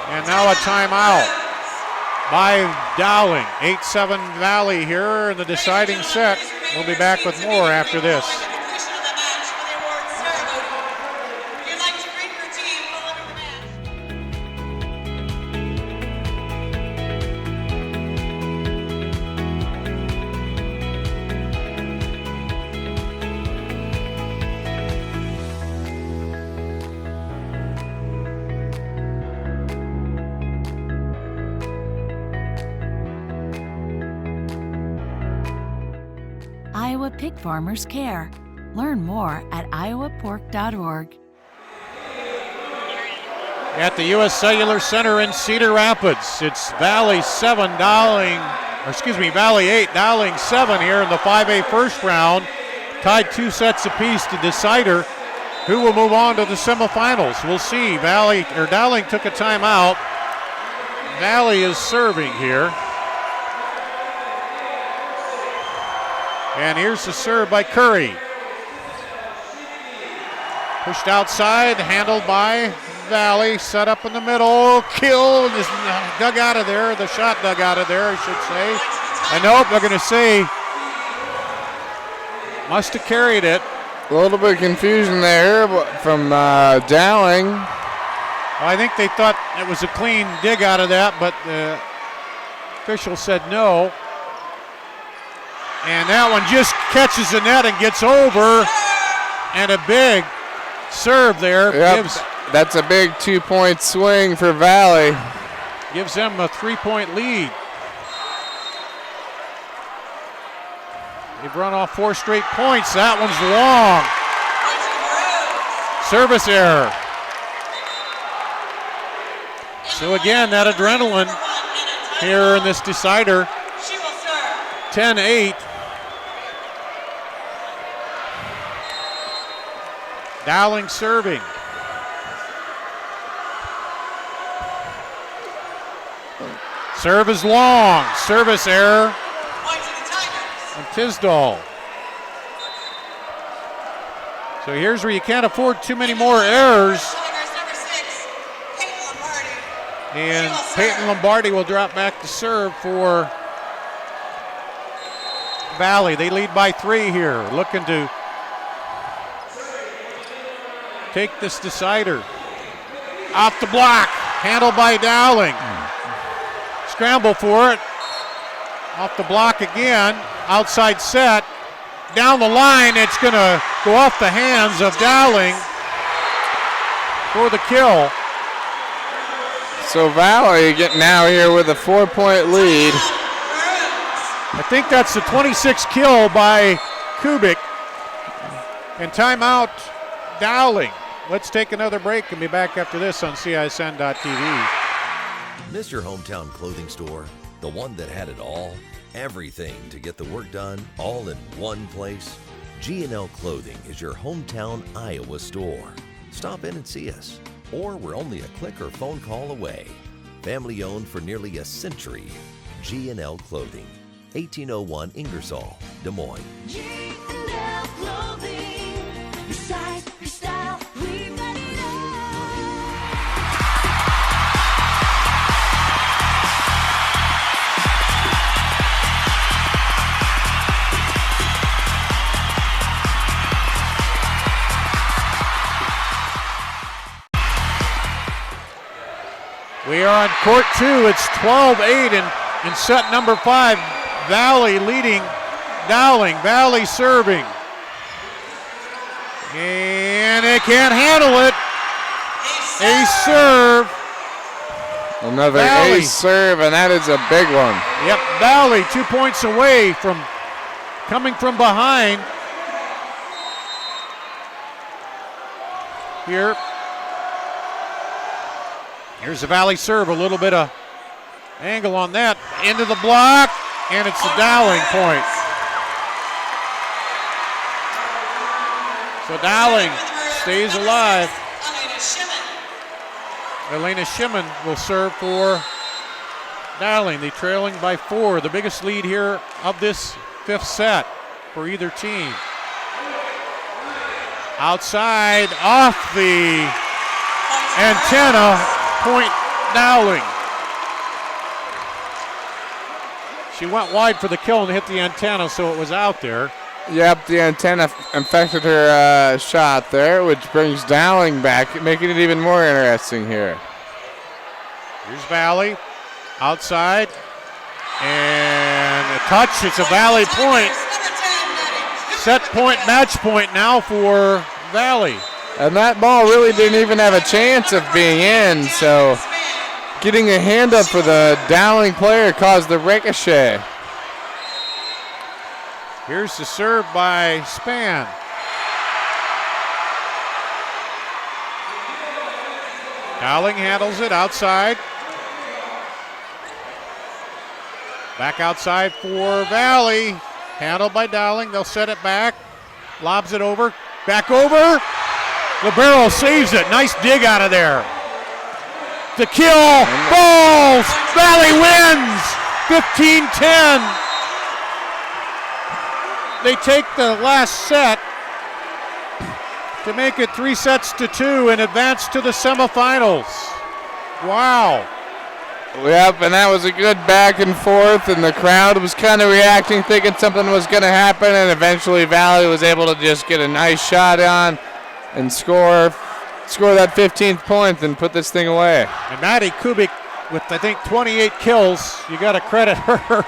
And now a timeout by Dowling. 8-7 Valley here in the deciding set. We'll be back with more after this. Iowa pig farmers care. Learn more at iowapork.org. At the U.S. Cellular Center in Cedar Rapids, it's Valley 7, Valley 8, Dowling 7 here in the 5A first round. Tied 2 sets apiece to decider who will move on to the semifinals. We'll see. Dowling took a timeout. Valley is serving here. And here's the serve by Curry. Pushed outside, handled by Valley, set up in the middle, killed, is dug out of there, the shot dug out of there, I should say. And nope, they're going to say, must have carried it. A little bit of confusion there from Dowling. I think they thought it was a clean dig out of that, but the official said no. And that one just catches the net and gets over, and a big serve there. Yep, that's a big 2-point swing for Valley. Gives them a 3-point lead. They've run off 4 straight points. That one's long. Service error. So again, that adrenaline here in this decider. 10-8. Dowling serving. Serve is long. Service error on Tisdall. So here's where you can't afford too many more errors. And Peyton Lombardi will drop back to serve for Valley. They lead by 3 here, looking to take this decider. Off the block, handled by Dowling. Scramble for it. Off the block again, outside set. Down the line, it's going to go off the hands of Dowling for the kill. So Valley getting out here with a 4-point lead. I think that's the 26th kill by Kubik. And timeout, Dowling. Let's take another break and be back after this on CISN.TV. Miss your hometown clothing store? The one that had it all? Everything to get the work done, all in one place? G&L Clothing is your hometown Iowa store. Stop in and see us. Or we're only a click or phone call away. Family owned for nearly a century. G&L Clothing. 1801 Ingersoll, Des Moines. G&L Clothing. Your size, your style, we've got it all. We are on court 2. It's 12-8 in set number 5. Valley leading Dowling. Valley serving. And they can't handle it. Ace serve. Another Valley. ace serve, and that is a big one. Yep, Valley 2 points away from coming from behind. Here's the Valley serve, a little bit of angle on that. Into the block, and it's the Dowling point. So Dowling stays alive. Elena Shimon will serve for Dowling. They trailing by 4, the biggest lead here of this 5th set for either team. Outside, off the antenna, point Dowling. She went wide for the kill and hit the antenna, so it was out there. Yep, the antenna infected her shot there, which brings Dowling back, making it even more interesting here. Here's Valley, outside, and a touch. It's a Valley point. Set point, match point now for Valley. And that ball really didn't even have a chance of being in, so getting a hand up for the Dowling player caused the ricochet. Here's the serve by Span. Dowling handles it outside. Back outside for Valley. Handled by Dowling. They'll set it back. Lobs it over. Back over. Libero saves it. Nice dig out of there. The kill. Falls. Valley wins. 15-10. They take the last set to make it 3-2 and advance to the semifinals. Wow. Yep, and that was a good back and forth, and the crowd was kind of reacting, thinking something was going to happen, and eventually Valley was able to just get a nice shot on and score that 15th point and put this thing away. And Maddie Kubik with, I think, 28 kills. You got to credit her.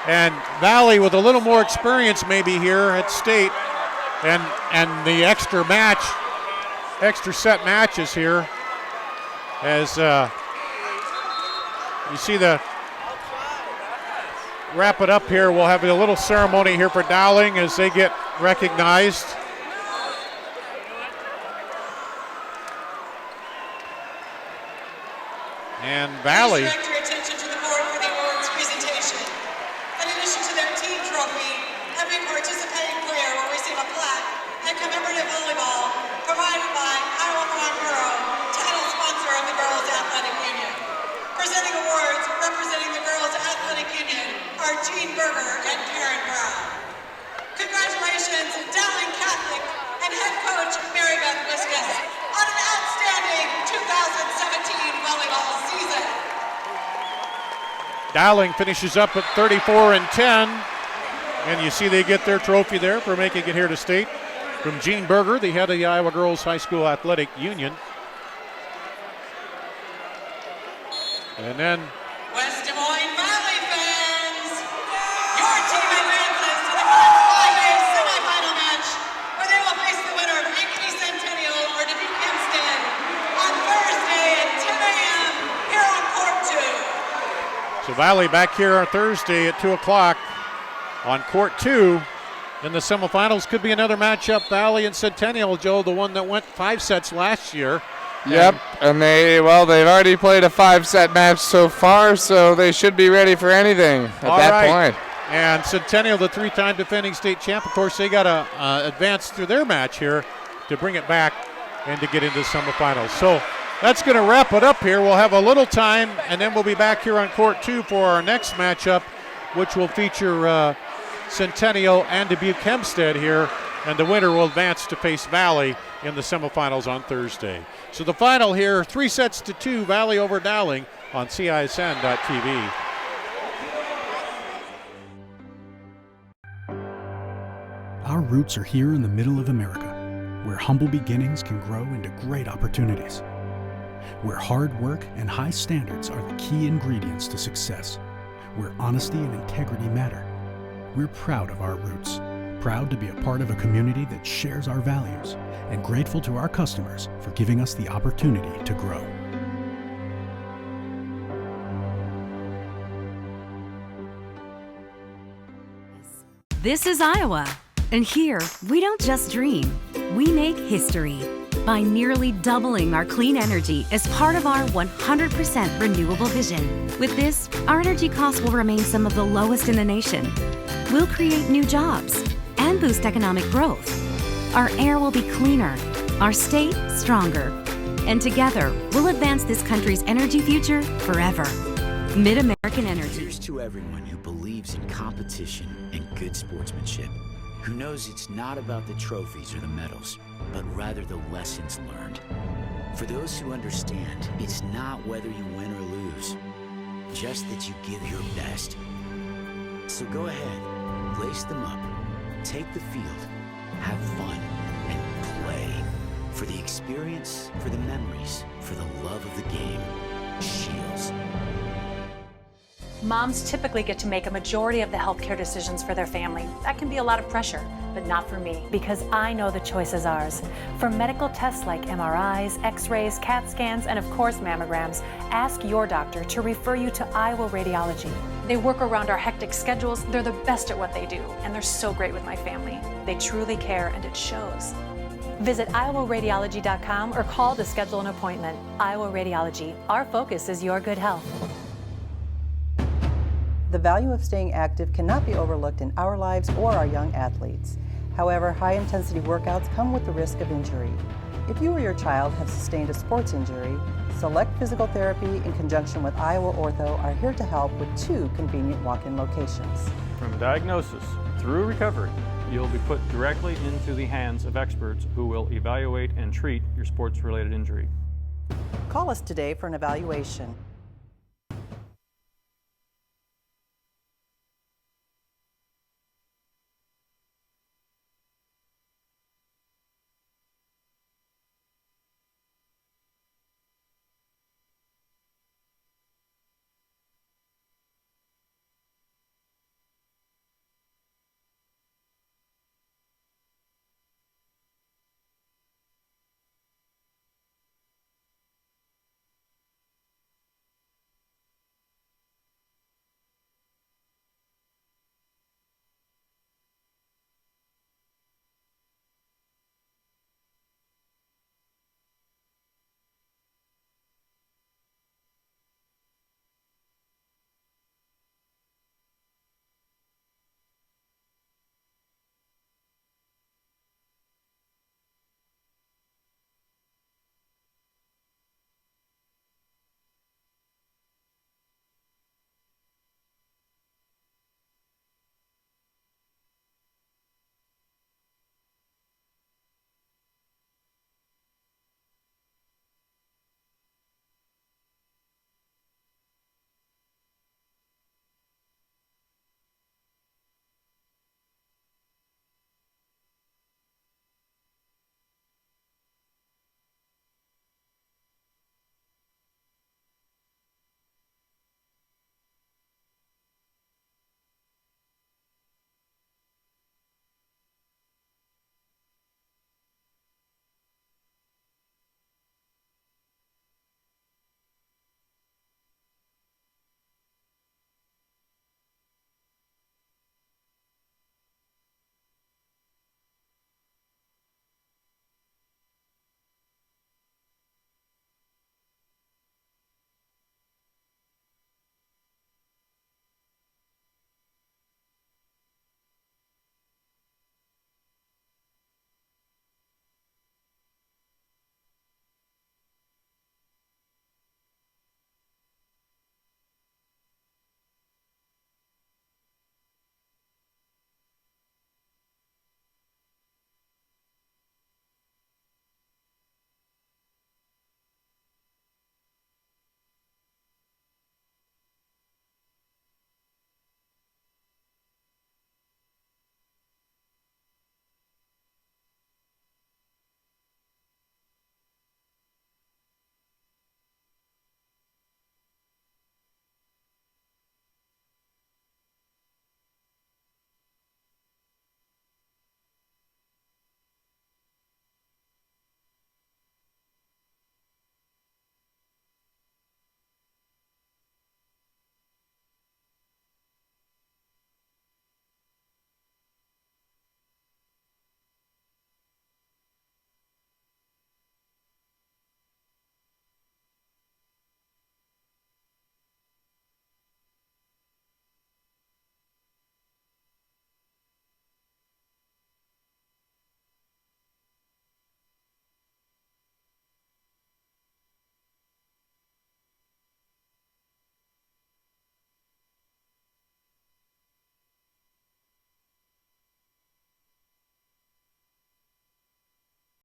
And Valley with a little more experience maybe here at state. And the extra set matches here as you see the wrap it up here. We'll have a little ceremony here for Dowling as they get recognized. And Valley. Please direct your attention to the board for the awards presentation. In addition to their team trophy, every participating player will receive a plaque and commemorative volleyball provided by Iowa Farm Bureau, title sponsor of the Girls Athletic Union. Presenting awards representing the Girls Athletic Union are Jean Berger and Karen Brown. Congratulations, Dowling Catholic and head coach Mary Beth Wiskus on an outstanding 2017 volleyball season. Dowling finishes up at 34-10. And you see they get their trophy there for making it here to state from Jean Berger, the head of the Iowa Girls High School Athletic Union. And then West Des Moines Valley fans, your team advances to the Class 5A semifinal match where they will face the winner of Ankeny Centennial or Dubuque Hempstead on Thursday at 10 a.m. here on Court 2. so Valley back here on Thursday at 2 o'clock on Court 2 in the semifinals. Could be another matchup, Valley and Centennial, Joe, the one that went 5 sets last year. Yep, and they've already played a 5-set match so far, so they should be ready for anything at that point. And Centennial, the 3-time defending state champ, of course, they got to advance through their match here to bring it back and to get into the semifinals. So that's going to wrap it up here. We'll have a little time, and then we'll be back here on Court 2 for our next matchup, which will feature Centennial and Dubuque Hempstead here, and the winner will advance to face Valley in the semifinals on Thursday. So the final here, 3-2, Valley over Dowling on CISN.TV. Our roots are here in the middle of America, where humble beginnings can grow into great opportunities, where hard work and high standards are the key ingredients to success, where honesty and integrity matter. We're proud of our roots, proud to be a part of a community that shares our values, and grateful to our customers for giving us the opportunity to grow. This is Iowa, and here we don't just dream, we make history by nearly doubling our clean energy as part of our 100% renewable vision. With this, our energy costs will remain some of the lowest in the nation. We'll create new jobs and boost economic growth. Our air will be cleaner, our state stronger, and together we'll advance this country's energy future forever. Mid-American Energy. Here's to everyone who believes in competition and good sportsmanship, who knows it's not about the trophies or the medals, but rather the lessons learned. For those who understand, it's not whether you win or lose, just that you give your best. So go ahead, lace them up, take the field, have fun, and play. For the experience, for the memories, for the love of the game. Shields. Moms typically get to make a majority of the healthcare decisions for their family. That can be a lot of pressure, but not for me, because I know the choice is ours. For medical tests like MRIs, X-rays, CAT scans, and of course mammograms, ask your doctor to refer you to Iowa Radiology. They work around our hectic schedules, they're the best at what they do, and they're so great with my family. They truly care, and it shows. Visit iowaradiology.com or call to schedule an appointment. Iowa Radiology, our focus is your good health. The value of staying active cannot be overlooked in our lives or our young athletes. However, high-intensity workouts come with the risk of injury. If you or your child have sustained a sports injury, Select Physical Therapy in conjunction with Iowa Ortho are here to help with 2 convenient walk-in locations. From diagnosis through recovery, you'll be put directly into the hands of experts who will evaluate and treat your sports-related injury. Call us today for an evaluation.